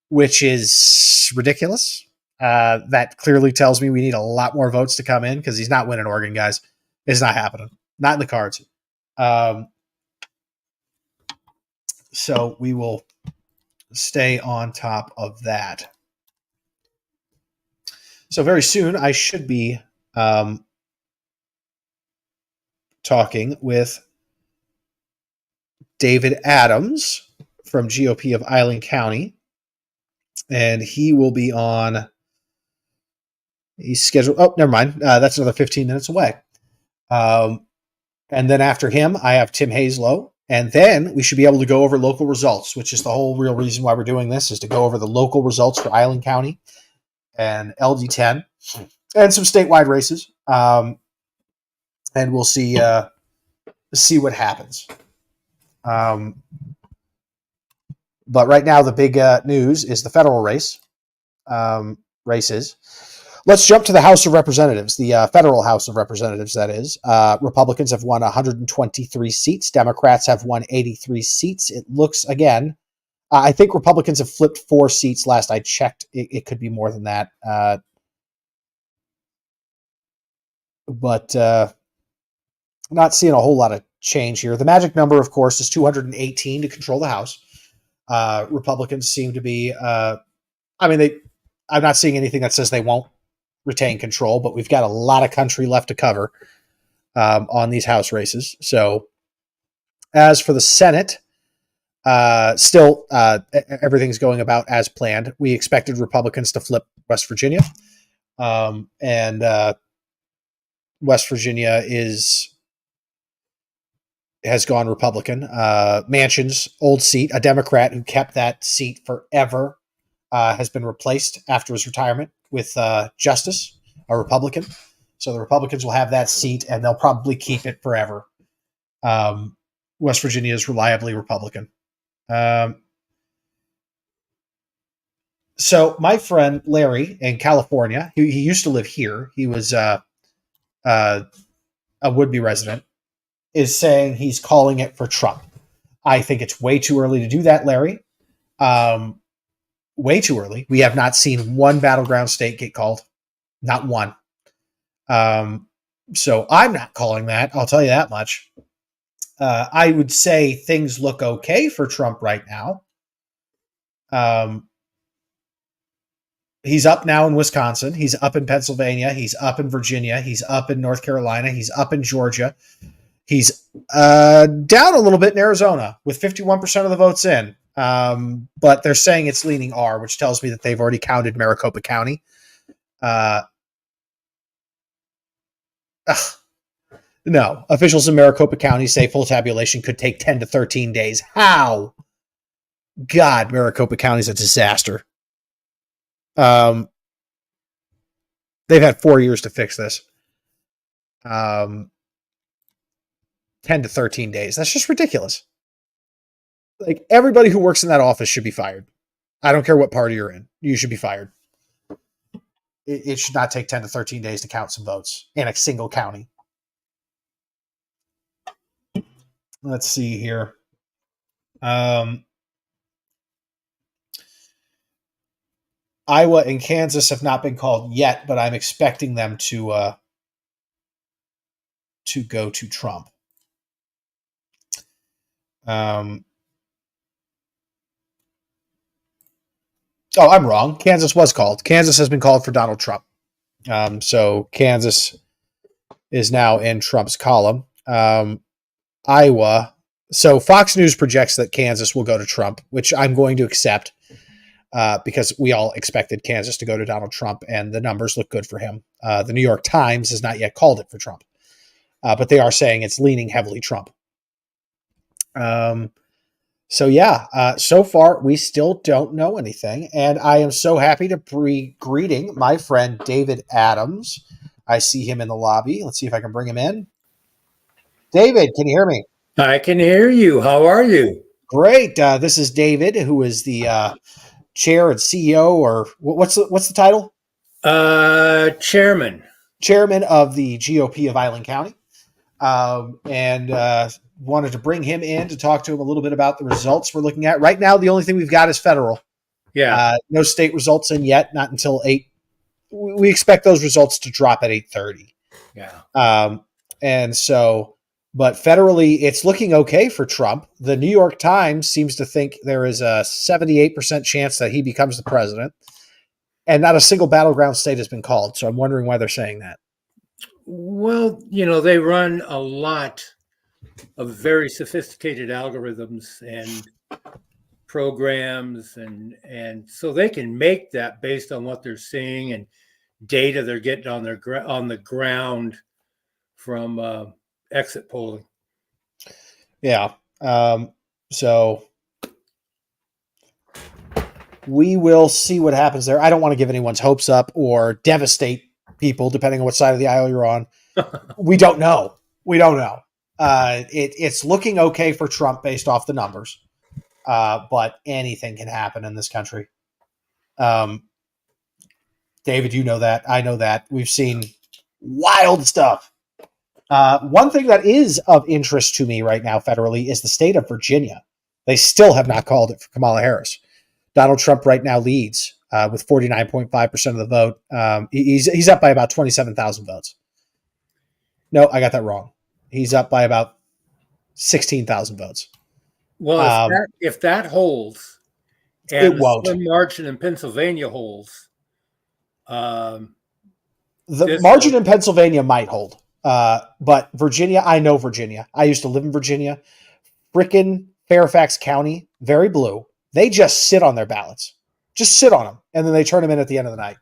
which is ridiculous. That clearly tells me we need a lot more votes to come in, because he's not winning Oregon, guys. It's not happening. Not in the cards. So we will stay on top of that. So very soon I should be talking with David Adams from GOP of Island County. And he will be on. He's scheduled. Oh, never mind. That's another 15 minutes away. And then after him, I have Tim Hazlow. And then we should be able to go over local results, which is the whole real reason why we're doing this, is to go over the local results for Island County and LD10 and some statewide races. And we'll see what happens. But right now, the big news is the federal races. Let's jump to the House of Representatives, the federal House of Representatives, that is. Republicans have won 123 seats. Democrats have won 83 seats. It looks, again, I think Republicans have flipped 4 seats last I checked. It could be more than that. But not seeing a whole lot of change here. The magic number, of course, is 218 to control the House. Republicans seem to be, I'm not seeing anything that says they won't retain control, but we've got a lot of country left to cover on these House races. So as for the Senate, still everything's going about as planned. We expected Republicans to flip West Virginia, and West Virginia has gone Republican. Manchin's old seat, a Democrat who kept that seat forever, has been replaced after his retirement with Justice, a Republican. So the Republicans will have that seat, and they'll probably keep it forever. West Virginia is reliably Republican. So my friend Larry in California, he used to live here. He was a would-be resident, is saying he's calling it for Trump. I think it's way too early to do that, Larry. Way too early. We have not seen one battleground state get called. Not one. So I'm not calling that. I'll tell you that much. I would say things look okay for Trump right now. He's up now in Wisconsin. He's up in Pennsylvania. He's up in Virginia. He's up in North Carolina. He's up in Georgia. He's down a little bit in Arizona with 51% of the votes in. But they're saying it's leaning R, which tells me that they've already counted Maricopa County. No, officials in Maricopa County say full tabulation could take 10 to 13 days. How? God, Maricopa County is a disaster. They've had 4 years to fix this. 10 to 13 days. That's just ridiculous. Like, everybody who works in that office should be fired. I don't care what party you're in. You should be fired. It should not take 10 to 13 days to count some votes in a single county. Let's see here. Iowa and Kansas have not been called yet, but I'm expecting them to go to Trump. Oh, I'm wrong. Kansas was called. Kansas has been called for Donald Trump. So Kansas is now in Trump's column. Iowa. So Fox News projects that Kansas will go to Trump, which I'm going to accept because we all expected Kansas to go to Donald Trump, and the numbers look good for him. The New York Times has not yet called it for Trump, but they are saying it's leaning heavily Trump. So yeah, so far we still don't know anything, and I am so happy to be greeting my friend David Adams. I see him in the lobby. Let's see if I can bring him in. David, can you hear me? I can hear you. How are you? Great. This is David, who is the chair and CEO, or what's the title? Chairman of the GOP of Island County, and wanted to bring him in to talk to him a little bit about the results we're looking at right now. The only thing we've got is federal. Yeah. No state results in yet, not until 8. We expect those results to drop at 8:30. Yeah. And so, but federally, it's looking okay for Trump. The New York Times seems to think there is a 78% chance that he becomes the president, and not a single battleground state has been called. So I'm wondering why they're saying that. Well, they run a lot of very sophisticated algorithms and programs, and so they can make that based on what they're seeing and data they're getting on on the ground from exit polling. Yeah. So we will see what happens there. I don't want to give anyone's hopes up or devastate people, depending on what side of the aisle you're on. We don't know. It's looking okay for Trump based off the numbers, but anything can happen in this country. David, you know that. I know that. We've seen wild stuff. One thing that is of interest to me right now federally is the state of Virginia. They still have not called it for Kamala Harris. Donald Trump right now leads with 49.5% of the vote. He's up by about 27,000 votes. No, I got that wrong. He's up by about 16,000 votes. Well, if that holds, and it won't. The margin in Pennsylvania holds, the margin in Pennsylvania might hold. But Virginia, I know Virginia. I used to live in Virginia. Frickin' Fairfax County, very blue. They just sit on their ballots. Just sit on them. And then they turn them in at the end of the night.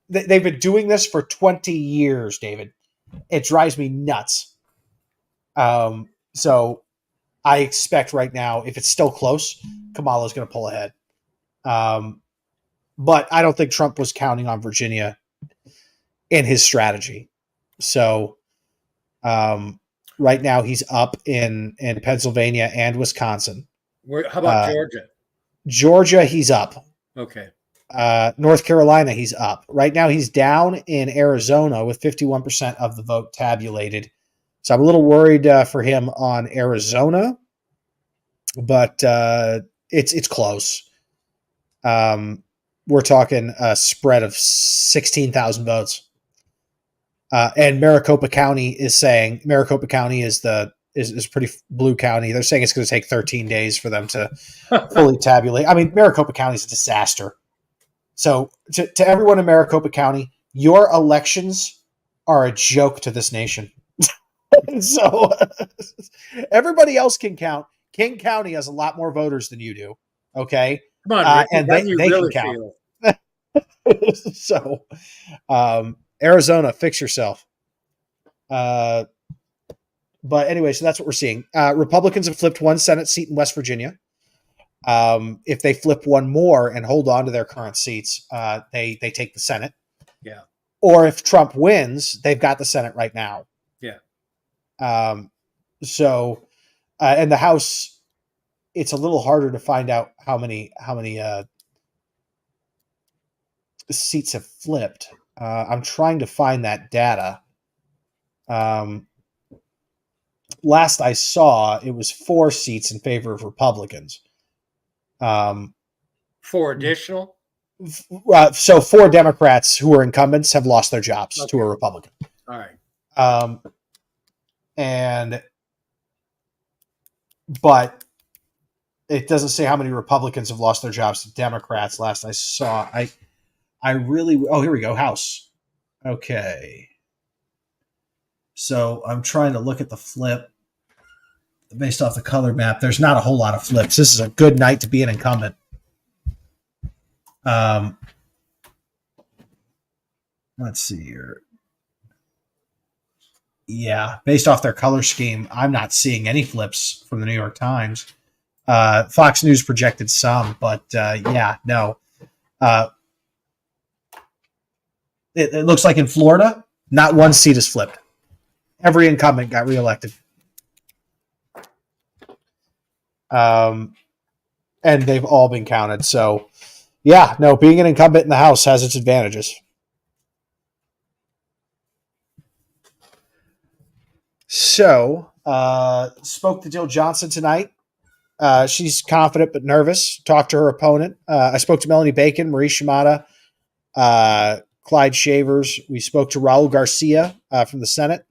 They've been doing this for 20 years, David. It drives me nuts. So I expect right now, if it's still close, Kamala's going to pull ahead. But I don't think Trump was counting on Virginia in his strategy. So right now he's up in Pennsylvania and Wisconsin. How about Georgia? Georgia, he's up. Okay. North Carolina, he's up. Right now he's down in Arizona with 51% of the vote tabulated. So I'm a little worried for him on Arizona, but it's close. We're talking a spread of 16,000 votes. And Maricopa County is a pretty blue county. They're saying it's going to take 13 days for them to fully tabulate. I mean, Maricopa County is a disaster. So to everyone in Maricopa County, your elections are a joke to this nation. So everybody else can count. King County has a lot more voters than you do. Okay. Come on, Rick, and they really can count. So, Arizona, fix yourself. But anyway, so that's what we're seeing. Republicans have flipped one Senate seat in West Virginia. If they flip one more and hold on to their current seats, they take the Senate. Yeah. Or if Trump wins, they've got the Senate right now. Yeah. So, and the House, it's a little harder to find out how many seats have flipped. I'm trying to find that data. Last I saw, it was 4 seats in favor of Republicans. 4 additional? So 4 Democrats who are incumbents have lost their jobs to a Republican. All right. But it doesn't say how many Republicans have lost their jobs to Democrats. Last I saw, here we go. House. Okay. So I'm trying to look at the flip based off the color map. There's not a whole lot of flips. This is a good night to be an incumbent. Let's see here. Yeah, based off their color scheme, I'm not seeing any flips from the New York Times. Fox News projected some, but no. It looks like in Florida, not one seat is flipped. Every incumbent got reelected. And they've all been counted. So, yeah, no, being an incumbent in the House has its advantages. So, spoke to Jill Johnson tonight. She's confident but nervous. Talked to her opponent. I spoke to Melanie Bacon, Marie Shimada, Clyde Shavers. We spoke to Raul Garcia from the Senate.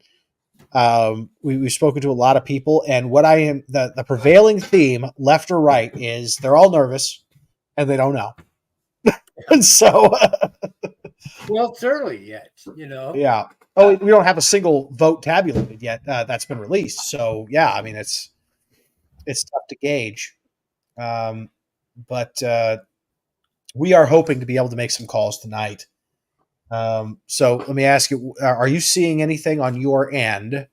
We've spoken to a lot of people, and what the prevailing theme, left or right, is they're all nervous and they don't know. And so, well, it's early yet, you know. Yeah. Oh, we don't have a single vote tabulated yet. That's been released. So yeah, I mean it's tough to gauge, but we are hoping to be able to make some calls tonight. So let me ask you: are you seeing anything on your end?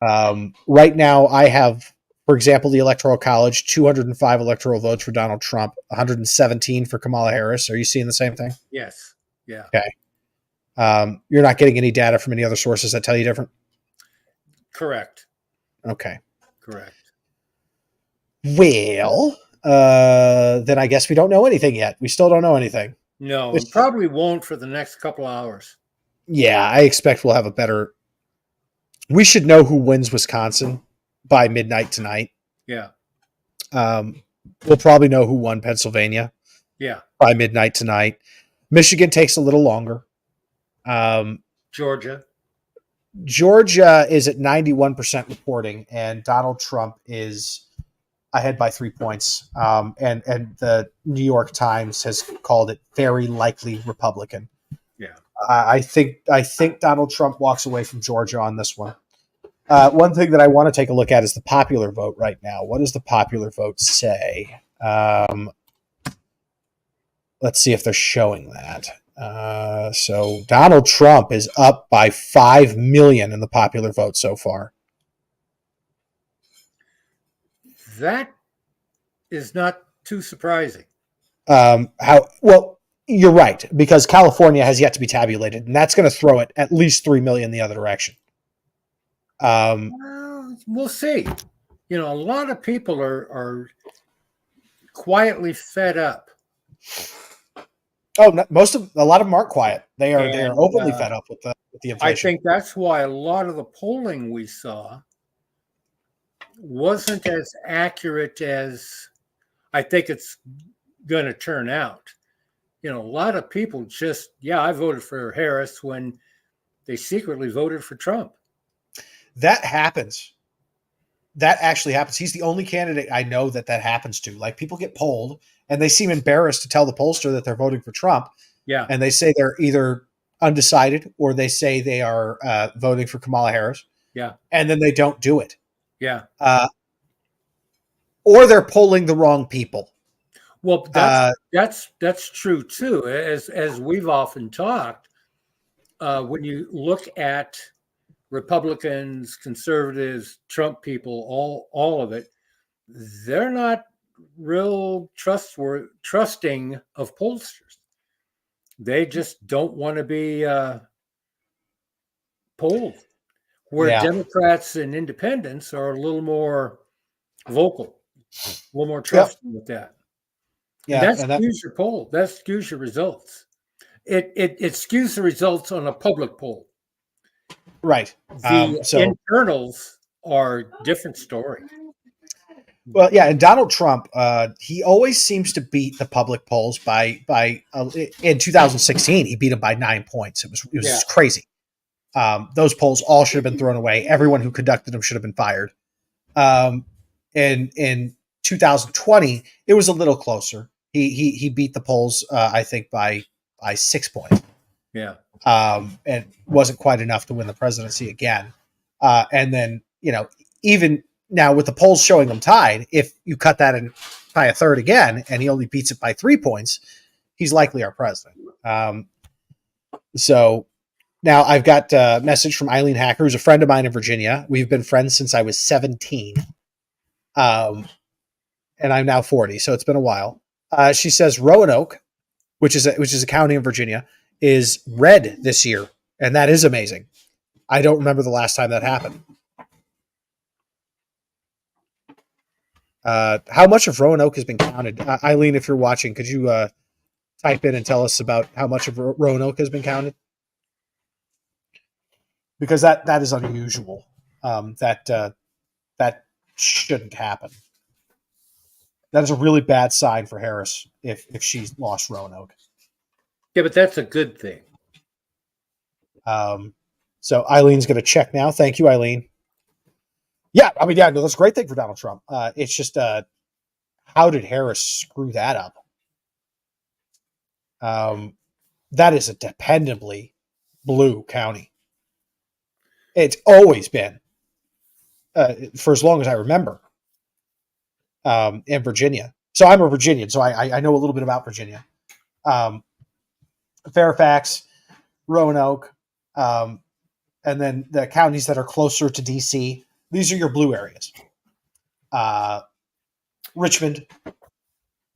Right now, I have, for example, the Electoral College, 205 electoral votes for Donald Trump, 117 for Kamala Harris. Are you seeing the same thing? Yes. Yeah. Okay. You're not getting any data from any other sources that tell you different? Correct. Okay. Correct. Well, then I guess we don't know anything yet. We still don't know anything. No, it probably won't for the next couple hours. Yeah, I expect we'll have a better. We should know who wins Wisconsin by midnight tonight. Yeah. We'll probably know who won Pennsylvania. Yeah. By midnight tonight. Michigan takes a little longer. Georgia is at 91% reporting, and Donald Trump is ahead by 3 points. And the New York Times has called it very likely Republican. Yeah. I think Donald Trump walks away from Georgia on this one. One thing that I want to take a look at is the popular vote right now. What does the popular vote say? Let's see if they're showing that. So Donald Trump is up by 5 million in the popular vote so far. That is not too surprising. You're right, because California has yet to be tabulated, and that's going to throw it at least 3 million the other direction. Well, we'll see. A lot of people are quietly fed up. Oh, a lot of them aren't quiet. They are openly fed up with the inflation. I think that's why a lot of the polling we saw wasn't as accurate as I think it's going to turn out. A lot of people just, I voted for Harris when they secretly voted for Trump. That happens. That actually happens. He's the only candidate I know that happens to. Like, people get polled and they seem embarrassed to tell the pollster that they're voting for Trump. Yeah. And they say they're either undecided or they say they are voting for Kamala Harris. Yeah. And then they don't do it. Yeah. Or they're polling the wrong people. Well, that's true too. As we've often talked, when you look at Republicans, conservatives, Trump people, all of it, they're not real trusting of pollsters. They just don't want to be polled. Where Democrats and independents are a little more vocal, a little more trusting with that. Yeah, that skews your poll. That skews your results. It skews the results on a public poll. Right. The internals are a different story. Well, yeah, and Donald Trump, he always seems to beat the public polls by in 2016, he beat him by 9 points. It was crazy. Those polls all should have been thrown away. Everyone who conducted them should have been fired. And in 2020, it was a little closer. He beat the polls, I think, by 6 points. Yeah. And wasn't quite enough to win the presidency again. And then, even now with the polls showing them tied, if you cut that in by a third again, and he only beats it by 3 points, he's likely our president. So now I've got a message from Eileen Hacker, who's a friend of mine in Virginia. We've been friends since I was 17. And I'm now 40, so it's been a while. She says Roanoke, which is a county in Virginia, is red this year, and that is amazing. I don't remember the last time that happened. How much of Roanoke has been counted? Eileen, if you're watching, could you type in and tell us about how much of Roanoke has been counted? Because that is unusual. That shouldn't happen. That is a really bad sign for Harris if she's lost Roanoke. Yeah, but that's a good thing. So Eileen's going to check now. Thank you, Eileen. Yeah, I mean, no, that's a great thing for Donald Trump. It's just, how did Harris screw that up? That is a dependably blue county. It's always been, for as long as I remember, in Virginia. So I'm a Virginian, so I know a little bit about Virginia. Fairfax, Roanoke, and then the counties that are closer to DC. These are your blue areas. Richmond.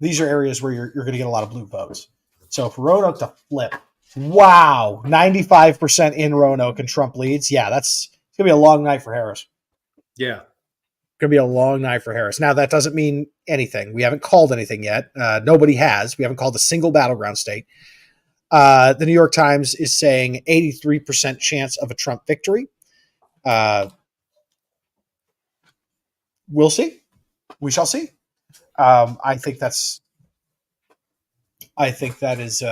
These are areas where you're going to get a lot of blue votes. So for Roanoke to flip, wow, 95% in Roanoke and Trump leads. Yeah, it's going to be a long night for Harris. Yeah. Going to be a long night for Harris. Now, that doesn't mean anything. We haven't called anything yet. Nobody has. We haven't called a single battleground state. The New York Times is saying 83% chance of a Trump victory. We'll see. We shall see. I think that is,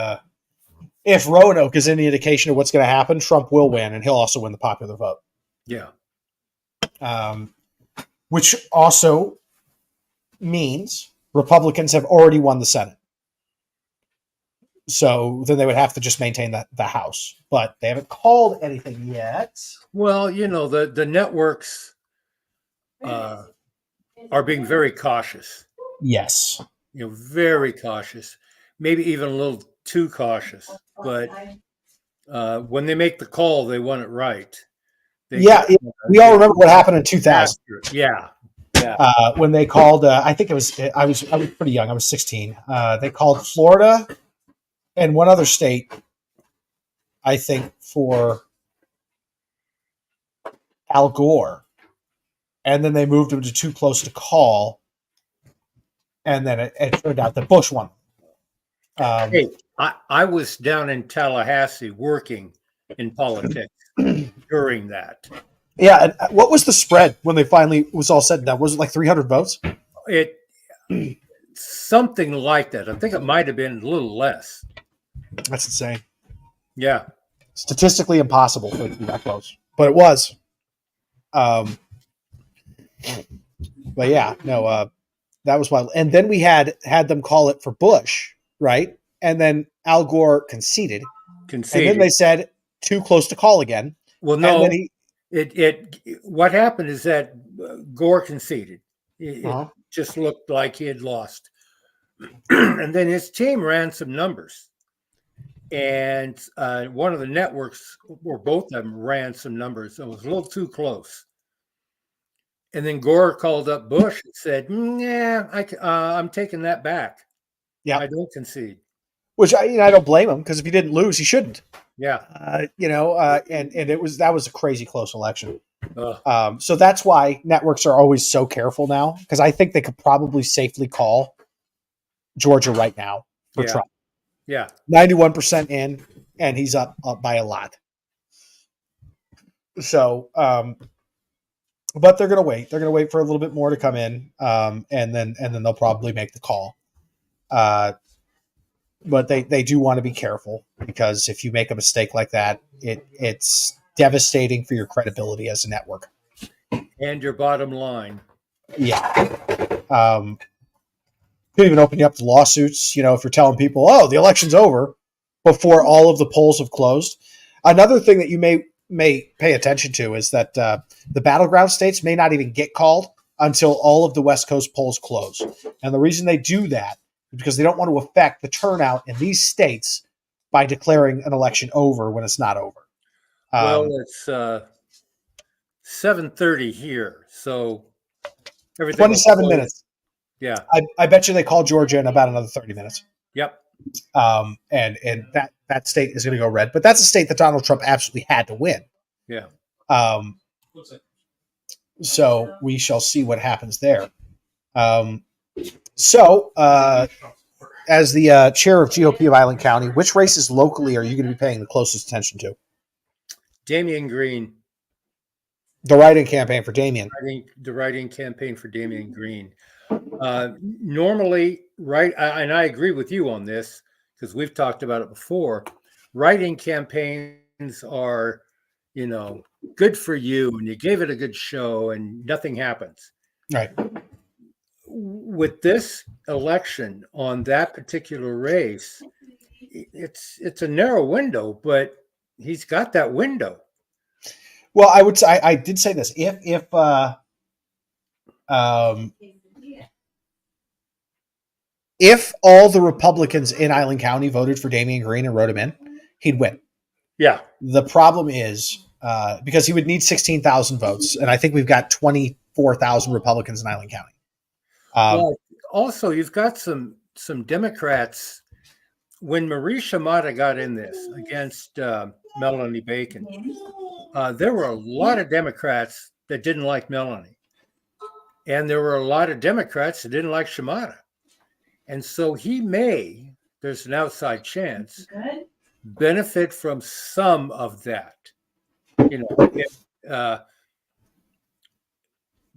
if Roanoke is any indication of what's going to happen, Trump will win, and he'll also win the popular vote. Yeah. Which also means Republicans have already won the Senate. So then they would have to just maintain the House, but they haven't called anything yet. Well, the networks are being very cautious. Yes. Very cautious, maybe even a little too cautious. But when they make the call, they want it right. We all remember what happened in 2000. Yeah. When they called, I think I was pretty young. I was 16. They called Florida and one other state, I think, for Al Gore. And then they moved him to too close to call. And then it turned out that Bush won. Hey, I was down in Tallahassee working in politics during that. Yeah. And what was the spread when they finally was all said and done? Was it like 300 votes? Something like that. I think it might have been a little less. That's insane. Yeah. Statistically impossible for it to be that close. But it was. But yeah, no, that was wild. And then we had them call it for Bush, right? And then Al Gore conceded. And then they said too close to call again. Well, no. And then what happened is that Gore conceded. It just looked like he had lost. And then his team ran some numbers. And one of the networks, or both of them, ran some numbers. It was a little too close. And then Gore called up Bush and said, I'm taking that back. Yeah. I don't concede. Which I don't blame him, because if he didn't lose, he shouldn't. Yeah. And that was a crazy close election. So that's why networks are always so careful now, because I think they could probably safely call Georgia right now for Trump. Yeah. 91% in, and he's up by a lot. So, but they're going to wait. They're going to wait for a little bit more to come in, and then they'll probably make the call. But they do want to be careful, because if you make a mistake like that, it's devastating for your credibility as a network and your bottom line. Yeah. Could even open you up to lawsuits. If you're telling people, "Oh, the election's over," before all of the polls have closed. Another thing that you may pay attention to is that the battleground states may not even get called until all of the West Coast polls close. And the reason they do that is because they don't want to affect the turnout in these states by declaring an election over when it's not over. Well, it's 7:30 here, so everything. 27 minutes. Yeah, I bet you they call Georgia in about another 30 minutes. Yep. And that state is going to go red, but that's a state that Donald Trump absolutely had to win. Yeah. So we shall see what happens there. As the chair of GOP of Island County, which races locally are you going to be paying the closest attention to? Damian Green. The write-in campaign for Damian. The write-in campaign for Damian Green. Normally, and I agree with you on this, because we've talked about it before. Write-in campaigns are, good for you, and you gave it a good show, and nothing happens. Right. With this election on that particular race, it's a narrow window, but he's got that window. Well, I would say I did say this. If all the Republicans in Island County voted for Damian Green and wrote him in, he'd win. Yeah. The problem is because he would need 16,000 votes, and I think we've got 24,000 Republicans in Island County. Well, also, you've got some Democrats. When Marie Shimada got in this against Melanie Bacon, there were a lot of Democrats that didn't like Melanie. And there were a lot of Democrats that didn't like Shimada. And so he may, there's an outside chance, benefit from some of that. You know, if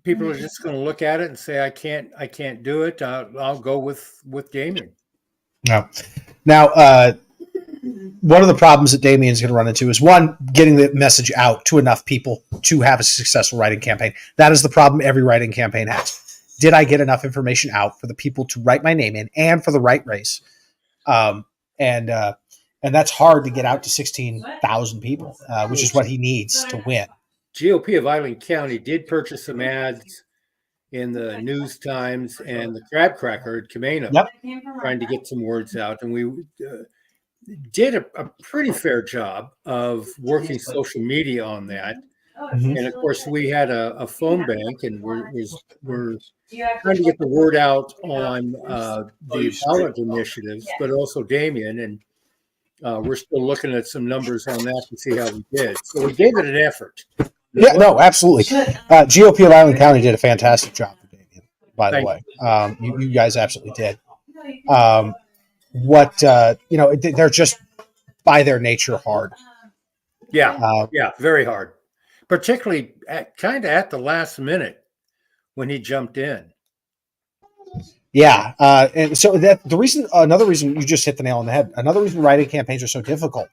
people are just going to look at it and say, I can't do it. I'll go with Damian. No. Now, one of the problems that Damian's going to run into is, one, getting the message out to enough people to have a successful writing campaign. That is the problem every writing campaign has. Did I get enough information out for the people to write my name in and for the right race? And that's hard to get out to 16,000 people, which is what he needs to win. GOP of Island County did purchase some ads in the News Times and the Crab Cracker at Camino, trying to get some words out. And we did a pretty fair job of working social media on that. Mm-hmm. And of course, we had a phone bank, and we're trying to get the word out on the ballot initiatives, but also Damian. And we're still looking at some numbers on that to see how we did. So we gave it an effort. Yeah, no, absolutely. GOP of Island County did a fantastic job for Damian, by the way. You guys absolutely did. They're just by their nature hard. Yeah, very hard. Particularly at the last minute when he jumped in. Yeah, and so another reason you just hit the nail on the head. Another reason writing campaigns are so difficult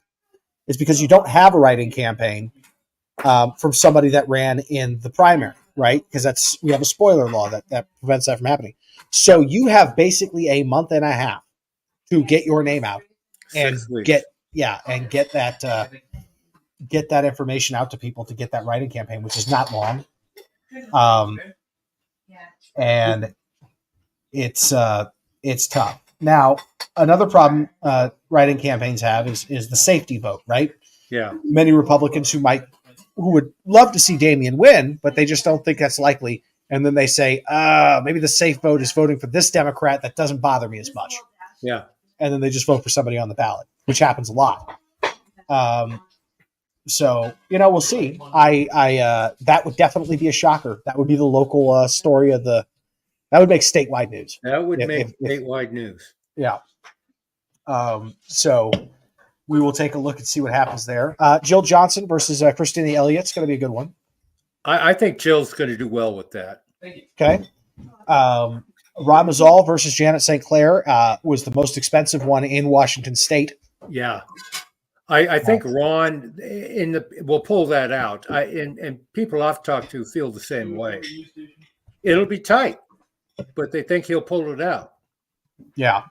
is because you don't have a writing campaign from somebody that ran in the primary, right? Because we have a spoiler law that prevents that from happening. So you have basically a month and a half to get your name out and get that information out to people to get that writing campaign, which is not long. And it's tough. Now, another problem writing campaigns have is the safety vote, right? Yeah. Many Republicans who would love to see Damian win, but they just don't think that's likely. And then they say, maybe the safe vote is voting for this Democrat that doesn't bother me as much. Yeah. And then they just vote for somebody on the ballot, which happens a lot. So, we'll see. That would definitely be a shocker. That would be the local story that would make statewide news. That would make statewide news. Yeah. So we will take a look and see what happens there. Jill Johnson versus Christina Elliott's going to be a good one. I think Jill's going to do well with that. Okay. Ron Mazzal versus Janet St. Clair was the most expensive one in Washington State. Yeah. I think Ron will pull that out. And people I've talked to feel the same way. It'll be tight, but they think he'll pull it out. Yeah.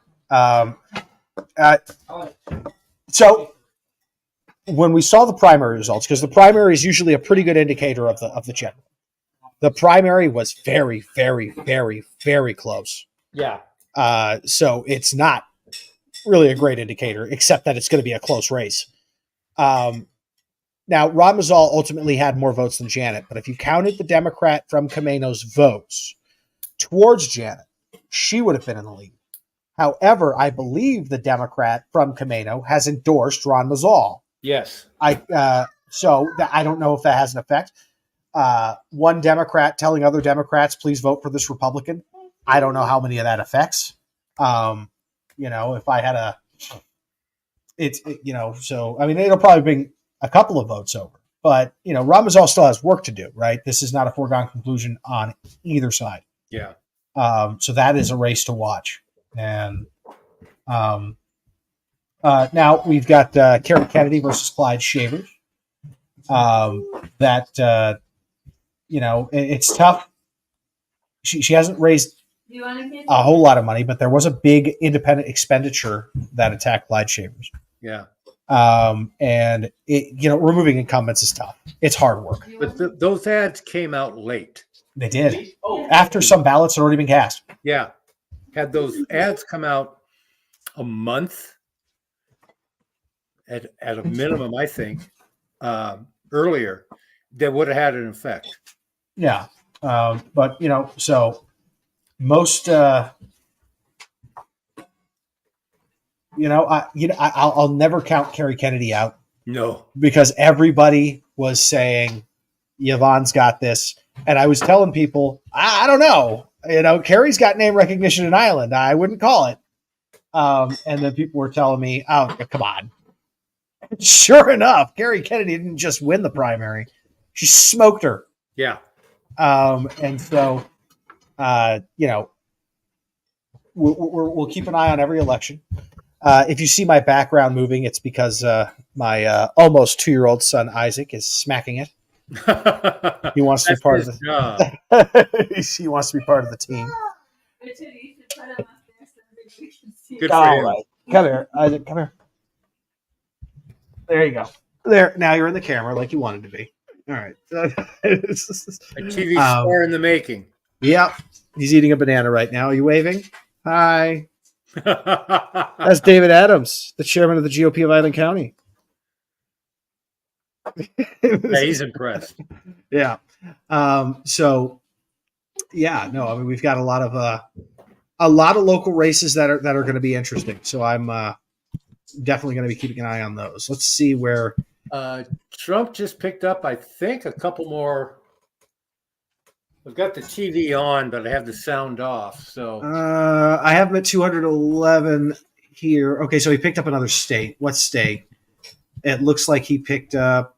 So when we saw the primary results, because the primary is usually a pretty good indicator of the general, the primary was very, very, very, very close. Yeah. So it's not really a great indicator, except that it's going to be a close race. Now, Ron Mazzal ultimately had more votes than Janet, but if you counted the Democrat from Camino's votes towards Janet, she would have been in the lead. However, I believe the Democrat from Camino has endorsed Ron Mazzal. Yes. So I don't know if that has an effect. One Democrat telling other Democrats, please vote for this Republican. I don't know how many of that affects. If I had so, I mean, it'll probably bring a couple of votes over. But, Ron Mazzal still has work to do, right? This is not a foregone conclusion on either side. Yeah. So that is a race to watch. And now we've got Karen Kennedy versus Clyde Shavers. It's tough. She hasn't raised a whole lot of money, but there was a big independent expenditure that attacked Clyde Shavers. Yeah. And removing incumbents is tough. It's hard work. But those ads came out late. They did after some ballots had already been cast. Yeah. Had those ads come out a month at a minimum, I think, earlier, that would have had an effect. Yeah. But so most, I'll never count Kerry Kennedy out. No, because everybody was saying Yvonne's got this. And I was telling people, I don't know, Kerry's got name recognition in Ireland. I wouldn't call it. And then people were telling me, oh, come on. Sure enough, Kerry Kennedy didn't just win the primary. She smoked her. Yeah. And so, we'll keep an eye on every election. If you see my background moving, it's because my almost 2-year-old son, Isaac, is smacking it. He wants to be part of the he wants to be part of the team. Good for him. Right. Come here, Isaac. Come here. There you go. There. Now you're in the camera like you wanted to be. All right. A TV star in the making. Yep. He's eating a banana right now. Are you waving? Hi. That's David Adams, the chairman of the GOP of Island County. Yeah, he's impressed. Yeah. We've got a lot of local races that are going to be interesting. So I'm definitely going to be keeping an eye on those. Let's see where Trump just picked up, I think, a couple more. I've got the TV on, but I have the sound off. So I have him at 211 here. Okay, so he picked up another state. What state? It looks like he picked up.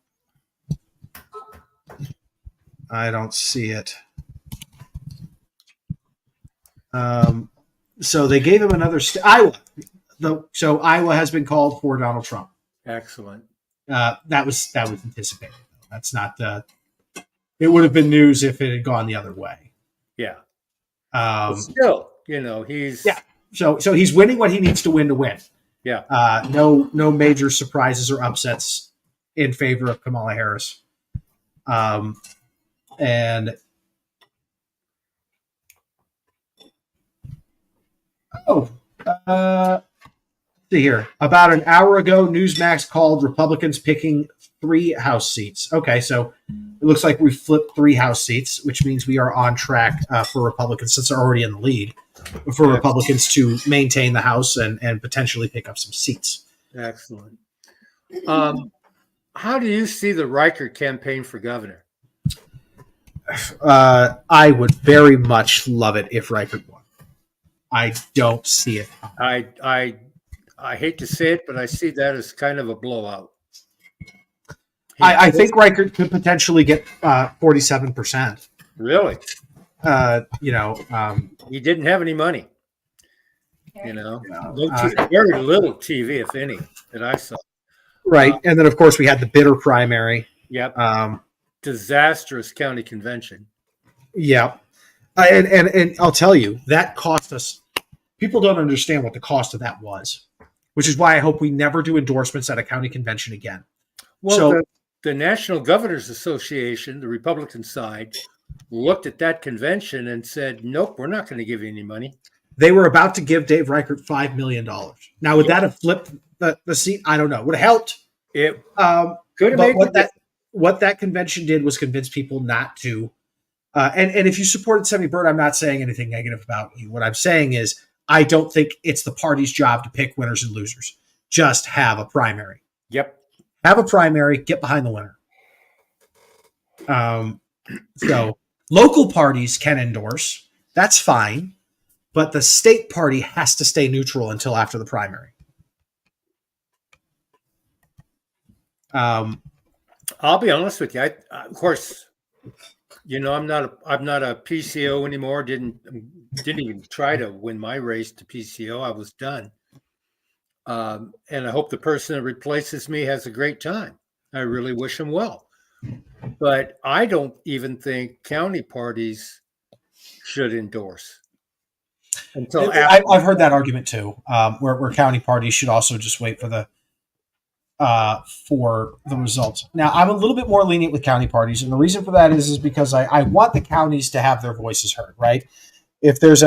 I don't see it. So they gave him another state. Iowa. So Iowa has been called for Donald Trump. Excellent. That was anticipated. That's not it would have been news if it had gone the other way. Yeah. But still, he's So he's winning what he needs to win. Yeah. No major surprises or upsets in favor of Kamala Harris. See here. About an hour ago, Newsmax called Republicans picking 3 House seats. Okay, so it looks like we flipped 3 House seats, which means we are on track for Republicans, since they're already in the lead, for Republicans to maintain the House and potentially pick up some seats. Excellent. How do you see the Reichert campaign for governor? I would very much love it if Reichert won. I don't see it. I hate to say it, but I see that as kind of a blowout. I think Reichert could potentially get 47%. Really? He didn't have any money. Very little TV, if any, that I saw. Right, and then of course we had the bitter primary. Yep. Disastrous county convention. Yeah, and I'll tell you that cost us. People don't understand what the cost of that was, which is why I hope we never do endorsements at a county convention again. Well, so, the National Governors Association, the Republican side, looked at that convention and said, "Nope, we're not going to give you any money." They were about to give Dave Reichert $5 million. Now, would that have flipped the seat? I don't know. Would have helped. It could have made what that convention did was convince people not to. And if you supported Semi Bird, I'm not saying anything negative about you. What I'm saying is I don't think it's the party's job to pick winners and losers. Just have a primary. Yep. Have a primary, get behind the winner. So local parties can endorse. That's fine. But the state party has to stay neutral until after the primary. I'll be honest with you. Of course, I'm not a PCO anymore. Didn't even try to win my race to PCO. I was done. And I hope the person that replaces me has a great time. I really wish him well. But I don't even think county parties should endorse. Until I've heard that argument too, where county parties should also just wait for the for the results. Now, I'm a little bit more lenient with county parties, and the reason for that is because I want the counties to have their voices heard. Right? If there's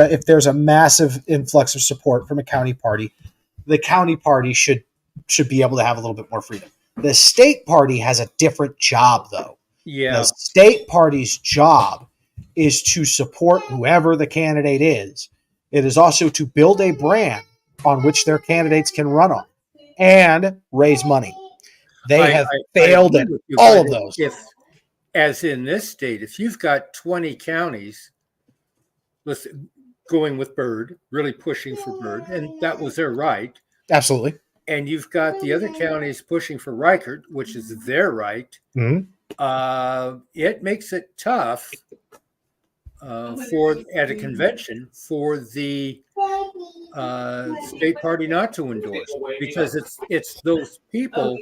a massive influx of support from a county party, the county party should be able to have a little bit more freedom. The state party has a different job, though. Yeah. The state party's job is to support whoever the candidate is. It is also to build a brand on which their candidates can run on and raise money. They have failed at all of those. If, as in this state, if you've got 20 counties, going with Byrd, really pushing for Byrd, and that was their right. Absolutely. And you've got the other counties pushing for Reichert, which is their right. Mm-hmm. It makes it tough at a convention for the state party not to endorse, because it's those people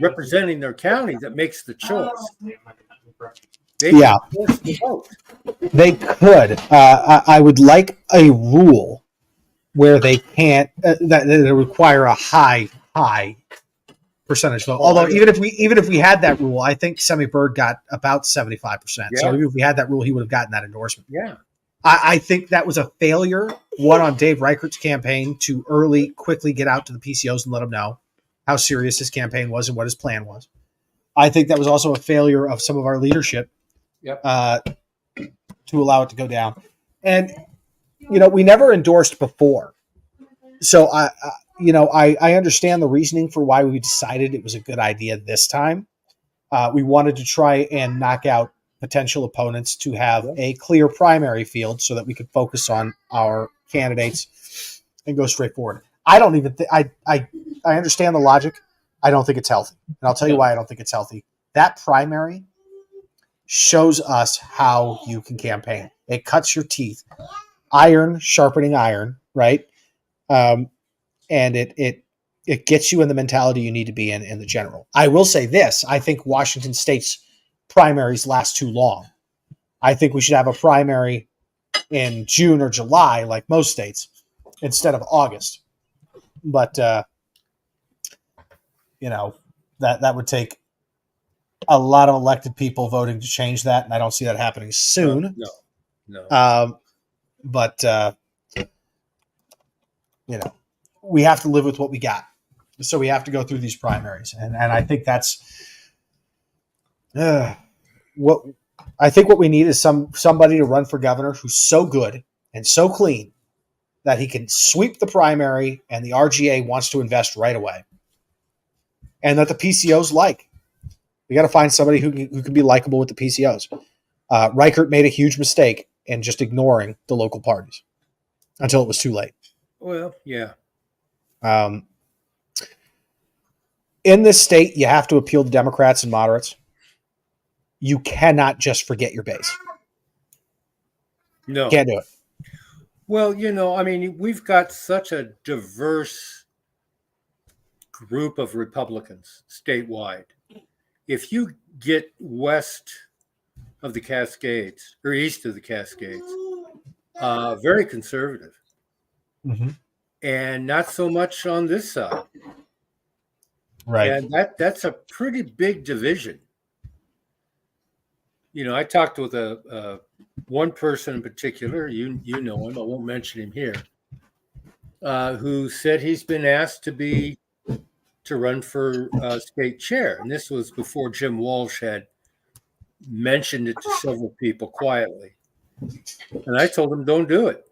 representing their county that makes the choice. They Yeah. can force the vote. They could. I would like a rule where they can't that require a high percentage vote. Although even if we had that rule, I think Semi Byrd got about 75%. So even if we had that rule, he would have gotten that endorsement. Yeah. I think that was a failure, one on Dave Reichert's campaign to quickly get out to the PCOs and let them know how serious his campaign was and what his plan was. I think that was also a failure of some of our leadership to allow it to go down. And, we never endorsed before. So, I understand the reasoning for why we decided it was a good idea this time. We wanted to try and knock out potential opponents to have a clear primary field so that we could focus on our candidates and go straight forward. I don't even think I understand the logic. I don't think it's healthy. And I'll tell you why I don't think it's healthy. That primary shows us how you can campaign. It cuts your teeth. Iron sharpening iron, right? And it gets you in the mentality you need to be in the general. I will say this. I think Washington State's primaries last too long. I think we should have a primary in June or July, like most states, instead of August. But, that would take a lot of elected people voting to change that, and I don't see that happening soon. No. But we have to live with what we got, so we have to go through these primaries, and I think that's what we need is somebody to run for governor who's so good and so clean that he can sweep the primary, and the RGA wants to invest right away, and that the PCOs like. We got to find somebody who can be likable with the PCOs. Reichert made a huge mistake in just ignoring the local parties until it was too late. Well, yeah. In this state, you have to appeal to Democrats and moderates. You cannot just forget your base. No. Can't do it. Well, we've got such a diverse group of Republicans statewide. If you get west of the Cascades or east of the Cascades, very conservative, and not so much on this side. Right. And that's a pretty big division. I talked with one person in particular, you know him, I won't mention him here, who said he's been asked to run for state chair. And this was before Jim Walsh had mentioned it to several people quietly. And I told him, don't do it.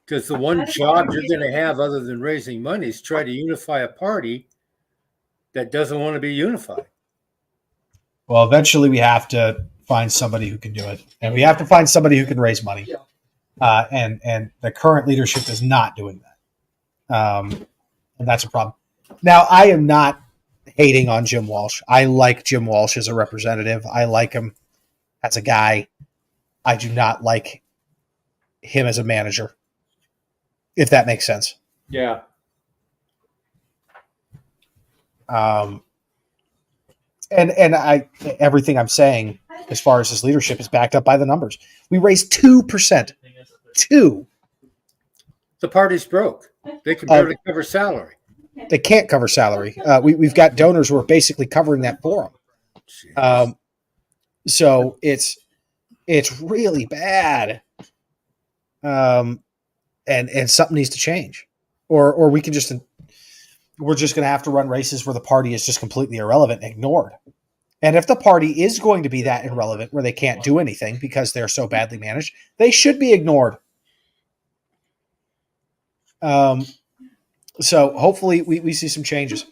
Because the one job you're going to have other than raising money is try to unify a party that doesn't want to be unified. Well, eventually we have to find somebody who can do it. And we have to find somebody who can raise money. And the current leadership is not doing that. And that's a problem. Now, I am not hating on Jim Walsh. I like Jim Walsh as a representative. I like him as a guy. I do not like him as a manager, if that makes sense. Yeah. And everything I'm saying as far as his leadership is backed up by the numbers. We raised 2%. 2. The party's broke. They can barely cover salary. They can't cover salary. We've got donors who are basically covering that for them. So it's really bad. And something needs to change, or we're just going to have to run races where the party is just completely irrelevant and ignored. And if the party is going to be that irrelevant where they can't do anything because they're so badly managed, they should be ignored. So hopefully we see some changes.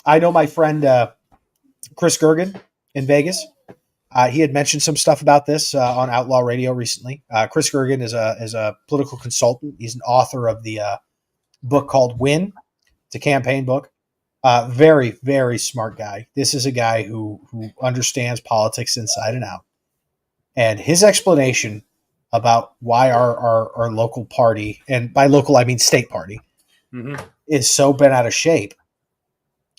I know my friend Chris Gergen in Vegas. He had mentioned some stuff about this on Outlaw Radio recently. Chris Gergen is a political consultant. He's an author of the book called Win. It's a campaign book. Very, very smart guy. This is a guy who understands politics inside and out. And his explanation about why our local party, and by local I mean state party, is so bent out of shape,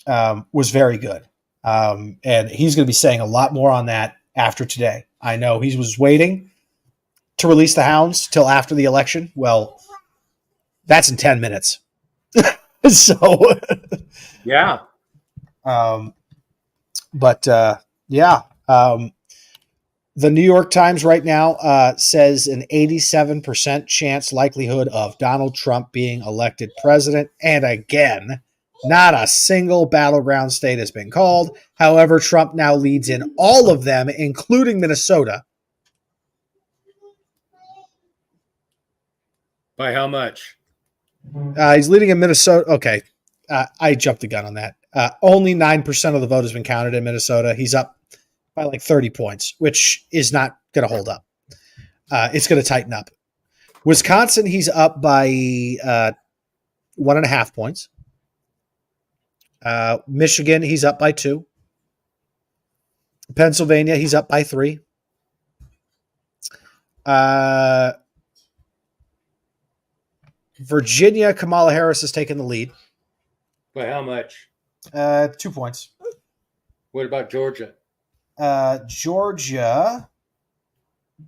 was very good. And he's going to be saying a lot more on that after today. I know he was waiting to release the hounds till after the election. Well, that's in 10 minutes. So, yeah. The New York Times right now says an 87% chance likelihood of Donald Trump being elected president. And again, not a single battleground state has been called. However, Trump now leads in all of them, including Minnesota. By how much? He's leading in Minnesota. Okay. I jumped the gun on that. Only 9% of the vote has been counted in Minnesota. He's up by like 30 points, which is not going to hold up. It's going to tighten up. Wisconsin, he's up by 1.5 points. Michigan, he's up by 2. Pennsylvania, he's up by 3. Virginia, Kamala Harris has taken the lead. By how much? 2 points. What about Georgia? Georgia,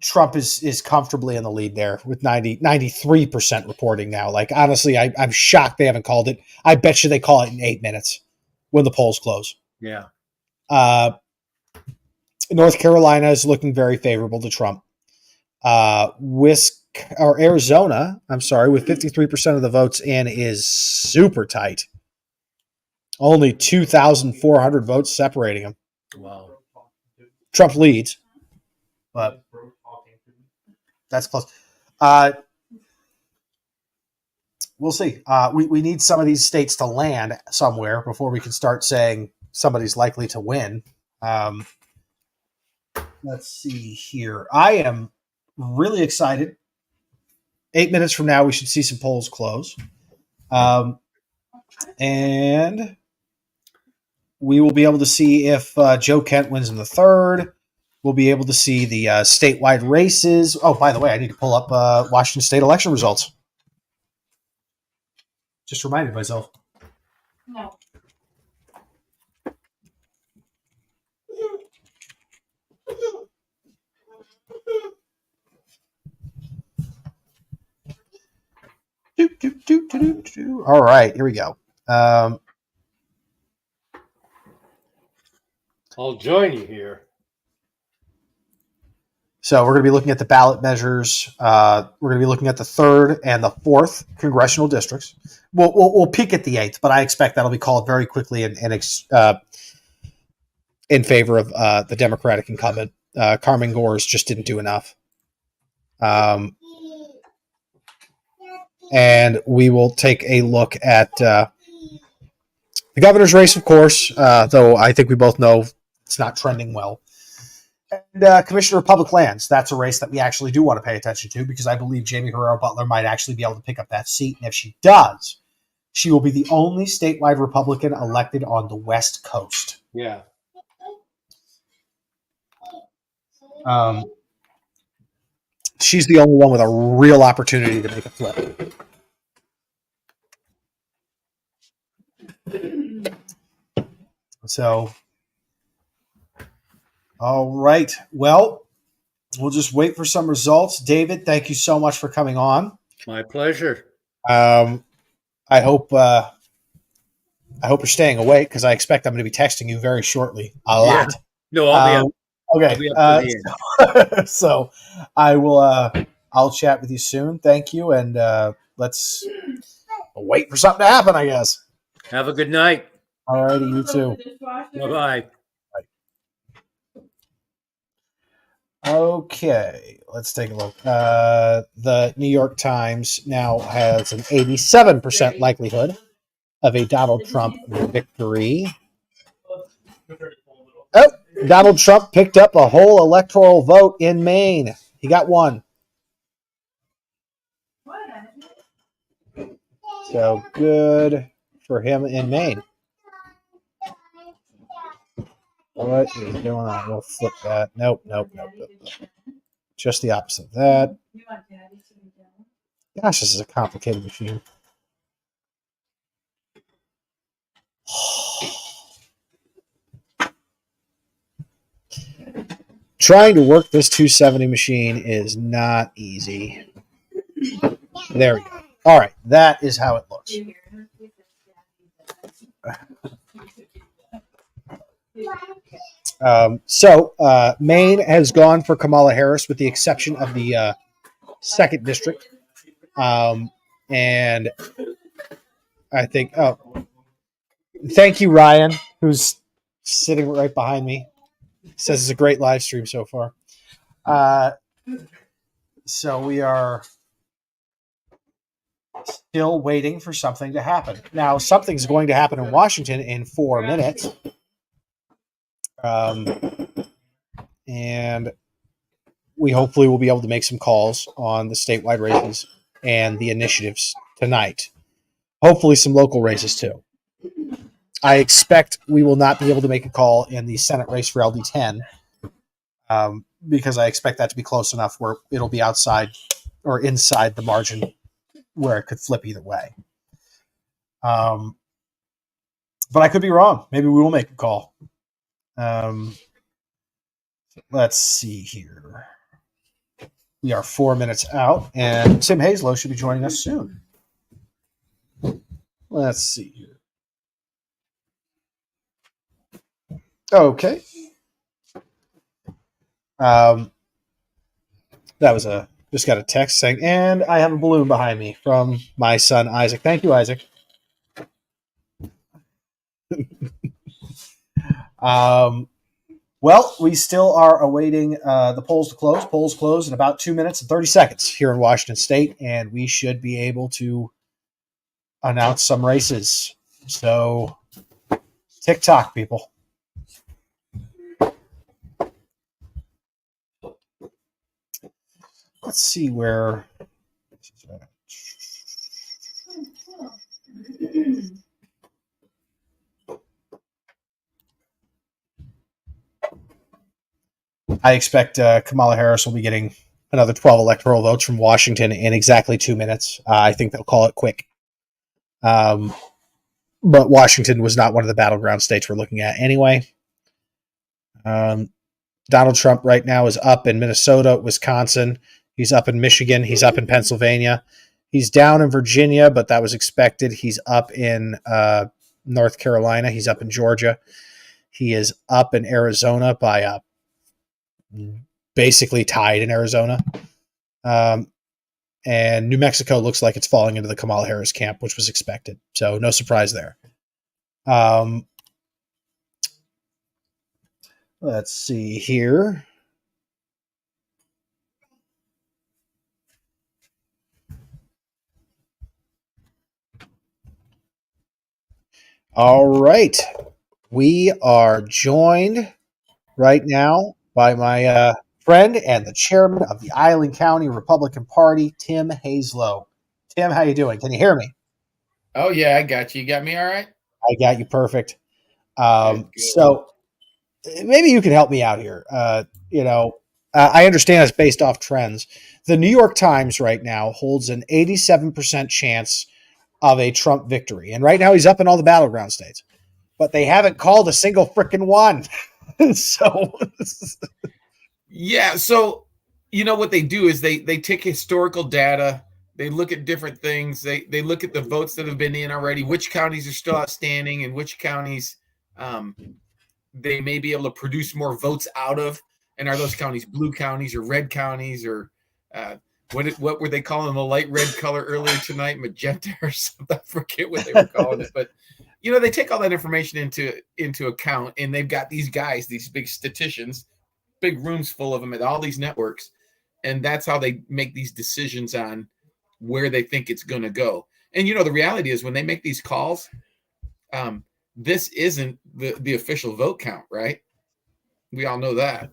Trump is comfortably in the lead there with 93% reporting now. Like, honestly, I'm shocked they haven't called it. I bet you they call it in 8 minutes when the polls close. Yeah. North Carolina is looking very favorable to Trump. Arizona, I'm sorry, with 53% of the votes in, is super tight. Only 2,400 votes separating them. Wow. Trump leads, but that's close. We'll see. We need some of these states to land somewhere before we can start saying somebody's likely to win. Let's see here. I am really excited. 8 minutes from now, we should see some polls close. And we will be able to see if Joe Kent wins in the third. We'll be able to see the statewide races. Oh, by the way, I need to pull up Washington State election results. Just reminded myself. No. All right, here we go. I'll join you here. So we're going to be looking at the ballot measures. We're going to be looking at the 3rd and the 4th congressional districts. We'll peek at the 8th, but I expect that'll be called very quickly and in favor of the Democratic incumbent. Carmen Gores just didn't do enough. And we will take a look at the governor's race, of course, though I think we both know it's not trending well. And Commissioner of Public Lands, that's a race that we actually do want to pay attention to because I believe Jamie Herrera Butler might actually be able to pick up that seat. And if she does, she will be the only statewide Republican elected on the West Coast. Yeah. She's the only one with a real opportunity to make a flip. So, all right. Well, we'll just wait for some results. David, thank you so much for coming on. My pleasure. I hope I hope you're staying awake because I expect I'm going to be texting you very shortly. A Yeah. lot. No, I'll be up. Okay. I'll be up to the end. So I will. I'll chat with you soon. Thank you, and let's wait for something to happen, I guess. Have a good night. All righty, you too. Bye-bye. Okay, let's take a look. The New York Times now has an 87% likelihood of a Donald Trump victory. Oh, Donald Trump picked up a whole electoral vote in Maine. He got one. So good for him in Maine. What is going on? We'll flip that. Nope. Just the opposite of that. Gosh, this is a complicated machine. Trying to work this 270 machine is not easy. There we go. All right, that is how it looks. Maine has gone for Kamala Harris with the exception of the second district. And I think, thank you, Ryan, who's sitting right behind me. Says it's a great live stream so far. So we are still waiting for something to happen. Now, something's going to happen in Washington in 4 minutes. And we hopefully will be able to make some calls on the statewide races and the initiatives tonight. Hopefully some local races too. I expect we will not be able to make a call in the Senate race for LD10 because I expect that to be close enough where it'll be outside or inside the margin where it could flip either way. But I could be wrong. Maybe we will make a call. Let's see here. We are 4 minutes out, and Tim Hazlow should be joining us soon. Let's see here. Okay. That was just got a text saying, and I have a balloon behind me from my son, Isaac. Thank you, Isaac. Well, we still are awaiting the polls to close. Polls close in about 2 minutes and 30 seconds here in Washington State, and we should be able to announce some races. So, TikTok, people. Let's see where. I expect Kamala Harris will be getting another 12 electoral votes from Washington in exactly 2 minutes. I think they'll call it quick. But Washington was not one of the battleground states we're looking at anyway. Donald Trump right now is up in Minnesota, Wisconsin. He's up in Michigan. He's up in Pennsylvania. He's down in Virginia, but that was expected. He's up in North Carolina. He's up in Georgia. He is up in Arizona by basically tied in Arizona. And New Mexico looks like it's falling into the Kamala Harris camp, which was expected. So no surprise there. Let's see here. All right. We are joined right now by my friend and the chairman of the Island County Republican Party, Tim Hazlow. Tim, how you doing? Can you hear me? Oh, yeah, I got you. You got me all right? I got you perfect. Good. So maybe you can help me out here. I understand it's based off trends. The New York Times right now holds an 87% chance of a Trump victory. And right now he's up in all the battleground states. But they haven't called a single frickin' one. So yeah, so you know what they do is they take historical data, They look at different things. They look at the votes that have been in already, which counties are still outstanding, and which counties they may be able to produce more votes out of. And are those counties blue counties or red counties, or what were they calling the light red color earlier tonight? Magenta or something. I forget what they were calling it. But, they take all that information into account, and they've got these guys, these big statisticians, big rooms full of them at all these networks. And that's how they make these decisions on where they think it's going to go. And, the reality is when they make these calls, this isn't the official vote count, right? We all know that.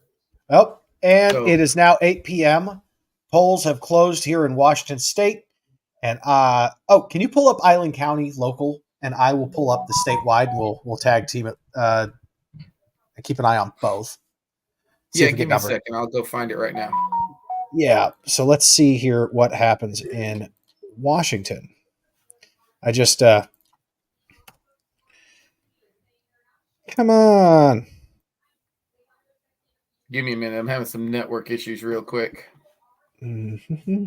Oh, and it is now 8 p.m. Polls have closed here in Washington State. And can you pull up Island County local? And I will pull up the statewide. We'll tag team it and keep an eye on both. Yeah, give me a second. I'll go find it right now. Yeah. So let's see here what happens in Washington. I just come on. Give me a minute. I'm having some network issues real quick. Mm-hmm.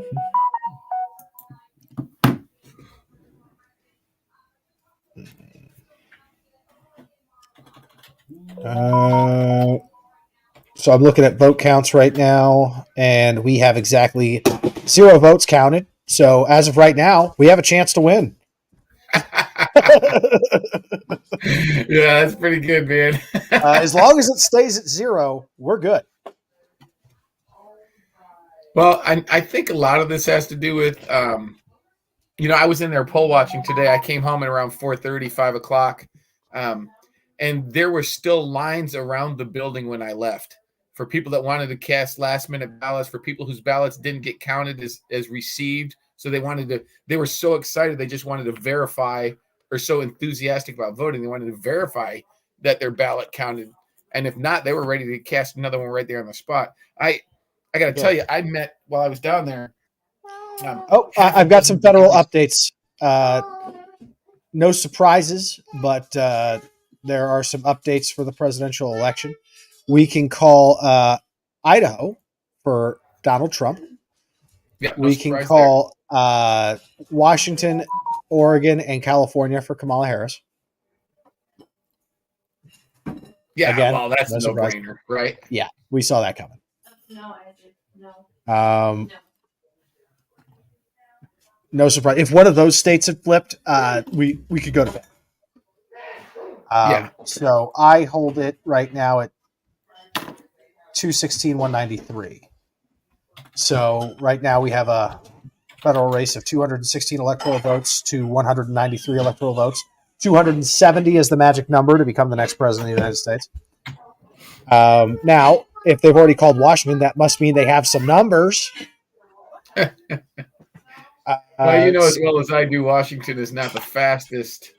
So I'm looking at vote counts right now, and we have exactly 0 votes counted. So as of right now, we have a chance to win. Yeah, that's pretty good, man. As long as it stays at 0, we're good. Well, I think a lot of this has to do with, I was in there poll watching today. I came home at around 4:30, 5 o'clock, and there were still lines around the building when I left for people that wanted to cast last-minute ballots, for people whose ballots didn't get counted as received. So they were so excited, they just wanted to verify, or so enthusiastic about voting, they wanted to verify that their ballot counted. And if not, they were ready to cast another one right there on the spot. I got to tell you, I met while I was down there. I've got some federal updates. No surprises, but there are some updates for the presidential election. We can call Idaho for Donald Trump. Yeah, we can call Washington, Oregon, and California for Kamala Harris. Yeah, again, well, that's a no-brainer, right? Yeah, we saw that coming. No, I did. No. No surprise. If one of those states had flipped, we could go to bed. So I hold it right now at 216,193. So right now we have a federal race of 216 electoral votes to 193 electoral votes. 270 is the magic number to become the next president of the United States. Now, if they've already called Washington, that must mean they have some numbers. Well, you know as well as I do, Washington is not the fastest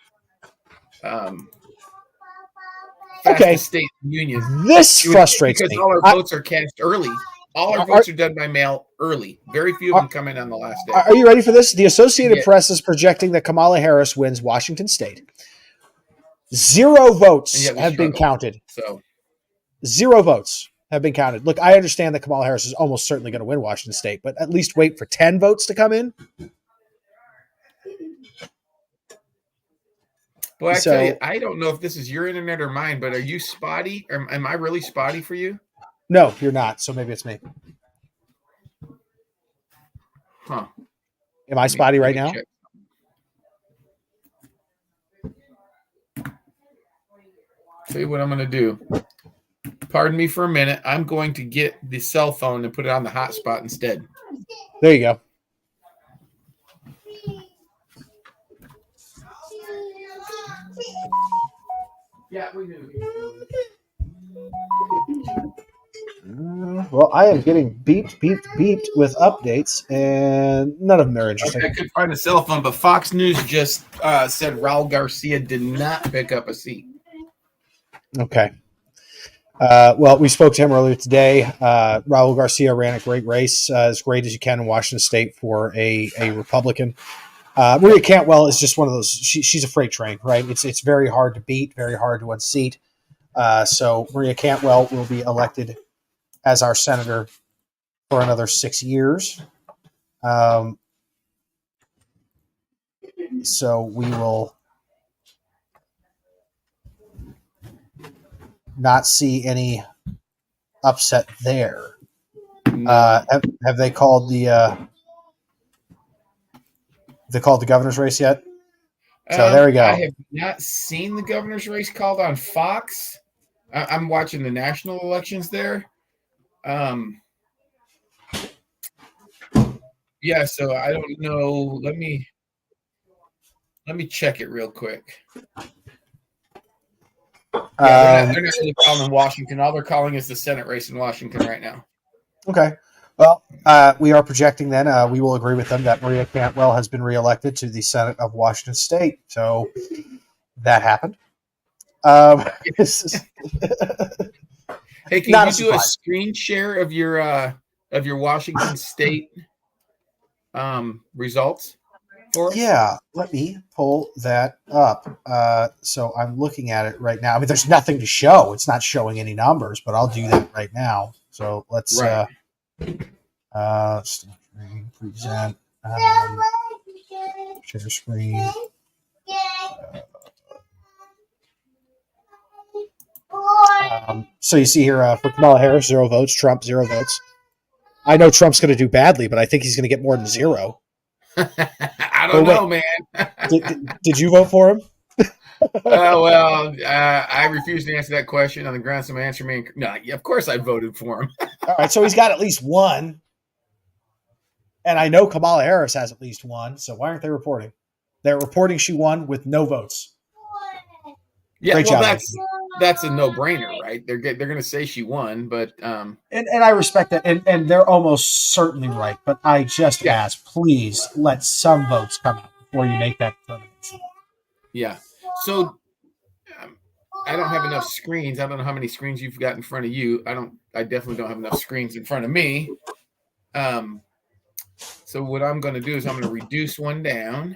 state in the union. This frustrates me. Because all our votes are cast early. All our votes are done by mail early. Very few of them come in on the last day. Are you ready for this? The Associated Press is projecting that Kamala Harris wins Washington State. 0 votes have been counted. So 0 votes have been counted. Look, I understand that Kamala Harris is almost certainly going to win Washington State, but at least wait for 10 votes to come in. Well, tell you, I don't know if this is your internet or mine, but are you spotty? Or am I really spotty for you? No, you're not. So maybe it's me. Huh. Am I spotty right now? Check. Tell you what I'm going to do. Pardon me for a minute. I'm going to get the cell phone and put it on the hotspot instead. There you go. Yeah, we knew. Well, I am getting beeped with updates, and none of them are interesting. Okay, I could find a cell phone, but Fox News just said Raul Garcia did not pick up a seat. Okay. Well, we spoke to him earlier today. Raul Garcia ran a great race, as great as you can in Washington State for a Republican. Maria Cantwell is just one of those. She's a freight train, right? It's very hard to beat, very hard to unseat. So Maria Cantwell will be elected as our senator for another 6 years. So we will not see any upset there. No. Have they called the governor's race yet? So there we go. I have not seen the governor's race called on Fox. I'm watching the national elections there. Yeah, so I don't know. Let me check it real quick. Yeah, they're not really calling Washington. All they're calling is the Senate race in Washington right now. Okay. Well, we are projecting then. We will agree with them that Maria Cantwell has been reelected to the Senate of Washington State. So that happened. Hey, can you do a screen share of your Washington State results for us? Yeah, let me pull that up. So I'm looking at it right now. I mean, there's nothing to show. It's not showing any numbers, but I'll do that right now. So let's present share screen. So you see here for Kamala Harris, 0 votes. Trump, 0 votes. I know Trump's going to do badly, but I think he's going to get more than 0. I don't know, man. Did you vote for him? I refuse to answer that question on the grounds of answer me. No, of course I voted for him. All right, so he's got at least 1. And I know Kamala Harris has at least 1, so why aren't they reporting? They're reporting she won with no votes. Yeah, Great well, job, that's a no-brainer, right? They're going to say she won, but and I respect that, and they're almost certainly right. But I just ask, please let some votes come out before you make that determination. Yeah. So I don't have enough screens. I don't know how many screens you've got in front of you. I definitely don't have enough screens in front of me. So what I'm going to do is I'm going to reduce one down.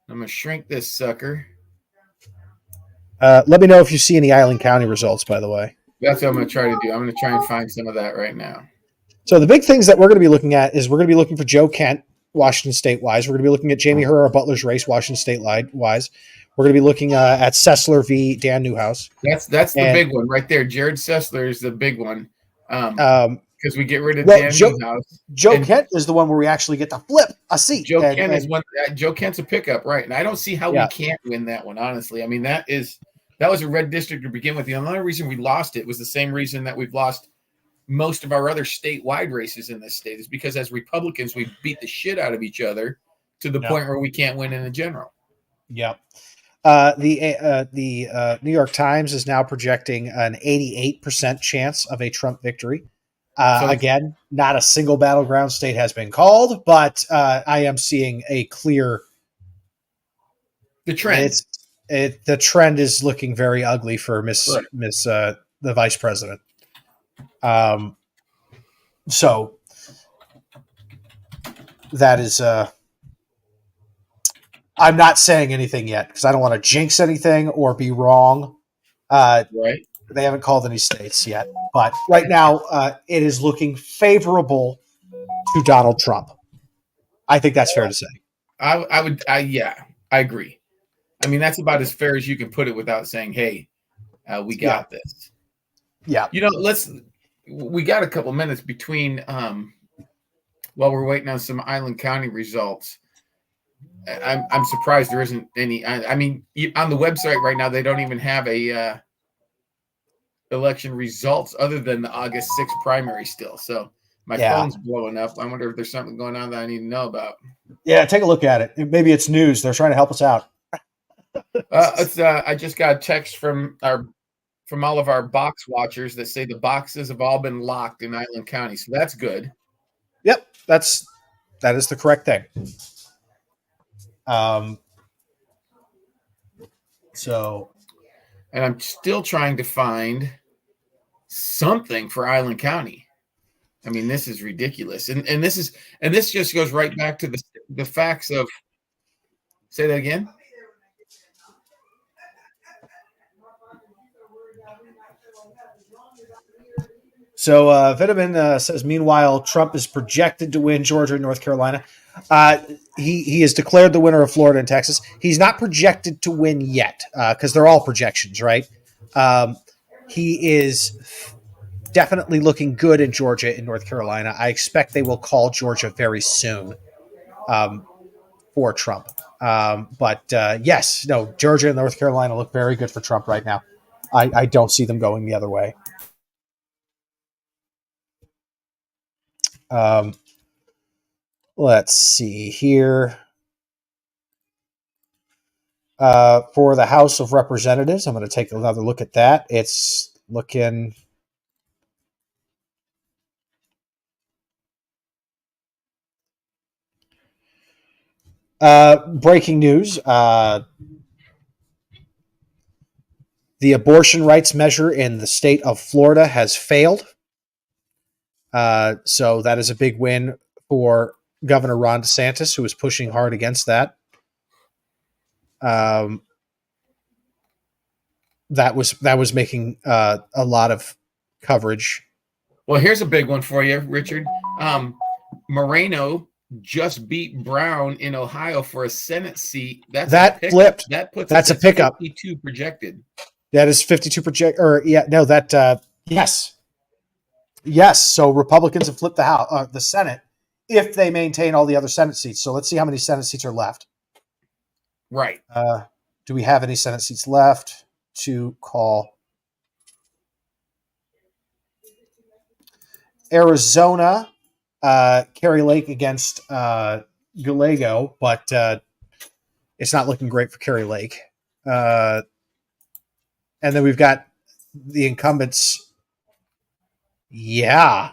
I'm going to shrink this sucker. Let me know if you see any Island County results, by the way. That's what I'm going to try to do. I'm going to try and find some of that right now. So the big things that we're going to be looking at is we're going to be looking for Joe Kent, Washington State wise. We're going to be looking at Jamie Herrera Butler's race, Washington State wise. We're going to be looking at Sessler v. Dan Newhouse. That's the big one right there. Jared Sessler is the big one. Because we get rid of Dan Newhouse. Joe Kent is the one where we actually get to flip a seat. Joe Kent is one. Joe Kent's a pickup, right? And I don't see how we can't win that one. Honestly, I mean that was a red district to begin with. The only reason we lost it was the same reason that we've lost most of our other statewide races in this state, is because as Republicans we beat the shit out of each other to the point where we can't win in the general. Yep. The New York Times is now projecting an 88% chance of a Trump victory. Again, not a single battleground state has been called, but I am seeing a clear. The trend. The trend is looking very ugly for the vice president. So that is. I'm not saying anything yet because I don't want to jinx anything or be wrong. Right. They haven't called any states yet, but right now it is looking favorable to Donald Trump. I think that's fair to say. I agree. I mean, that's about as fair as you can put it without saying, "Hey, we got this." Yeah. We got a couple minutes between while we're waiting on some Island County results. I'm surprised there isn't any. I mean, on the website right now, they don't even have a election results other than the August 6th primary still. So my phone's blowing up. I wonder if there's something going on that I need to know about. Yeah, take a look at it. Maybe it's news. They're trying to help us out. I just got a text from all of our box watchers that say the boxes have all been locked in Island County. So that's good. Yep, that is the correct thing. And I'm still trying to find something for Island County. I mean, this is ridiculous. And this just goes right back to the facts of. Say that again. So Vitamin says, meanwhile, Trump is projected to win Georgia and North Carolina. He has declared the winner of Florida and Texas. He's not projected to win yet because they're all projections, right? He is definitely looking good in Georgia and North Carolina. I expect they will call Georgia very soon for Trump. But yes, no, Georgia and North Carolina look very good for Trump right now. I don't see them going the other way. Let's see here. For the House of Representatives, I'm going to take another look at that. It's looking... breaking news. The abortion rights measure in the state of Florida has failed. So that is a big win for Governor Ron DeSantis, who is pushing hard against that. That was making a lot of coverage. Well, here's a big one for you, Richard. Moreno just beat Brown in Ohio for a Senate seat. That flipped. That puts that's us a pickup. 52 projected. That is 52 project. Or yeah, no, that yes. So Republicans have flipped the Senate if they maintain all the other Senate seats. So let's see how many Senate seats are left. Right. Do we have any Senate seats left to call? Arizona, Kari Lake against Gallego, but it's not looking great for Kari Lake. And then we've got the incumbents. Yeah.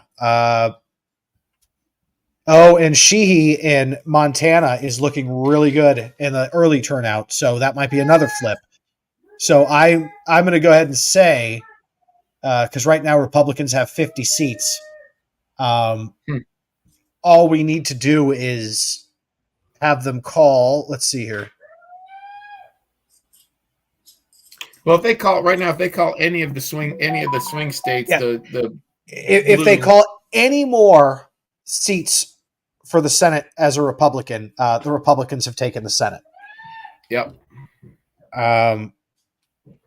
And Sheehy in Montana is looking really good in the early turnout, so that might be another flip. So I'm going to go ahead and say, because right now Republicans have 50 seats, all we need to do is have them call. Let's see here. Well, if they call any of the swing states, Yeah. If blue- they call any more seats for the Senate as a Republican, the Republicans have taken the Senate. Yep.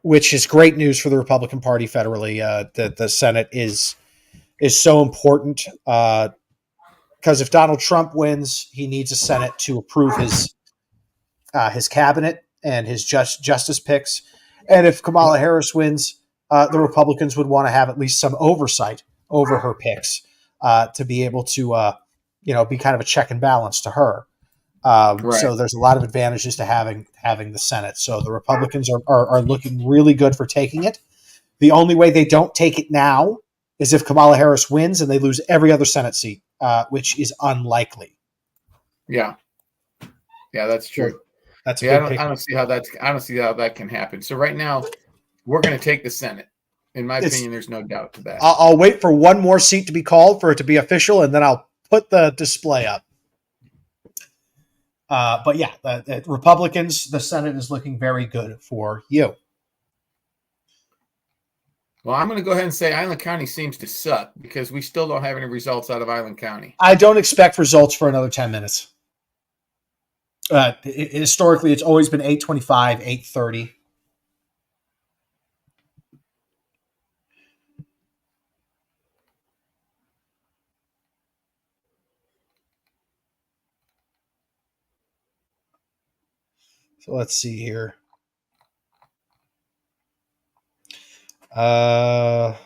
Which is great news for the Republican Party federally. That the Senate is so important because if Donald Trump wins, he needs a Senate to approve his cabinet and his justice picks. And if Kamala Harris wins, the Republicans would want to have at least some oversight over her picks to be able to, be kind of a check and balance to her. Right. So there's a lot of advantages to having the Senate. So the Republicans are looking really good for taking it. The only way they don't take it now is if Kamala Harris wins and they lose every other Senate seat, which is unlikely. Yeah, that's true. That's a big I don't see how that can happen. So right now, we're going to take the Senate. In my opinion, there's no doubt to that. I'll wait for one more seat to be called for it to be official, and then I'll put the display up. But yeah, the Republicans, the Senate is looking very good for you. Well, I'm going to go ahead and say Island County seems to suck because we still don't have any results out of Island County. I don't expect results for another 10 minutes. Historically, it's always been 8:25, 8:30. So let's see here. Yeah,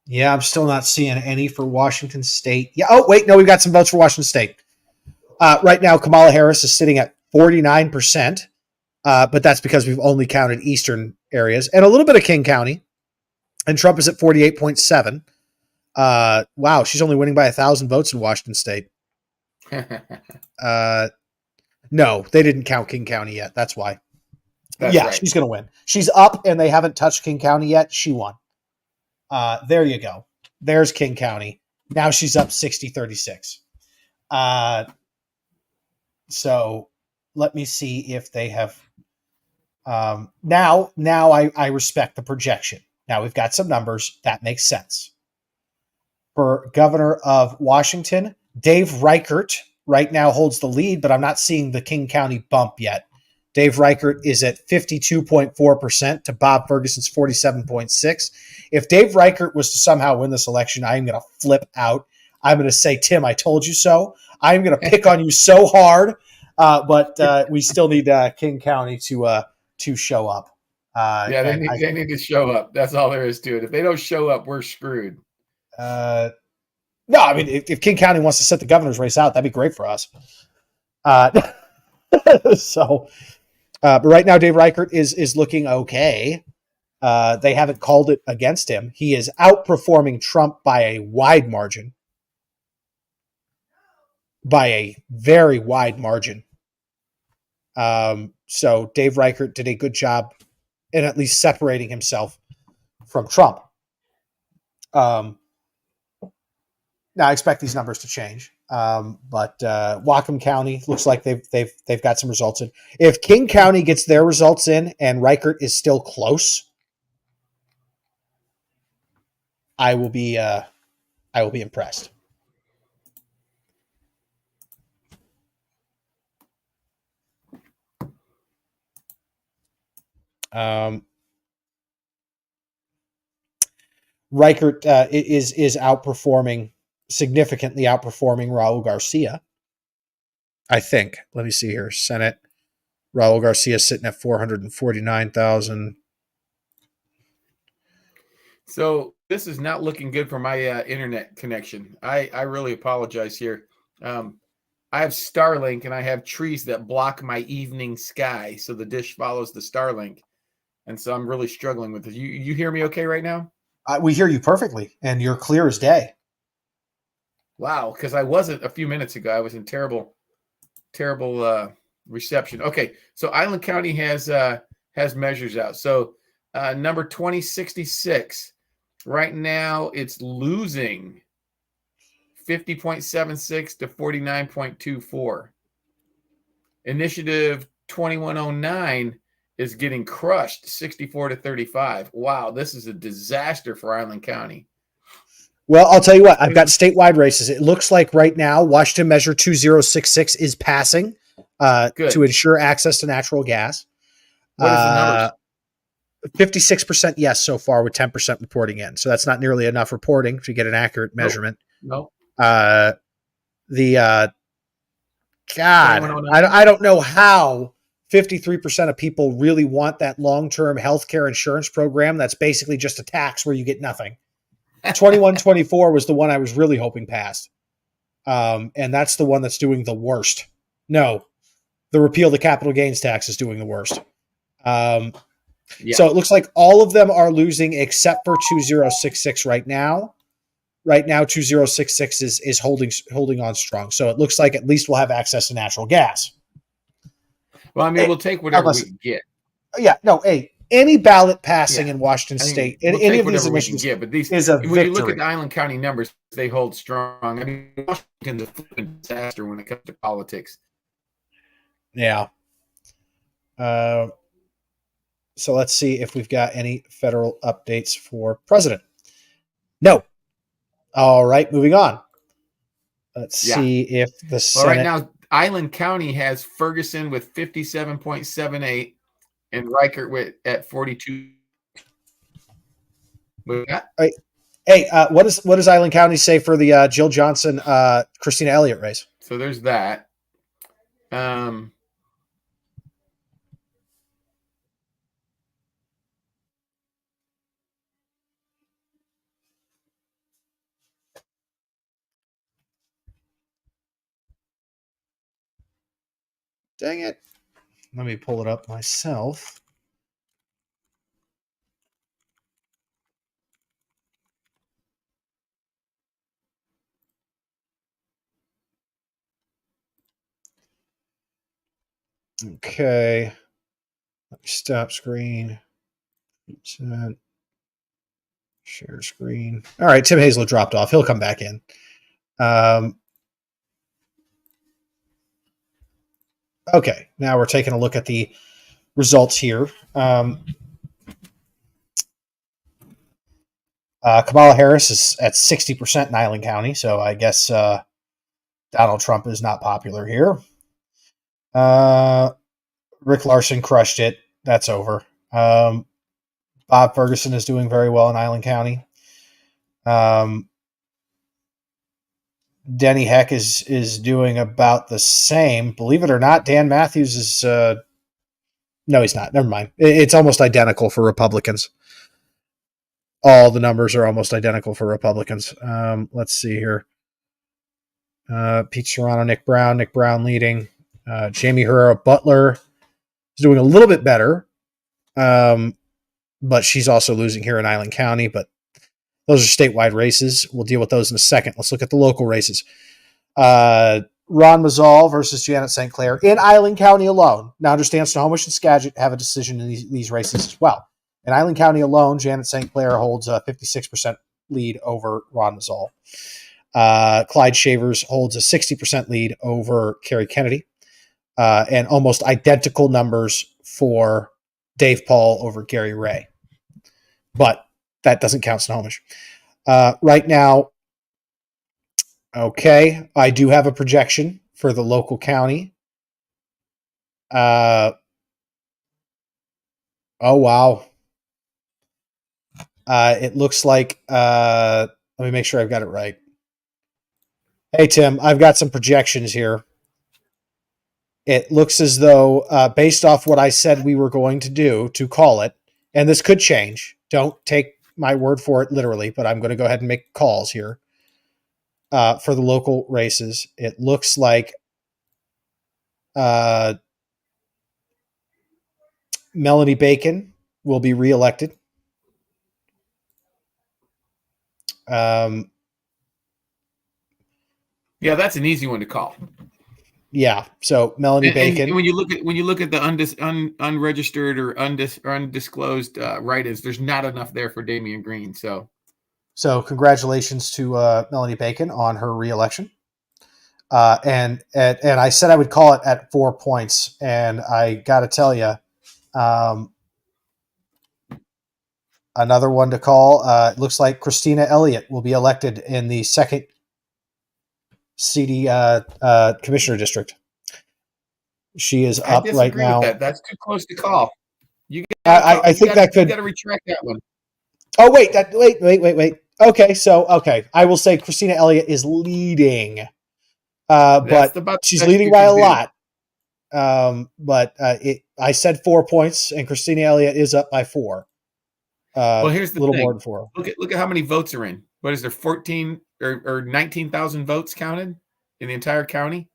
I'm still not seeing any for Washington State. Yeah. Oh, wait, no, we've got some votes for Washington State. Right now, Kamala Harris is sitting at 49%, but that's because we've only counted eastern areas and a little bit of King County. And Trump is at 48.7. Wow, she's only winning by 1,000 votes in Washington State. No, they didn't count King County yet. That's why. That's right. She's going to win. She's up, and they haven't touched King County yet. She won. There you go. There's King County. Now she's up 60-36. So let me see if they have. Now I respect the projection. Now we've got some numbers that makes sense. for governor of Washington. Dave Reichert right now holds the lead, but I'm not seeing the King County bump yet. Dave Reichert is at 52.4% to Bob Ferguson's 47.6%. If Dave Reichert was to somehow win this election, I am going to flip out. I'm going to say, Tim, I told you so. I'm going to pick on you so hard, but we still need King County to show up. They need to show up. That's all there is to it. If they don't show up, we're screwed. No, I mean, if King County wants to set the governor's race out, that'd be great for us. But right now, Dave Reichert is looking okay. They haven't called it against him. He is outperforming Trump by a wide margin, by a very wide margin. So Dave Reichert did a good job in at least separating himself from Trump. Now I expect these numbers to change, but Whatcom County looks like they've got some results in. If King County gets their results in and Reichert is still close, I will be impressed. Reichert is significantly outperforming Raul Garcia, I think. Let me see here. Senate, Raul Garcia sitting at 449,000. So this is not looking good for my internet connection. I really apologize here. I have Starlink and I have trees that block my evening sky, so the dish follows the Starlink, and so I'm really struggling with this. You hear me okay right now? We hear you perfectly, and you're clear as day. Wow, because I wasn't a few minutes ago. I was in terrible reception. Okay, so Island County has measures out. So number 2066, right now it's losing 50.76 to 49.24. Initiative 2109 is getting crushed 64 to 35. Wow, this is a disaster for Island County. Well, I'll tell you what, I've got statewide races. It looks like right now Washington Measure 2066 is passing to ensure access to natural gas. What is the numbers? 56% yes so far, with 10% reporting in. So that's not nearly enough reporting to get an accurate measurement. Nope. I don't know how 53% of people really want that long-term healthcare insurance program. That's basically just a tax where you get nothing. 2124 was the one I was really hoping passed. And that's the one that's doing the worst. No, the repeal of the capital gains tax is doing the worst. So it looks like all of them are losing except for 2066 right now. Right now, 2066 is holding on strong. So it looks like at least we'll have access to natural gas. Well, I mean, we'll take whatever we can get. Yeah, no, any ballot passing in Washington State, we'll any of whatever these we initiatives can get, but these is a when victory. you look at the Island County numbers, they hold strong. I mean, Washington's a flipping disaster when it comes to politics. Yeah. So let's see if we've got any federal updates for president. No. All right, moving on. Let's see if the Senate. Well, right now, Island County has Ferguson with 57.78 and Reichert at 42. Hey, what does Island County say for the Jill Johnson, Christina Elliott race? So there's that. Dang it. Let me pull it up myself. Okay. Let me stop screen. Share screen. All right, Tim Hazel dropped off. He'll come back in. Okay, now we're taking a look at the results here. Kamala Harris is at 60% in Island County, so I guess Donald Trump is not popular here. Rick Larson crushed it. That's over. Bob Ferguson is doing very well in Island County. Denny Heck is doing about the same. Believe it or not, Dan Matthews is no, he's not. Never mind. It's almost identical for Republicans. All the numbers are almost identical for Republicans. Let's see here. Pete Serrano, Nick Brown leading. Jamie Herrera Butler is doing a little bit better, but she's also losing here in Island County. But those are statewide races. We'll deal with those in a second. Let's look at the local races. Ron Mazzal versus Janet St. Clair in Island County alone. Now, understand Snohomish and Skagit have a decision in these races as well. In Island County alone, Janet St. Clair holds a 56% lead over Ron Mazzal. Clyde Shavers holds a 60% lead over Kerry Kennedy. And almost identical numbers for Dave Paul over Gary Ray. But that doesn't count Snohomish. Right now, okay, I do have a projection for the local county. Oh, wow. It looks like, let me make sure I've got it right. Hey, Tim, I've got some projections here. It looks as though, based off what I said we were going to do to call it, and this could change. Don't take my word for it literally, but I'm going to go ahead and make calls here. For the local races, it looks like Melanie Bacon will be reelected. Yeah, that's an easy one to call. Yeah, so Melanie Bacon. And when you look at the unregistered or undisclosed write-ins, there's not enough there for Damian Green. So congratulations to Melanie Bacon on her reelection. And I said I would call it at 4 points, and I got to tell you, another one to call. It looks like Christina Elliott will be elected in the second CD commissioner district. She is up right now. With that. That's too close to call. I think that could. You got to retract that one. Oh wait, wait. Okay, I will say Christina Elliott is leading, but she's leading by a lot. I said 4 points, and Christina Elliott is up by 4. Well, here's the little thing. more than 4. Look at how many votes are in. What is there? 14 or 19,000 votes counted in the entire county.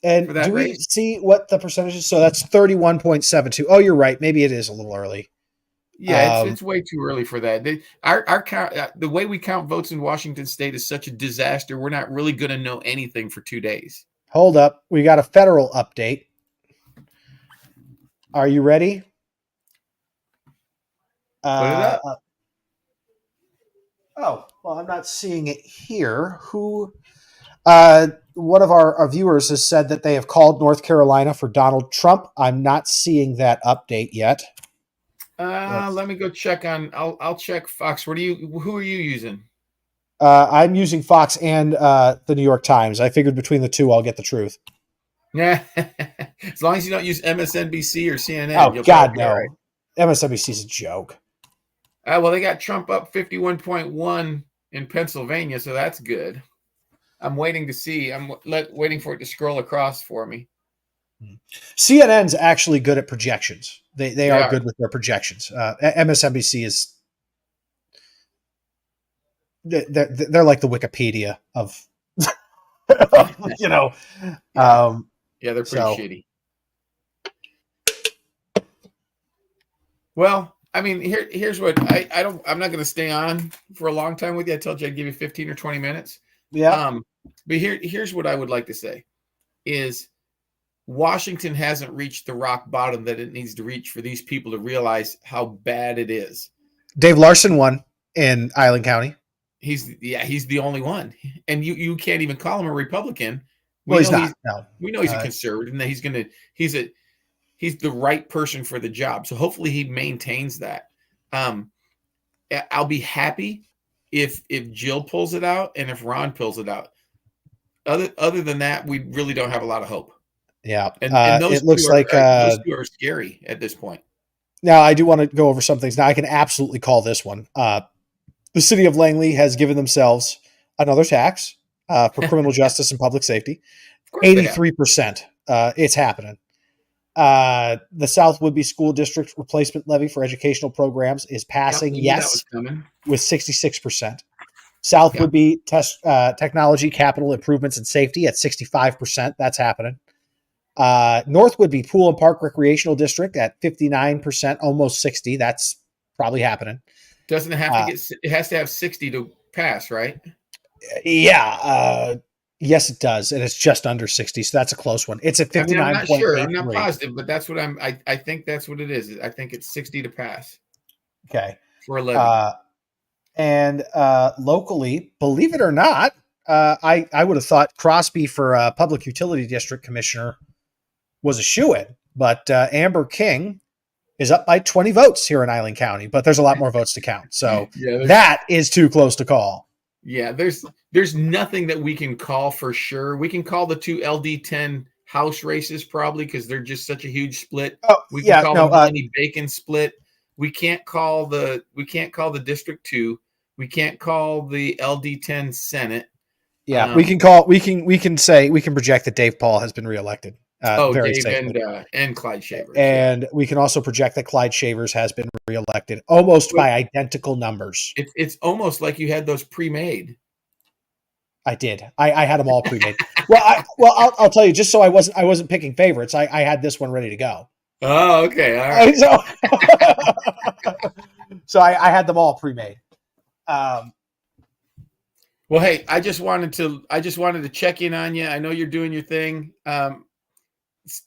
And do we see what the percentage is? So that's 31.72. Oh, you're right. Maybe it is a little early. Yeah, it's way too early for that. Our count, the way we count votes in Washington State is such a disaster. We're not really going to know anything for 2 days. Hold up. We got a federal update. Are you ready? Put it up. Oh, well, I'm not seeing it here. Who? One of our viewers has said that they have called North Carolina for Donald Trump. I'm not seeing that update yet. Let me go check on. I'll check Fox. Who are you using? I'm using Fox and the New York Times. I figured between the two, I'll get the truth. Yeah, as long as you don't use MSNBC or CNN. Oh God, no! Right. MSNBC is a joke. Well, they got Trump up 51.1 in Pennsylvania, so that's good. I'm waiting to see. I'm waiting for it to scroll across for me. CNN's actually good at projections. They are good with their projections. MSNBC is they're like the Wikipedia of you know. Yeah, they're pretty shitty. Well, I mean, here's what I'm not going to stay on for a long time with you. I told you I'd give you 15 or 20 minutes. Yeah. But here's what I would like to say is Washington hasn't reached the rock bottom that it needs to reach for these people to realize how bad it is. Dave Larson won in Island County. He's the only one. And you can't even call him a Republican. Well, he's not. We know he's a conservative and that he's the right person for the job. So hopefully he maintains that. I'll be happy if Jill pulls it out and if Ron pulls it out. Other than that, we really don't have a lot of hope. Yeah. And those it looks like those two are scary at this point. now I do want to go over some things. Now I can absolutely call this one. The city of Langley has given themselves another tax for criminal justice and public safety. 83%. It's happening. The South Woodby School District replacement levy for educational programs is passing, yes, with 66%. South Woodby technology, capital improvements, and safety at 65%. That's happening. North Woodby Pool and Park Recreational District at 59%, almost 60. That's probably happening. Doesn't it have to it has to have 60 to pass, right? Yeah. Yes, it does. And it's just under 60. So that's a close one. It's at 59.83. I'm not sure. I'm not positive, but that's what I think that's what it is. I think it's 60 to pass. Okay. For a levy. And locally, believe it or not, I would have thought Crosby for Public Utility District Commissioner was a shoo-in, but Amber King is up by 20 votes here in Island County, but there's a lot more votes to count. So that is too close to call. Yeah, there's nothing that we can call for sure. We can call the two LD10 House races probably because they're just such a huge split. We can call the Melanie Bacon split. We can't call the District 2. We can't call the LD10 Senate. Yeah, we can project that Dave Paul has been reelected. Very Dave safely. and Clyde Shavers. And we can also project that Clyde Shavers has been reelected almost by identical numbers. It's almost like you had those pre-made. I did. I had them all pre-made. I'll tell you, just so I wasn't picking favorites. I had this one ready to go. Oh, okay. All right. So I had them all pre-made. Well, hey, I just wanted to check in on you. I know you're doing your thing.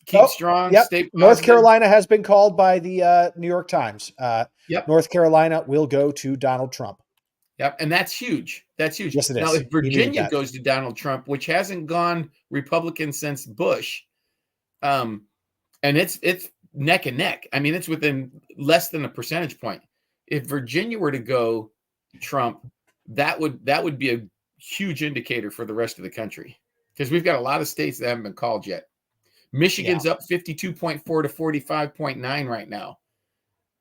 Keep strong. Yep. Stay positive. North Carolina has been called by the New York Times. North Carolina will go to Donald Trump. Yep, and that's huge. That's huge. Yes, it is. Now, if Virginia goes to Donald Trump, which hasn't gone Republican since Bush, and it's neck and neck. I mean, it's within less than a percentage point. If Virginia were to go Trump, that would be a huge indicator for the rest of the country because we've got a lot of states that haven't been called yet. Michigan's up 52.4 to 45.9 right now.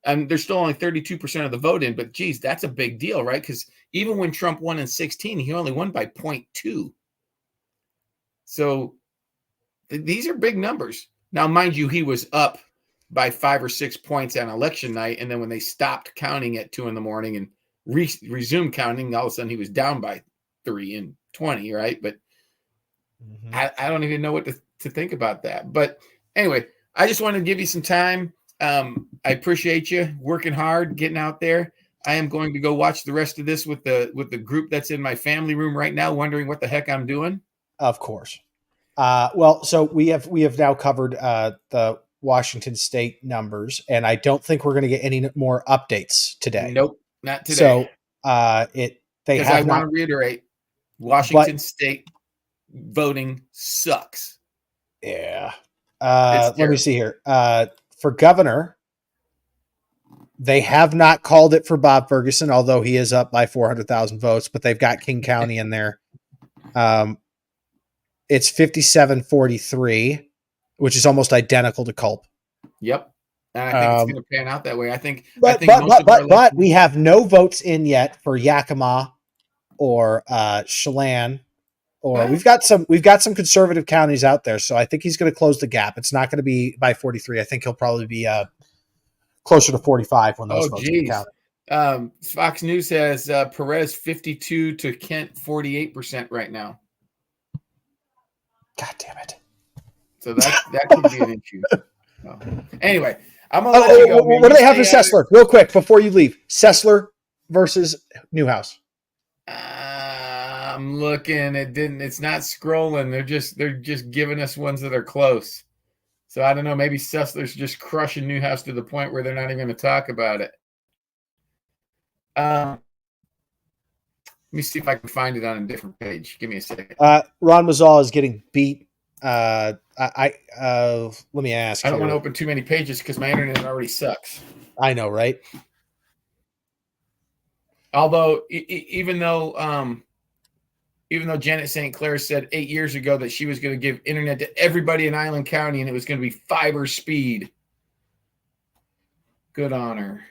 And there's still only 32% of the vote in, but geez, that's a big deal, right? Because even when Trump won in 2016, he only won by 0.2. So these are big numbers. Now, mind you, he was up by 5 or 6 points on election night. And then when they stopped counting at 2 a.m. and resumed counting, all of a sudden he was down by 3 and 20, right? But I don't even know what to think about that. But anyway, I just wanted to give you some time. I appreciate you working hard, getting out there. I am going to go watch the rest of this with the group that's in my family room right now, wondering what the heck I'm doing. Of course. So we have now covered the Washington State numbers, and I don't think we're going to get any more updates today. Nope, not today. So I want to reiterate, Washington State voting sucks. Yeah. Let me see here. For governor, they have not called it for Bob Ferguson, although he is up by 400,000 votes, but they've got King County in there. It's 57-43, which is almost identical to Culp. Yep. And I think it's going to pan out that way. I think But we have no votes in yet for Yakima or Chelan. Or we've got some conservative counties out there, so I think he's going to close the gap. It's not going to be by 43. I think he'll probably be closer to 45 when those votes get counted. Fox News has Perez 52 to Kent 48% right now. God damn it! So that could be an issue. So, anyway, I'm gonna let you go. What do they have for Sessler? Real quick before you leave, Sessler versus Newhouse. I'm looking. It's not scrolling. They're just giving us ones that are close. So I don't know. Maybe Sessler's just crushing Newhouse to the point where they're not even going to talk about it. Let me see if I can find it on a different page. Give me a second. Ron Mazzal is getting beat. Let me ask. I don't want to open too many pages because my internet already sucks. I know, right? Although, even though Janet St. Clair said 8 years ago that she was going to give internet to everybody in Island County and it was going to be fiber speed. Good on her.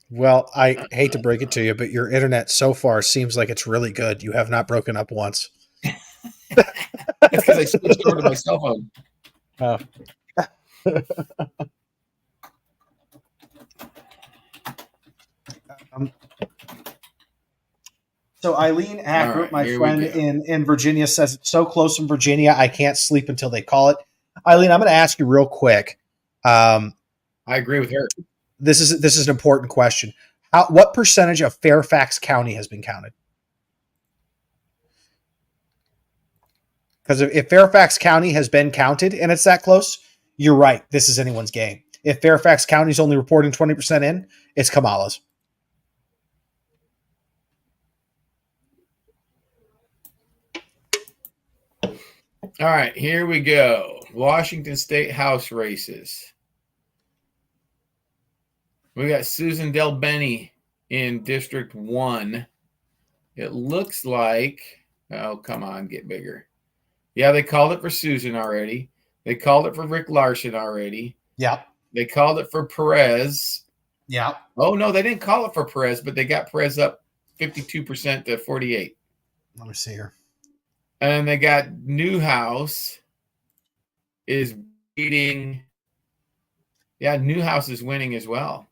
Well, I hate to break it to you, but your internet so far seems like it's really good. You have not broken up once. That's because I switched over to my cell phone. Oh. So Eileen Acker, right, my here we friend go. in Virginia, says it's so close in Virginia, I can't sleep until they call it. Eileen, I'm going to ask you real quick. I agree with her. This is an important question. What percentage of Fairfax County has been counted? Because if Fairfax County has been counted and it's that close, you're right. This is anyone's game. If Fairfax County is only reporting 20% in, it's Kamala's. All right, here we go. Washington State House races. We got Susan Del Bene in District 1. It looks like, oh, come on, get bigger. Yeah, they called it for Susan already. They called it for Rick Larson already. Yeah. They called it for Perez. Yeah. Oh, no, they didn't call it for Perez, but they got Perez up 52% to 48. Let me see here. And they got Newhouse is beating. Yeah, Newhouse is winning as well.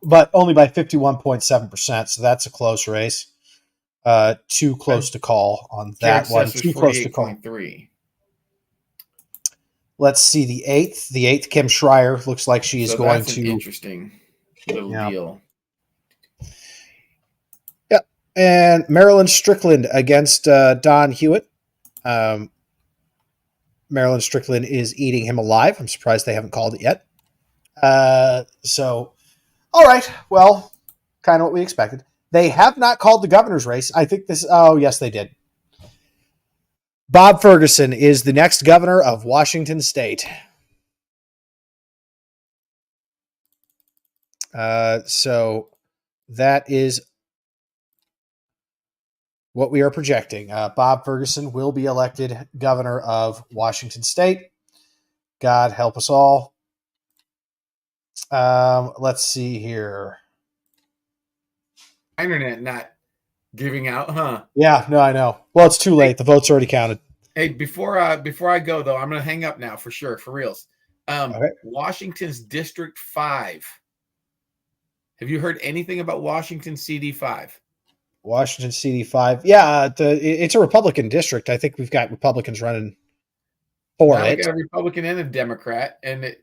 But only by 51.7%. So that's a close race. Too close to call on that one. Too close to call. Let's see the 8th. The 8th, Kim Schreier looks like she is going that's to. An interesting little deal. Yeah. And Marilyn Strickland against Don Hewitt. Marilyn Strickland is eating him alive. I'm surprised they haven't called it yet. So, all right. Well, kind of what we expected. They have not called the governor's race. I think this. Oh, yes, they did. Bob Ferguson is the next governor of Washington State. So that is what we are projecting. Bob Ferguson will be elected governor of Washington State. God help us all. Let's see here. Internet not giving out, huh? Yeah, no, I know. Well, it's too late. The vote's already counted. Hey, before I go though, I'm gonna hang up now for sure, for reals. Okay. Washington's District 5. Have you heard anything about Washington CD5? Washington CD5. Yeah, it's a Republican district. I think we've got Republicans running for Now it. we got a Republican and a Democrat, and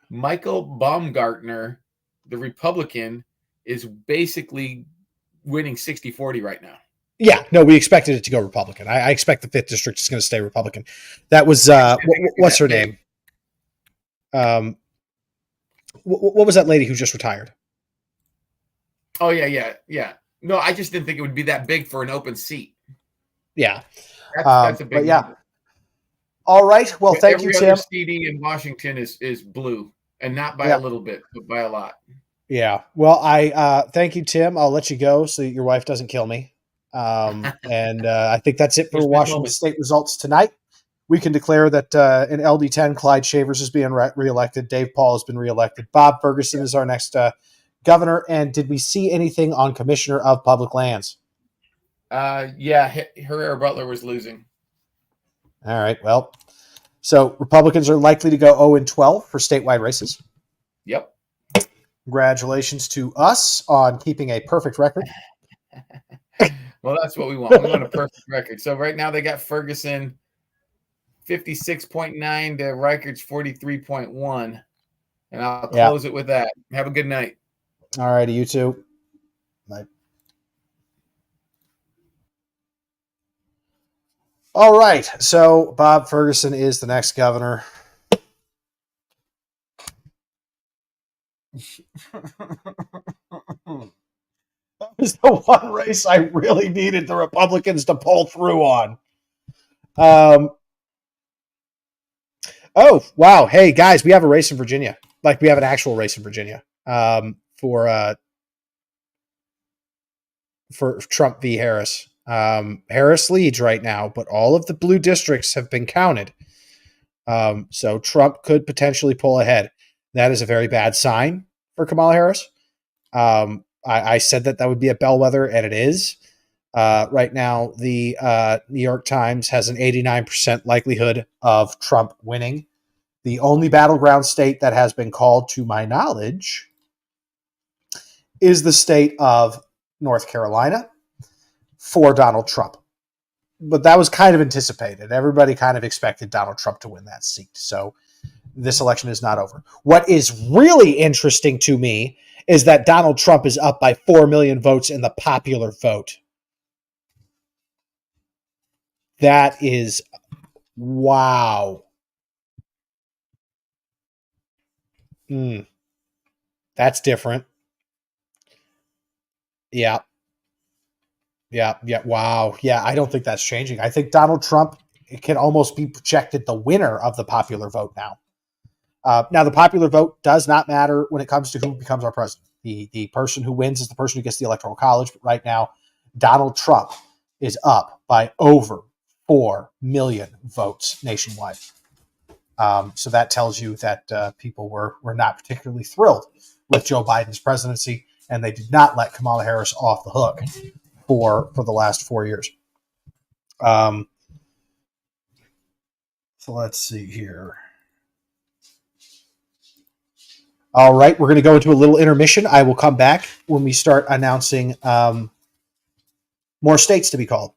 Michael Baumgartner, the Republican, is basically winning 60-40 right now. Yeah, no, we expected it to go Republican. I expect the 5th district is going to stay Republican. That was what's her name? What was that lady who just retired? Oh yeah. No, I just didn't think it would be that big for an open seat. Yeah, that's a big. But yeah. Number. All right. Well, thank you, Tim. Every other CD in Washington is blue, and not by a little bit, but by a lot. Yeah. Well, I thank you, Tim. I'll let you go so that your wife doesn't kill me. And I think that's it for Washington State results tonight. We can declare that in LD10, Clyde Shavers is being reelected. Dave Paul has been reelected. Bob Ferguson is our next governor. And did we see anything on Commissioner of Public Lands? Yeah, Herrera Butler was losing. All right. Well, so Republicans are likely to go 0-12 for statewide races. Yep. Congratulations to us on keeping a perfect record. Well, that's what we want. We want a perfect record. So right now they got Ferguson 56.9 to Reichert's 43.1. And I'll close it with that. Have a good night. All righty, you too. Bye. All right. So Bob Ferguson is the next governor. That was the one race I really needed the Republicans to pull through on. Oh, wow. Hey, guys, we have a race in Virginia. Like, we have an actual race in Virginia for for Trump v. Harris. Harris leads right now, but all of the blue districts have been counted. So Trump could potentially pull ahead. That is a very bad sign for Kamala Harris. I said that would be a bellwether, and it is. Right now, the New York Times has an 89% likelihood of Trump winning. The only battleground state that has been called, to my knowledge, is the state of North Carolina for Donald Trump. But that was kind of anticipated. Everybody kind of expected Donald Trump to win that seat. So this election is not over. What is really interesting to me is that Donald Trump is up by 4 million votes in the popular vote. That is wow. That's different. Yeah. Wow. Yeah, I don't think that's changing. I think Donald Trump can almost be projected the winner of the popular vote now. Now, the popular vote does not matter when it comes to who becomes our president. The person who wins is the person who gets the Electoral College. But right now, Donald Trump is up by over 4 million votes nationwide. So that tells you that people were not particularly thrilled with Joe Biden's presidency, and they did not let Kamala Harris off the hook for the last 4 years. So let's see here. All right, we're going to go into a little intermission. I will come back when we start announcing more states to be called.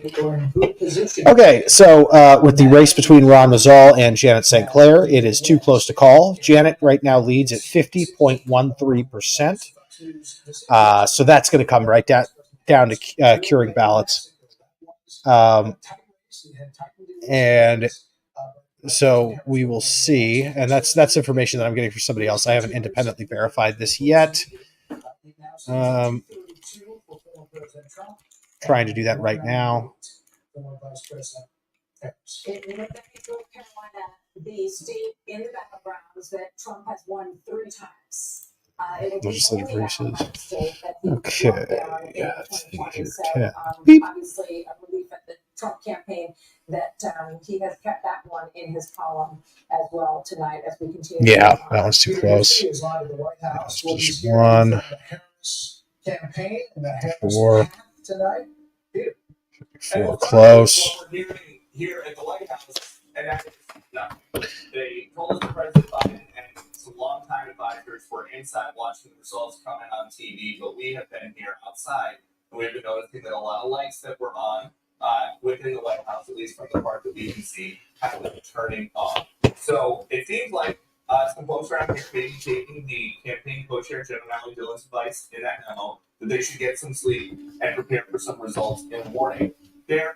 Okay, so with the race between Ron Mazzal and Janet St. Clair, it is too close to call. Janet right now leads at 50.13%. So that's going to come right down to curing ballots. And so we will see. And that's information that I'm getting from somebody else. I haven't independently verified this yet. Trying to do that right now. The state in the battlegrounds that Trump has won 3 times. Legislative races. Okay. Obviously, a relief at the Trump campaign that he has kept that one in his column as well tonight as we continue. Yeah, that one's too close. Position 1. 4. 4 close. Here at the White House, and that is nothing. They told us the President Biden and some longtime advisors were inside watching the results coming on TV, but we have been here outside, and we've been noticing that a lot of lights that were on within the White House, at least from the part that we can see, have been turning off. So it seems like some folks around here may be taking the campaign co-chair, General Natalie Dillon's advice in that memo, that they should get some sleep and prepare for some results in the morning. Okay,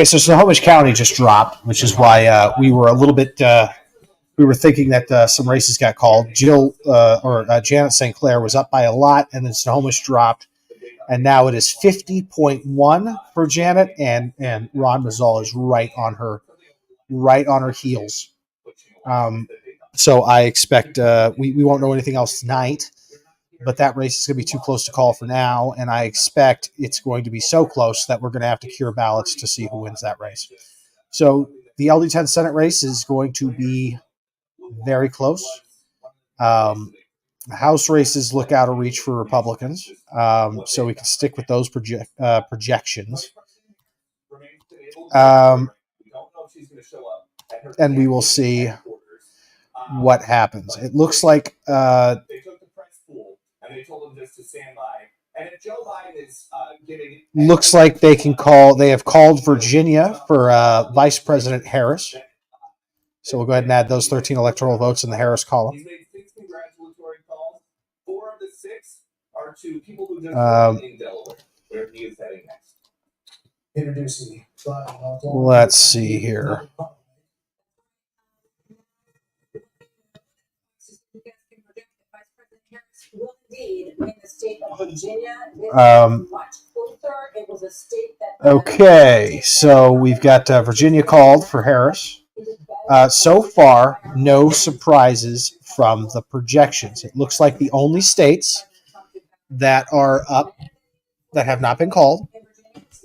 so Snohomish County just dropped, which is why we were a little bit. We were thinking that some races got called. Janet St. Clair was up by a lot, and then Snohomish dropped, and now it is 50.1 for Janet, and Ron Mazzal is right on her heels. So I expect we won't know anything else tonight. But that race is going to be too close to call for now, and I expect it's going to be so close that we're going to have to cure ballots to see who wins that race. So the LD10 Senate race is going to be very close. House races look out of reach for Republicans, so we can stick with those projections. And we will see what happens. It looks like... and they told him just to stand by. And if Joe Biden is getting... Looks like they have called Virginia for Vice President Harris. So we'll go ahead and add those 13 electoral votes in the Harris column. He's made 6 congratulatory calls. 4 of the 6 are to people who just in Delaware, where he is heading next. Introducing. Let's see here. Will indeed in the state of Virginia. Much closer. It was a state that. Okay, so we've got Virginia called for Harris. So far, no surprises from the projections. It looks like the only states that are up that have not been called,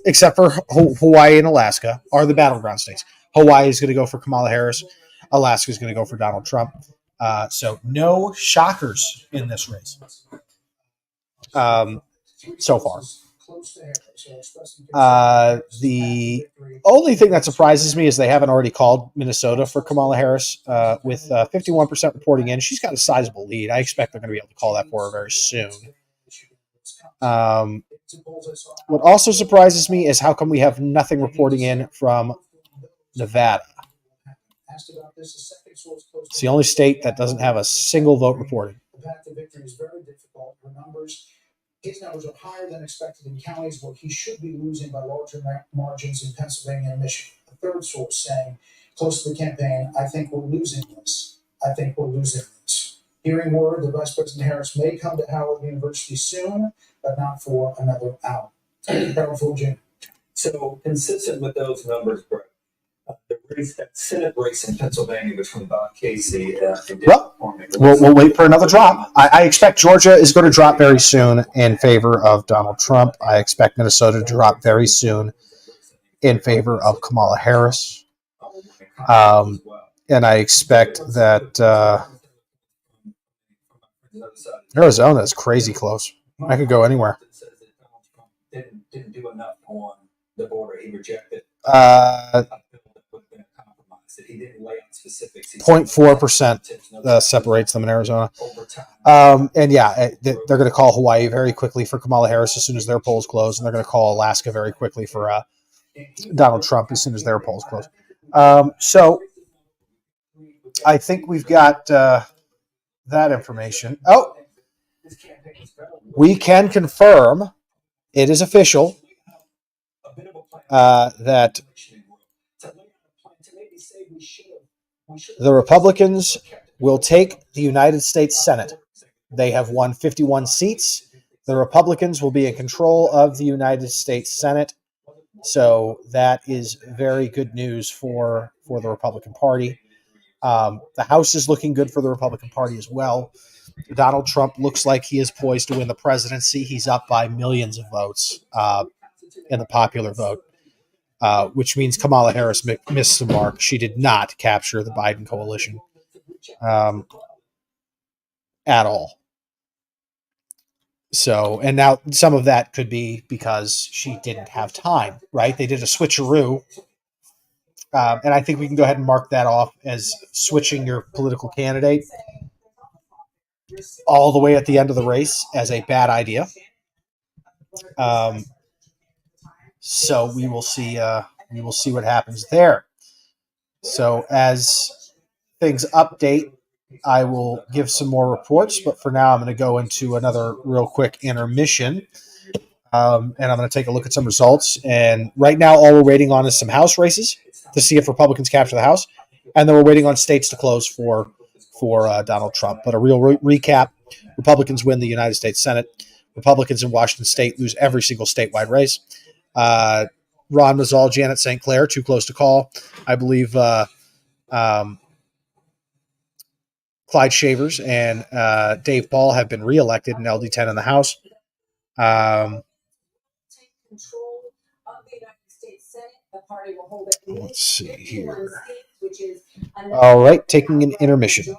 except for Hawaii and Alaska, are the battleground states. Hawaii is going to go for Kamala Harris. Alaska is going to go for Donald Trump. So no shockers in this race so far. The only thing that surprises me is they haven't already called Minnesota for Kamala Harris with 51% reporting in. She's got a sizable lead. I expect they're going to be able to call that for her very soon. What also surprises me is how come we have nothing reporting in from Nevada. It's the only state that doesn't have a single vote reported. The path to victory is very difficult. His numbers are higher than expected in counties where he should be losing by larger margins in Pennsylvania and Michigan. The third source saying, close to the campaign, I think we're losing this. Hearing word that Vice President Harris may come to Howard University soon, but not for another hour. So consistent with those numbers, Brett, the race, that Senate race in Pennsylvania between Bob Casey and We'll wait for another drop. I expect Georgia is going to drop very soon in favor of Donald Trump. I expect Minnesota to drop very soon in favor of Kamala Harris. And I expect that Arizona is crazy close. I could go anywhere. Didn't do enough on the border. He rejected. That He didn't lay out 0.4% separates them in Arizona. And yeah, they're going to call Hawaii very quickly for Kamala Harris as soon as their polls close, and they're going to call Alaska very quickly for Donald Trump as soon as their polls close. So I think we've got that information. Oh, we can confirm it is official that the Republicans will take the United States Senate. They have won 51 seats. The Republicans will be in control of the United States Senate. So that is very good news for the Republican Party. The House is looking good for the Republican Party as well. Donald Trump looks like he is poised to win the presidency. He's up by millions of votes in the popular vote, which means Kamala Harris missed the mark. She did not capture the Biden coalition at all. So, and now some of that could be because she didn't have time, right? They did a switcheroo. And I think we can go ahead and mark that off as switching your political candidate all the way at the end of the race as a bad idea. So we will see what happens there. So as things update, I will give some more reports, but for now I'm going to go into another real quick intermission. And I'm going to take a look at some results. And right now, all we're waiting on is some House races to see if Republicans capture the House. And then we're waiting on states to close for Donald Trump. But a real recap, Republicans win the United States Senate. Republicans in Washington State lose every single statewide race. Ron Mazzal, Janet St. Clair, too close to call. I believe Clyde Shavers and Dave Paul have been reelected in LD10 in the House. Let's see here. All right, taking an intermission.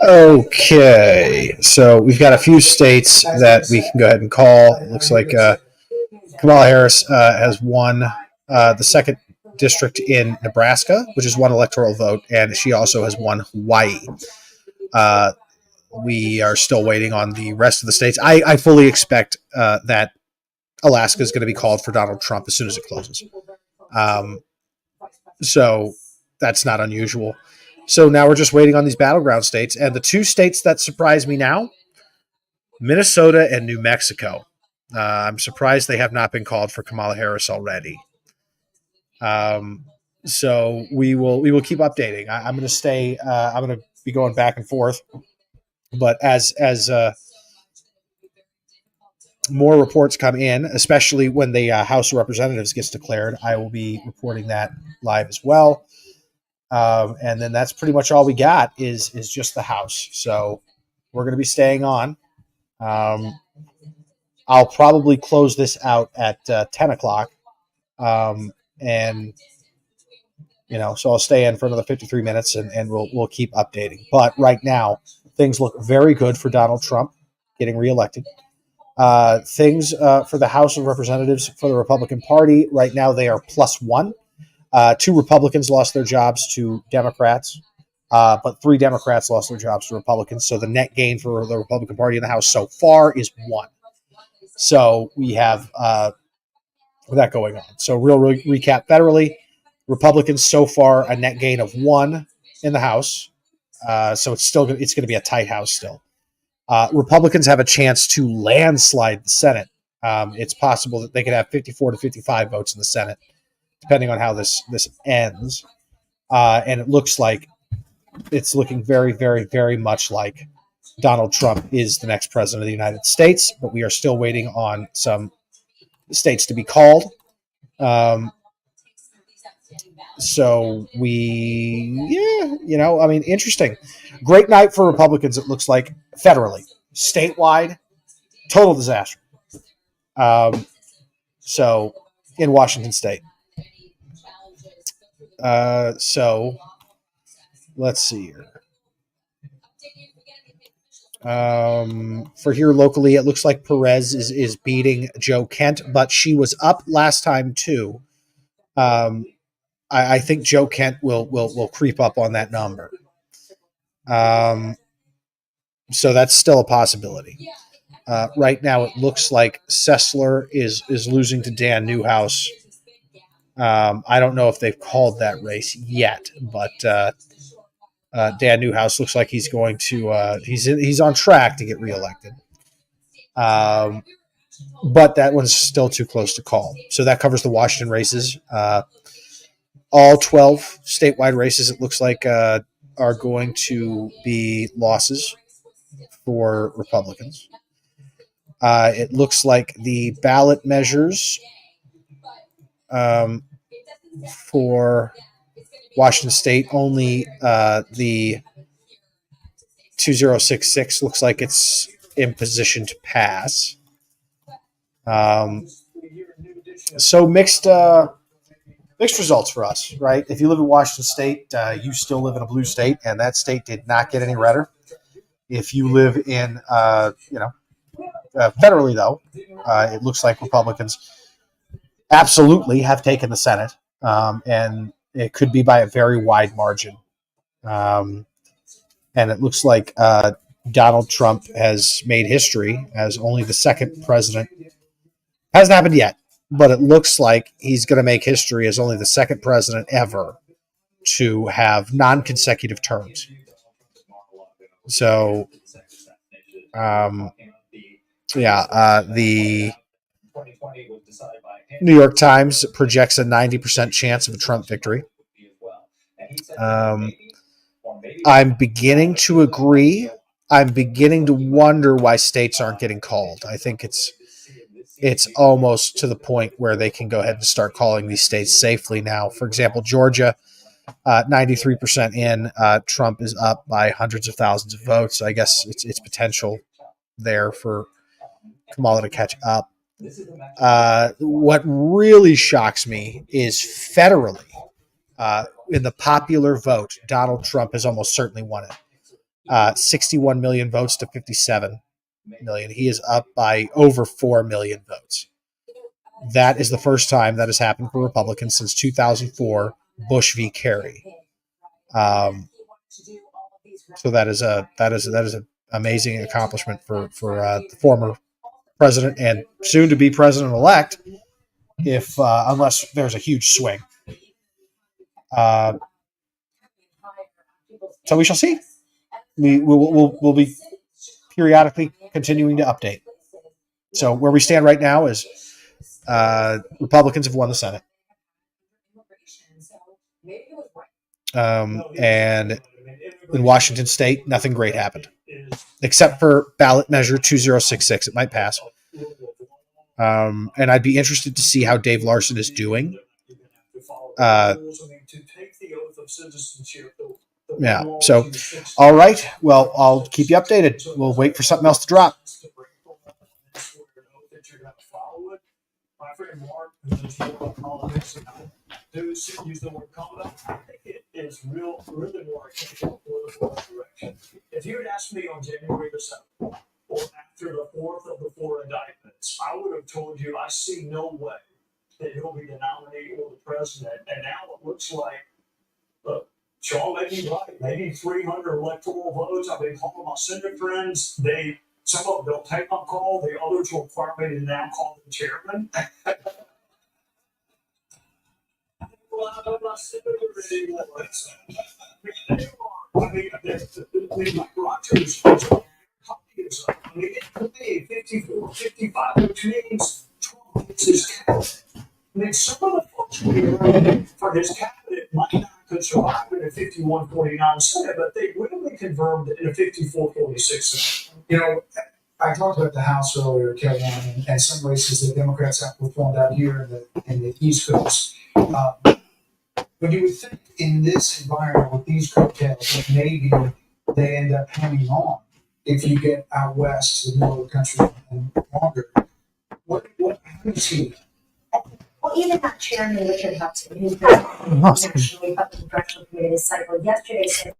Okay, so we've got a few states that we can go ahead and call. It looks like Kamala Harris has won the second district in Nebraska, which is one electoral vote, and she also has won Hawaii. We are still waiting on the rest of the states. I fully expect that Alaska is going to be called for Donald Trump as soon as it closes. So that's not unusual. So now we're just waiting on these battleground states. And the two states that surprise me now, Minnesota and New Mexico. I'm surprised they have not been called for Kamala Harris already. So we will keep updating. I'm going to stay. I'm going to be going back and forth. But as more reports come in, especially when the House of Representatives gets declared, I will be reporting that live as well. And then that's pretty much all we got is just the House. So we're going to be staying on. I'll probably close this out at 10 o'clock. And, so I'll stay in for another 53 minutes and we'll keep updating. But right now, things look very good for Donald Trump getting reelected. Things for the House of Representatives for the Republican Party, right now they are +1. 2 Republicans lost their jobs to Democrats, but 3 Democrats lost their jobs to Republicans. So the net gain for the Republican Party in the House so far is 1. So we have that going on. So real recap federally, Republicans so far a net gain of 1 in the House. So it's going to be a tight House still. Republicans have a chance to landslide the Senate. It's possible that they could have 54 to 55 votes in the Senate, depending on how this ends. And it looks like it's looking very, very, very much like Donald Trump is the next president of the United States, but we are still waiting on some states to be called. So interesting. Great night for Republicans, it looks like, federally. Statewide, total disaster. So in Washington State. So let's see here. For here locally, it looks like Perez is beating Joe Kent, but she was up last time too. I think Joe Kent will creep up on that number. So that's still a possibility. Right now, it looks like Sessler is losing to Dan Newhouse. I don't know if they've called that race yet, but Dan Newhouse looks like he's going to he's on track to get reelected. But that one's still too close to call. So that covers the Washington races. All 12 statewide races, it looks like, are going to be losses for Republicans. It looks like the ballot measures for Washington State, only the 2066 looks like it's in position to pass. So mixed results for us, right? If you live in Washington State, you still live in a blue state, and that state did not get any redder. If you live in, federally, though, it looks like Republicans absolutely have taken the Senate, and it could be by a very wide margin. And it looks like Donald Trump has made history as only the second president. Hasn't happened yet, but it looks like he's going to make history as only the second president ever to have non-consecutive terms. So, the New York Times projects a 90% chance of a Trump victory. I'm beginning to agree. I'm beginning to wonder why states aren't getting called. I think it's almost to the point where they can go ahead and start calling these states safely now. For example, Georgia, 93% in. Trump is up by hundreds of thousands of votes. I guess it's potential there for Kamala to catch up. What really shocks me is federally, In the popular vote, Donald Trump has almost certainly won it. 61 million votes to 57 million. He is up by over 4 million votes. That is the first time that has happened for Republicans since 2004, Bush v. Kerry. So that is an amazing accomplishment for the former president and soon to be president-elect, if unless there's a huge swing. So we shall see. We'll be periodically continuing to update. So where we stand right now is Republicans have won the Senate. And in Washington State, nothing great happened, except for ballot measure 2066. It might pass. And I'd be interested to see how Dave Larson is doing. Yeah. So, all right. Well, I'll keep you updated. We'll wait for something else to drop. My friend Mark, who's politics and use the word conduct, I think it is really more akin to political direction. If you had asked me on January the 7th, or after the fourth of the 4 indictments, I would have told you I see no way that he'll be the nominee or the president. And now it looks like, look, Sean may be right. Maybe 300 electoral votes. I've been calling my Senate friends. Some of them don't take my call. The others will require me to now call the chairman. Well, I'm not Senator anymore. I mean, my Rogers copies. I mean, it could be 54, 55, which means Trump is his cabinet. I mean, some of the folks for his cabinet might not could survive in a 51-49 Senate, but they will be confirmed in a 54-46 Senate. You know, I talked about the House earlier, Kellyanne, and some races that Democrats have performed out here in the East Coast. But you would think in this environment with these coattails that maybe they end up hanging on if you get out west to the middle of the country and longer. What how do you see? Well, even that chairman, Richard Hudson, who's been actually up the congressional committee this cycle, yesterday said